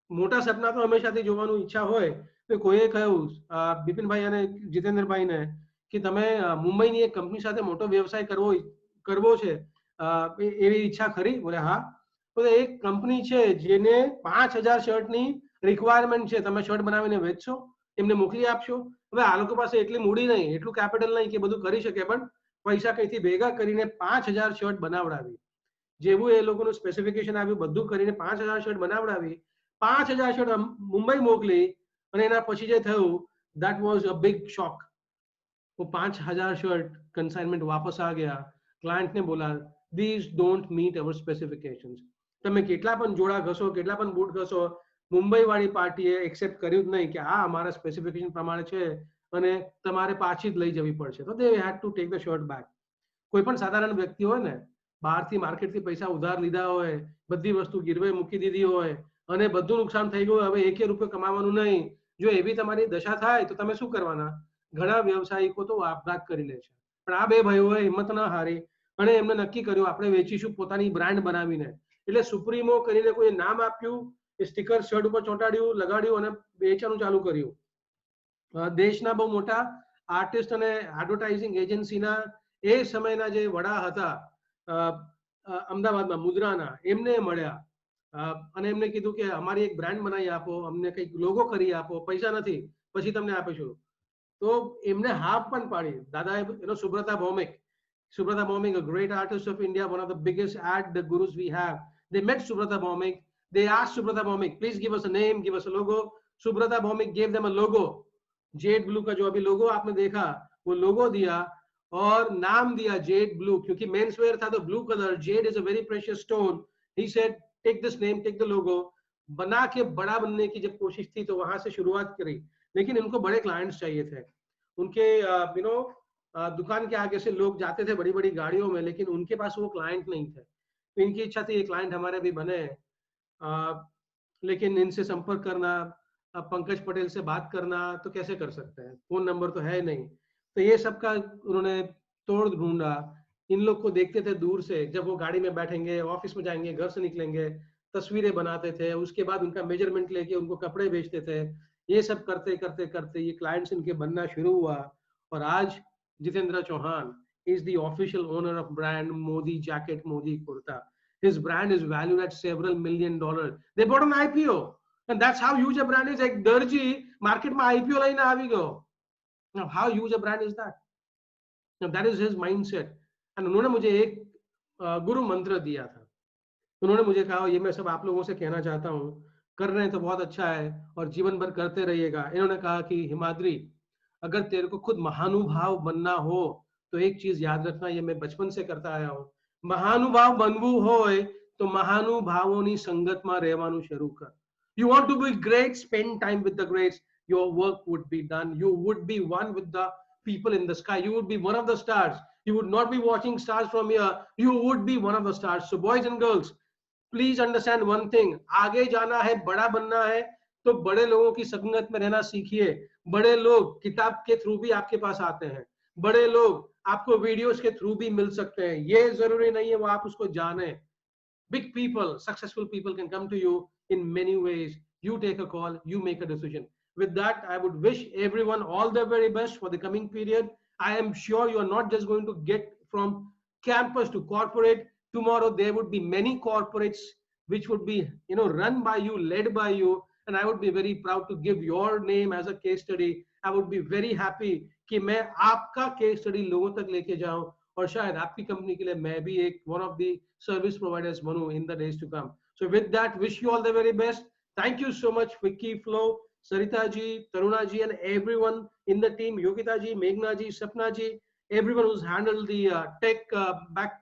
મોટા સપના તો હંમેશાથી જોવાનું ઈચ્છા હોય. તો કોઈએ કહ્યું બિપિનભાઈ અને જીતેન્દ્રભાઈને કે તમે મુંબઈની એક કંપની સાથે મોટો વ્યવસાય કરવો છે, એવી ઈચ્છા ખરી? બોલે હા. તો એક કંપની છે જેને 5000 શર્ટની રિક્વાયરમેન્ટ છે, તમે શર્ટ બનાવીને વેચશો, એમને મોકલી આપશો? હવે આ લોકો પાસે એટલી મૂડી નહીં, એટલું કેપિટલ નહીં કે બધું કરી શકે, પણ પૈસા કઈથી ભેગા કરીને 5000 શર્ટ બનાવડાવી. જેવું એ લોકોનું સ્પેસિફિકેશન આવ્યું બધું કરીને 5000 શર્ટ બનાવડાવી, 5000 શર્ટ મુંબઈ મોકલી અને એના પછી જે થયું that was a big shock. वो 5000 शर्ट कंसाइनमेंट वापस आ गया. क्लाइंट ने बोला these don't meet our specifications. તમે કેટલા પણ જોડા ઘસો, કેટલા પણ બૂટ ઘસો, મુંબઈ વાળી પાર્ટીએ એક્સેપ્ટ કર્યું જ નહીં કે આ અમારા સ્પેસિફિકેશન પ્રમાણે છે અને તમારે પાછી જ લઈ જવી પડશે. તો they had to take the shirt back. કોઈ પણ સાધારણ વ્યક્તિ હોય ને, બહારથી માર્કેટથી પૈસા ઉધાર લીધા હોય, બધી વસ્તુ ગીરવે મૂકી દીધી હોય અને બધું નુકસાન થઈ ગયું, હવે 1 રૂપિયો કમાવાનું નહીં, જો એવી તમારી દશા થાય તો તમે શું કરવાના? ઘણા વ્યવસાયિકો તો આપઘાત કરી લે છે. પણ આ બે ભાઈઓએ હિંમત ન હારી અને એમને નક્કી કર્યું આપણે વેચીશું પોતાની બ્રાન્ડ બનાવીને. એટલે સુપ્રીમો કરીને કોઈ નામ આપ્યું, સ્ટીકર શર્ટ ઉપર ચોંટાડ્યું, લગાડ્યું અને વેચવાનું ચાલુ કર્યું. દેશના બહુ મોટા આર્ટિસ્ટ અને એડવર્ટાઇઝિંગ એજન્સીના એ સમયના જે વડા હતા અમદાવાદમાં મુદ્રાના, એમને મળ્યા અને એમને કીધું કે અમારી એક બ્રાન્ડ બનાવી આપો, અમને કંઈક લોગો કરી આપો, પૈસા નથી પછી તમને આપીશું. તો એમને હાફ પણ પાડી. દાદાએ સુબ્રતા ભૌમિક, a great artist of India, one of the biggest ad gurus we have. They met Subrata Bhaumik. They asked Subrata Bhaumik, please give us a name, give us a logo. Subrata Bhaumik gave them a logo. Jade Blue का जो अभी लोगो आपने देखा, वो लोगो दिया और नाम दिया Jade Blue, क्योंकि मेंसवेयर था तो blue colour, Jade is a very precious stone. He said, take this name, take the logo. बना के बड़ा बनने की जब कोशिश थी तो वहां से शुरुआत करी, लेकिन इनको बड़े क्लाइंट्स चाहिए थे. उनके दुकान के आगे से लोग जाते थे बड़ी बड़ी गाड़ियों में, लेकिन उनके पास वो क्लाइंट नहीं थे. तो इनकी इच्छा थी ये क्लाइंट हमारे भी बने, लेकिन इनसे संपर्क करना, पंकज पटेल से बात करना तो कैसे कर सकते हैं, फोन नंबर तो है नहीं. तो ये सब का उन्होंने तोड़ ढूंढा. इन लोग को देखते थे दूर से, जब वो गाड़ी में बैठेंगे, ऑफिस में जाएंगे, घर से निकलेंगे, तस्वीरें बनाते थे, उसके बाद उनका मेजरमेंट लेके उनको कपड़े बेचते थे. ये सब करते करते करते ये क्लाइंट्स इनके बनना शुरू हुआ और आज Jitendra Chauhan is the official owner of brand Modi Jacket, Modi Kurta. His brand is valued at several $1 million. They bought an IPO, and that's how huge a brand is. Like Darji market में IPO line आवी गयो. Now how huge a brand is that? Now that is his mindset. And उन्होंने मुझे एक गुरु मंत्र दिया था. उन्होंने मुझे कहा ये मैं सब आप लोगों से कहना चाहता हूँ, कर रहे हैं तो बहुत अच्छा है और जीवन भर करते रहिएगा. इन्होंने कहा कि हिमाद्री, अगर तेरे को खुद महानुभाव बनना हो तो एक चीज याद रखना, ये मैं बचपन से करता आया हूँ, महानुभाव बनવું હોય તો મહાનુભાવોની સંગતમાં રહેવાનું શરૂ કર. You want to be great, spend time with the greats. Your work would be done. You would be one with the people in the sky. You would be one of the stars. You would not be watching stars from here. You would be one of the stars. So boys and girls, please understand one thing. आगे जाना है, बड़ा बनना है तो बड़े लोगों की संगत में रहना सीखिए। बड़े लोग किताब के थ्रू भी आपके पास आते हैं, बड़े लोग आपको वीडियोस के थ्रू भी मिल सकते हैं, ये जरूरी नहीं है वो आप उसको जाने। Big people, successful people can come to you in many ways. You take a call, you make a decision. With that, I would wish everyone all the very best for the coming period. I am sure you are not just going to get from campus to corporate. Tomorrow there would be many corporates which would be, run by you, led by you, and I would be very proud to give your name as a case study. I would be very happy कि मैं आपका case study लोगों तक लेके जाऊं और शायद आपकी कंपनी के लिए मैं भी एक one of the service providers बनूं in the days to come. So with that, wish you all the very best. Thank you so much, Vicky, Flo, Sarita ji, Taruna ji, and everyone in the team, Yogita ji, Meghna ji, Sapna ji, everyone who's handled the tech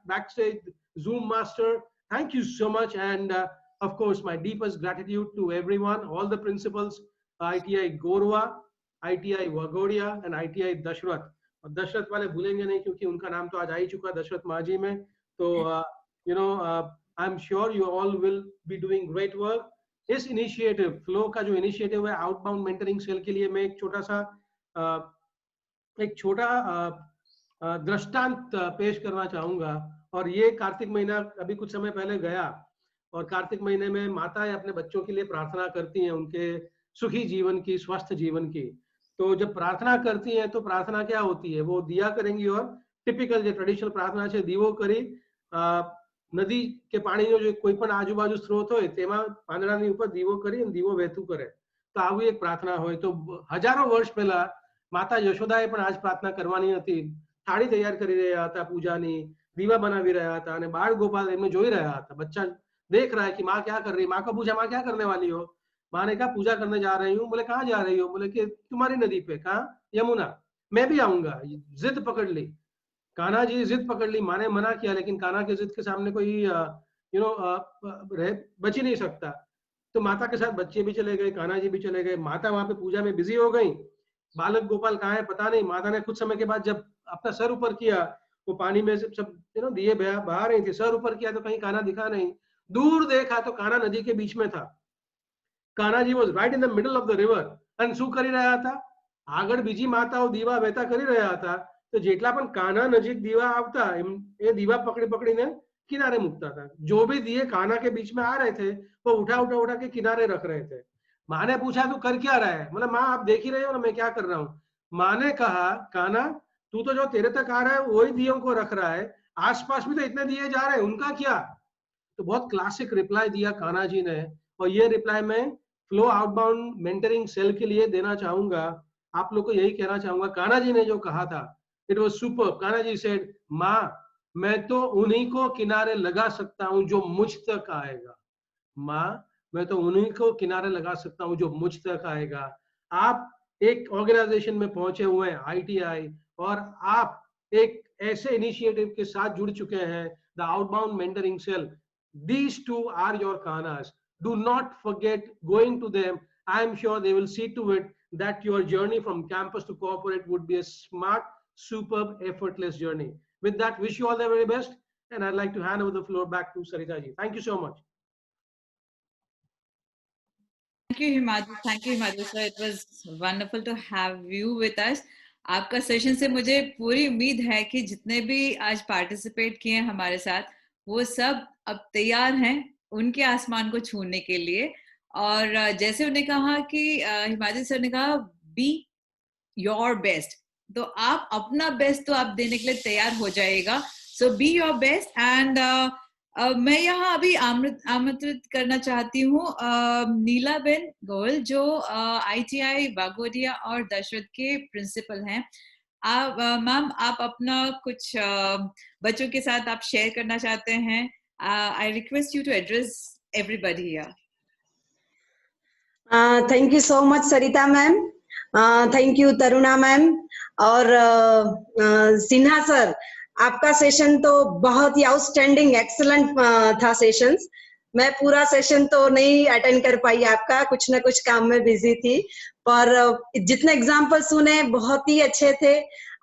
backstage, Zoom master. Thank you so much, and of course, my deepest gratitude to everyone, all the principals, ITI Gorwa, ITI Vagodia, and ITI Dashrath. और दशरथ वाले भूलेंगे नहीं क्योंकि उनका नाम तो आज आ ही चुका दशरथ माजी में। तो I am sure you all will be doing great work. इस इनिशिएटिव फ्लो का जो इनिशिएटिव है आउटबाउंड मेंटरिंग सेल के लिए मैं एक छोटा दृष्टांत पेश करना चाहूंगा। और ये कार्तिक महीना अभी कुछ समय पहले गया और कार्तिक महीने में माताएं अपने बच्चों के लिए प्रार्थना करती हैं, उनके सुखी जीवन की, स्वस्थ जीवन की। तो जब प्रार्थना करती हैं तो प्रार्थना क्या होती है, वो दिया करेंगी और टिपिकल जो ट्रेडिशनल प्रार्थना છે દીવો કરી નદી કે પાણીનો જે કોઈ પણ આજુબાજુ સ્ત્રોત હોય તેમાં પાંદડાની ઉપર દીવો કરી અને દીવો વહેતું કરે, તો આવી એક પ્રાર્થના હોય। તો હજારો વર્ષ પહેલા માતા યશોદાએ પણ આ જ પ્રાર્થના કરવાની હતી। થાળી તૈયાર કરી રહ્યા હતા પૂજાની, દીવા બનાવી રહ્યા હતા અને બાળ ગોપાલ એમને જોઈ રહ્યા હતા। બચ્ચા देख रहा है कि माँ क्या कर रही है। माँ को पूछा माँ क्या करने वाली हो, माँ ने कहा पूजा करने जा रही हूँ। बोले कहाँ जा रही हो, बोले कि तुम्हारी नदी पे। कहाँ, यमुना, मैं भी आऊंगा। जिद पकड़ ली, कान्हा जी जिद पकड़ ली। माँ ने मना किया लेकिन कान्हा की जिद के सामने कोई बच ही नहीं सकता। तो माता के साथ बच्चे भी चले गए, कान्हा जी भी चले गए। माता वहां पे पूजा में बिजी हो गई। बालक गोपाल कहाँ है पता नहीं। माता ने कुछ समय के बाद जब अपना सर ऊपर किया, वो पानी में सब दिए बहा रही थी, सर ऊपर किया तो कहीं कान्हा दिखा नहीं। दूर देखा तो कान्हा नदी के बीच में था। Kanaji was right in the middle of the river and શું કરી રહ્યા હતા, આગળ બીજી માતાઓ દીવા વહેતા કરી રહ્યા હતા। તો જેટલા પણ કાના નજીક દીવા આવતા એ દીવા પકડીને કિનારે મૂકતા હતા। जो भी दिए कान्हा के बीच में आ रहे थे वो उठा के किनारे रख रहे थे। माँ ने पूछा तू कर क्या रहा है, मतलब माँ आप देख ही रहे हो ना मैं क्या कर रहा हूँ। माँ ने कहा कान्हा तू तो जो तेरे तक आ रहा है वही दियों को रख रहा है, आसपास भी तो इतने दिए जा रहे हैं, उनका क्या। तो बहुत क्लासिक रिप्लाई दिया कान्हा जी ने। और ये रिप्लाई में फ्लो आउटबाउंड मेंटरिंग सेल के लिए देना चाहूंगा। आप लोग को यही कहना चाहूंगा, कान्हा जी ने जो कहा था it was super. Kanha ji said माँ मैं तो उन्हीं को किनारे लगा सकता हूँ जो मुझ तक आएगा। माँ मैं तो उन्हीं को किनारे लगा सकता हूँ जो मुझ तक आएगा। आप एक ऑर्गेनाइजेशन में पहुंचे हुए हैं ITI, और आप एक ऐसे इनिशिएटिव के साथ जुड़ चुके हैं, the outbound mentoring cell. These two are your Kanhas. Do not forget going to them. I am sure they will see to it that your journey from campus to corporate would be a smart, superb, effortless journey. With that, wish you all the very best, and I'd like to hand over the floor back to Sarita ji. Thank you so much. Thank you, Himadu. Thank you, Himadu sir. It was wonderful to have you with us. आपका session से मुझे पूरी उम्मीद है कि जितने भी आज पार्टिसिपेट किए हैं हमारे साथ वो सब अब तैयार हैं उनके आसमान को छूने के लिए। और जैसे उन्होंने कहा कि हिमाद्री सर ने कहा बी योर बेस्ट, तो आप अपना बेस्ट तो आप देने के लिए तैयार हो जाएगा। सो बी योर बेस्ट। एंड मैं यहाँ अभी आमंत्रित करना चाहती हूँ नीलाबेन गोयल जो ITI वागोडिया और दशरथ के प्रिंसिपल हैं। मैम आप अपना कुछ बच्चों के साथ आप शेयर करना चाहते हैं। I request you to address everybody here. Thank you so much Sarita ma'am. Thank you Taruna ma'am और सिन्हा सर। आपका सेशन तो बहुत ही आउटस्टैंडिंग एक्सीलेंट था सेशंस। मैं पूरा सेशन तो नहीं अटेंड कर पाई आपका, कुछ ना कुछ काम में बिजी थी, पर जितने एग्जाम्पल सुने बहुत ही अच्छे थे।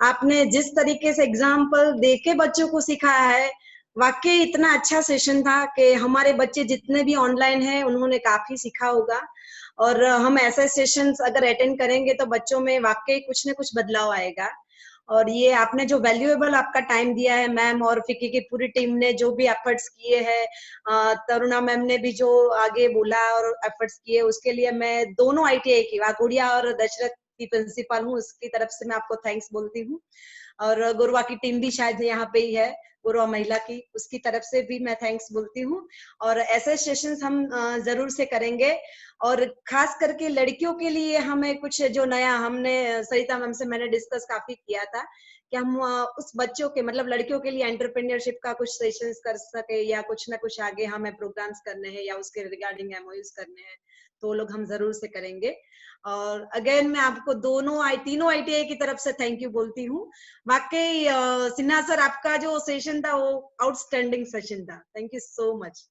आपने जिस तरीके से एग्जाम्पल देके बच्चों को सिखाया है वाकई इतना अच्छा सेशन था कि हमारे बच्चे जितने भी ऑनलाइन हैं उन्होंने काफी सीखा होगा, और हम ऐसे सेशंस अगर अटेंड करेंगे तो बच्चों में वाकई कुछ न कुछ बदलाव आएगा। और ये आपने जो वैल्यूएबल आपका टाइम दिया है मैम, और फिक्की की पूरी टीम ने जो भी एफर्ट्स किए हैं, तरुणा मैम ने भी जो आगे बोला और एफर्ट्स किए, उसके लिए मैं दोनों ITI की, वाघोड़िया और दशरथ की प्रिंसिपल हूँ, उसकी तरफ से मैं आपको थैंक्स बोलती हूँ। और गोरवा की टीम भी शायद यहाँ पे ही है, गोरवा महिला की, उसकी तरफ से भी मैं थैंक्स बोलती हूँ। और ऐसे सेशंस हम जरूर से करेंगे, और खास करके लड़कियों के लिए हमें कुछ जो नया, हमने सरिता मैम से मैंने डिस्कस काफी किया था कि हम उस बच्चों के मतलब लड़कियों के लिए एंटरप्रेन्योरशिप का कुछ सेशंस कर सके, या कुछ ना कुछ आगे हमें प्रोग्राम्स करने हैं या उसके रिगार्डिंग MOUs करने हैं, तो लोग हम जरूर से करेंगे। और अगेन मैं आपको तीनों ITI की तरफ से थैंक यू बोलती हूँ। वाकई सिन्हा सर, आपका जो सेशन था वो आउटस्टैंडिंग सेशन था, थैंक यू सो मच।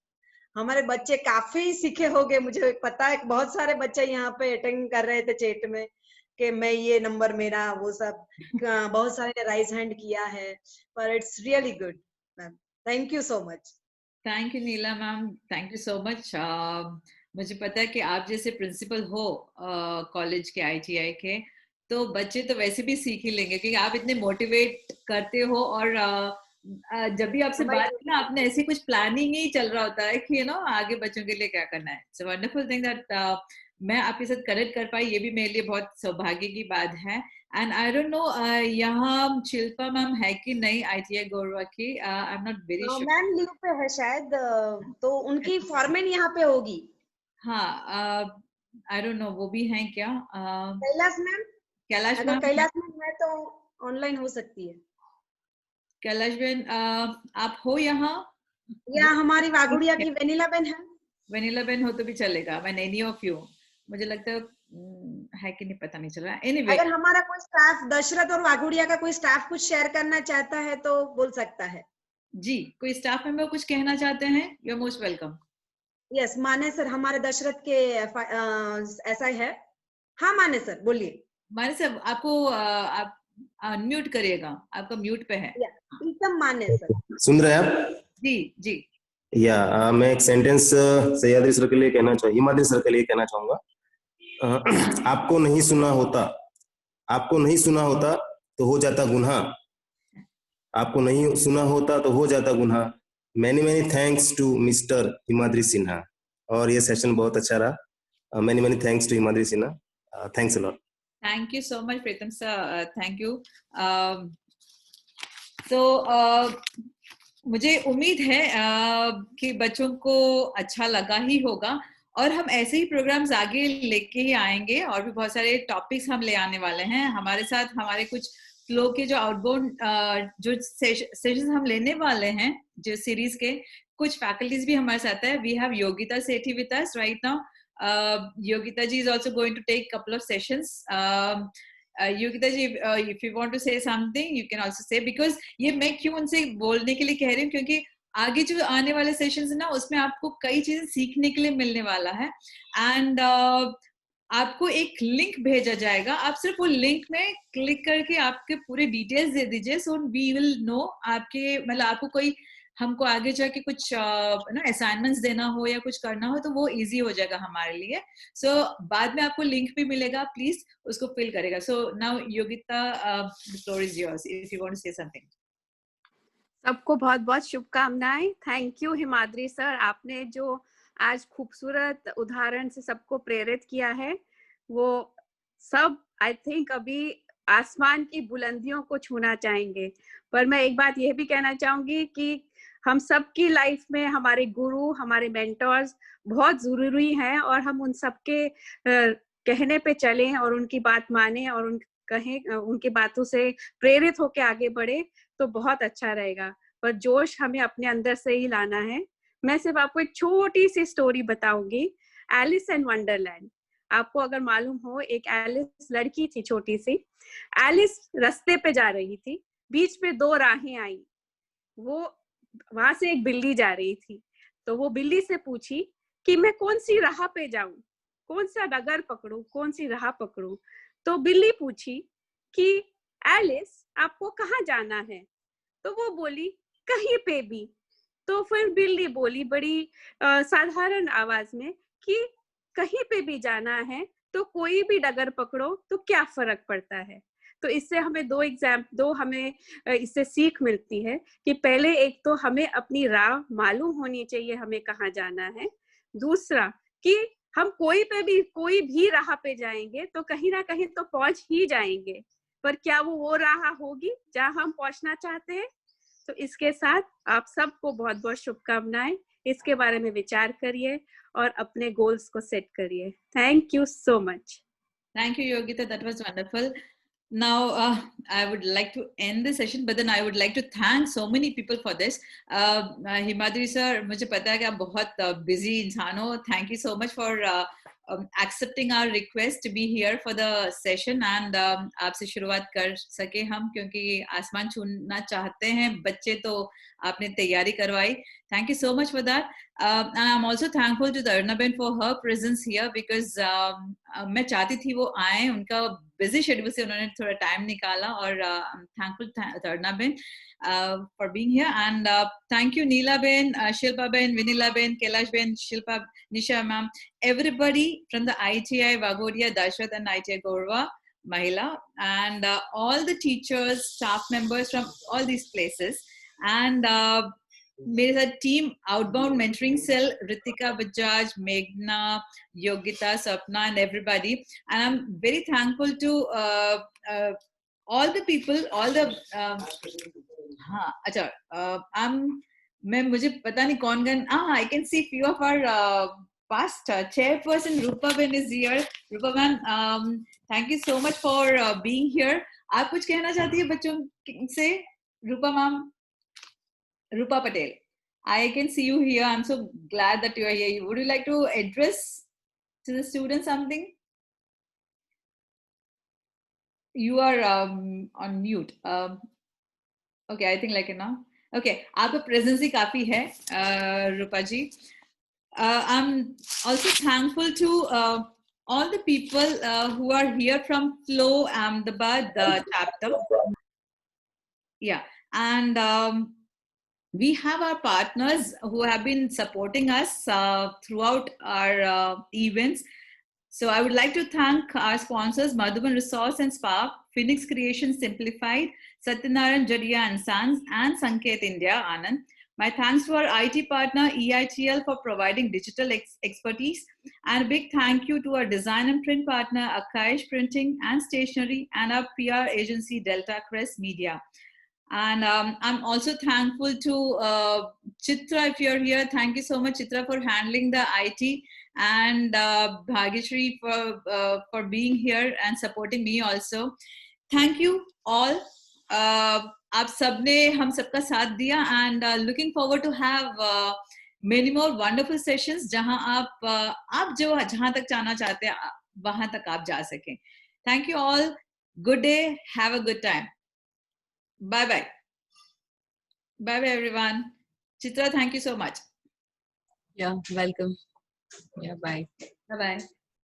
हमारे बच्चे काफी सीखे होंगे, मुझे पता है बहुत सारे बच्चे यहाँ पे अटेंड कर रहे थे चैट में कि मैं ये नंबर मेरा, वो सब बहुत सारे ने राइज हैंड किया है, पर it's really good ma'am, thank you so much. Thank you Neela ma'am, thank you so much. मुझे पता है कि आप जैसे प्रिंसिपल हो कॉलेज के ITI के, तो बच्चे तो वैसे भी सीख ही लेंगे क्योंकि आप इतने मोटिवेट करते हो। और जब भी आपसे बात की ना, आपने ऐसी कुछ प्लानिंग ही चल रहा होता है कि आगे बच्चों के लिए क्या करना है। It's a wonderful thing that मैं आपके साथ कनेक्ट कर पाई, ये भी मेरे लिए बहुत सौभाग्य की बात है। एंड आई डोंट नो यहाँ शिल्पा मैम है कि नहीं ITI गोरवा की, I am not very sure. Ma'am leave पे है शायद, तो उनकी फॉरमैन यहाँ पे होगी। हाँ, आई डोंट नो वो भी हैं क्या। कैलाश मैम, कैलाश अगर मैम, कैलाश मैम है तो ऑनलाइन हो सकती है। कैलाश बहन आप हो यहाँ? या हमारी वाघुड़िया की वेनिला बेन है। वेनिला बहन हो तो भी चलेगा। मैं एनी ऑफ यू, मुझे लगता है कि नहीं, पता नहीं चल रहा। एनीवे, अगर हमारा कोई स्टाफ, दशरथ और वाघुड़िया का कोई स्टाफ कुछ शेयर करना चाहता है तो बोल सकता है। जी, कोई स्टाफ मेंबर कुछ कहना चाहते हैं, you are most welcome. Yes, माने सर हमारे दशरथ के ऐसा है। हाँ माने सर, बोलिए। माने सर, आपको आप अनम्यूट करिएगा, आपका म्यूट पे है। एकदम माने सर। सुन रहे हैं आप? जी जी। मैं एक सेंटेंस सह्याद्री सर के लिए हिमाद्री सर के लिए कहना चाहूंगा। आपको नहीं सुना होता तो हो जाता गुनाह, आपको नहीं सुना होता तो हो जाता गुनाह। Many thanks to mister Himadri Sinha, और ये सेशन बहुत अच्छा रहा। Many thanks to Himadri Sinha, thanks a lot. Thank you so much Pritam sir, thank you. तो मुझे उम्मीद है कि बच्चों को अच्छा लगा ही होगा, और हम ऐसे ही प्रोग्राम्स आगे लेके ही आएंगे, और भी बहुत सारे टॉपिक्स हम ले आने वाले हैं। हमारे साथ हमारे कुछ फ्लो के जो आउटबाउंड जो सेशंस हम लेने वाले हैं, जो सीरीज के, कुछ फैकल्टीज भी हमारे साथ है। We have Yogita Sethi with us right now. Yogita ji is also going to take couple of sessions. Yogita ji, if you want to say something, you can also say, because ये मैं क्यों उनसे बोलने के लिए कह रही हूँ, क्योंकि आगे जो आने वाले सेशंस है ना, उसमें आपको कई चीजें सीखने के लिए मिलने वाला है। एंड आपको एक लिंक भेजा जाएगा, आप सिर्फ वो लिंक में क्लिक करके आपके पूरे डिटेल्स दे दीजिए, सो वी विल नो आपके, मतलब आपको कोई हमको आगे जाके कुछ ना असाइनमेंट्स देना हो या कुछ करना हो तो वो इजी हो जाएगा हमारे लिए। सो बाद में आपको लिंक भी मिलेगा, प्लीज उसको फिल करेगा। So now Yogita, the floor is yours if you want to say something. सबको बहुत बहुत शुभकामनाएं। थैंक यू हिमाद्री सर, आपने जो आज खूबसूरत उदाहरण से सबको प्रेरित किया है, वो सब आई थिंक अभी आसमान की बुलंदियों को छूना चाहेंगे। पर मैं एक बात यह भी कहना चाहूंगी कि हम सबकी लाइफ में हमारे गुरु, हमारे मेंटर्स बहुत जरूरी हैं, और हम उन सबके कहने पे चलें और उनकी बात माने और उनकी बातों से प्रेरित होकर आगे बढ़े तो बहुत अच्छा रहेगा। पर जोश हमें अपने अंदर से ही लाना है। मैं सिर्फ आपको एक छोटी सी स्टोरी बताऊंगी, एलिस इन वंडरलैंड। आपको अगर मालूम हो, एक एलिस लड़की थी छोटी सी। एलिस रास्ते पे जा रही थी, बीच में दो राहें आई, वो वहां से एक बिल्ली जा रही थी, तो वो बिल्ली से पूछी कि मैं कौन सी राह पे जाऊं, कौन सा डगर पकड़ूं, कौन सी राह पकड़ूं। तो बिल्ली पूछी कि एलिस आपको कहाँ जाना है? तो वो बोली कहीं पे भी। तो फिर बिल्ली बोली बड़ी साधारण आवाज में कि कहीं पे भी जाना है तो कोई भी डगर पकड़ो तो क्या फर्क पड़ता है। तो इससे हमें दो हमें इससे सीख मिलती है कि पहले एक तो हमें अपनी राह मालूम होनी चाहिए, हमें कहाँ जाना है। दूसरा कि हम कोई भी राह पे जाएंगे तो कहीं ना कहीं तो पहुंच ही जाएंगे, पर क्या वो राह होगी जहाँ हम पहुंचना चाहते हैं। तो इसके साथ आप सबको बहुत बहुत शुभकामनाएं। इसके बारे में विचार करिए और अपने गोल्स को सेट करिए। Thank you so much. Thank you, Yogita. That was wonderful. Now, I would like to end the session, but then I would like to thank so many people for this. Himadri sir, मुझे पता है कि आप बहुत busy इंसान हो. Thank you so much for accepting our request to be here for the session and आपसे शुरुआत कर सके हम, क्योंकि आसमान छूना चाहते हैं बच्चे, तो आपने तैयारी करवाई. Thank you so much for that. And I'm also thankful to Taruna Ben for her presence here because मैं चाहती थी वो आए, उनका busy schedule से उन्होंने थोड़ा time निकाला, और I'm thankful Taruna Ben for being here. And thank you Neela Ben, Shilpa Ben, Vinila Ben, Kailash Ben, Shilpa, Nisha ma'am, everybody from the ITI Vagodia, Dashrath and ITI Gorva, Mahila, and all the teachers, staff members from all these places. And मेरे साथ team outbound mentoring cell, Ritika Bajaj, मेघना, योगिता, सपना and everybody. And I'm very thankful to all the people, all the हाँ अच्छा मैं मुझे पता नहीं कौन I can see few of our past chairperson Rupa Ben is here. Rupa ma'am, thank you so much for being here. आप कुछ कहना चाहती है बच्चों से? Rupa ma'am, Rupa Patel, I can see you here. I'm so glad that you are here. Would you like to address to the students something? You are on mute. Okay, I think like it now. Okay, आपका presence ही काफी है, Rupa ji. I'm also thankful to all the people who are here from Flow Ahmedabad chapter. Yeah, and we have our partners who have been supporting us throughout our events. So I would like to thank our sponsors, Madhuban Resource and Spa, Phoenix Creation Simplified, Satyanaran Jadia and Sons, and Sanket India, Anand. My thanks to our IT partner, EITL, for providing digital expertise. And a big thank you to our design and print partner, Akash Printing and Stationery, and our PR agency, Delta Crest Media. And I'm also thankful to Chitra, if you're here. Thank you so much, Chitra, for handling the IT, and Bhagyashree for being here and supporting me also. Thank you all. आप सबने हम सबका साथ दिया, and looking forward to have many more wonderful sessions जहां आप जहां तक जाना चाहते हैं वहां तक आप जा सकें. Thank you all. Good day. Have a good time. Bye bye. Bye bye everyone. Chitra, thank you so much. Yeah, welcome. Yeah, bye. Bye bye.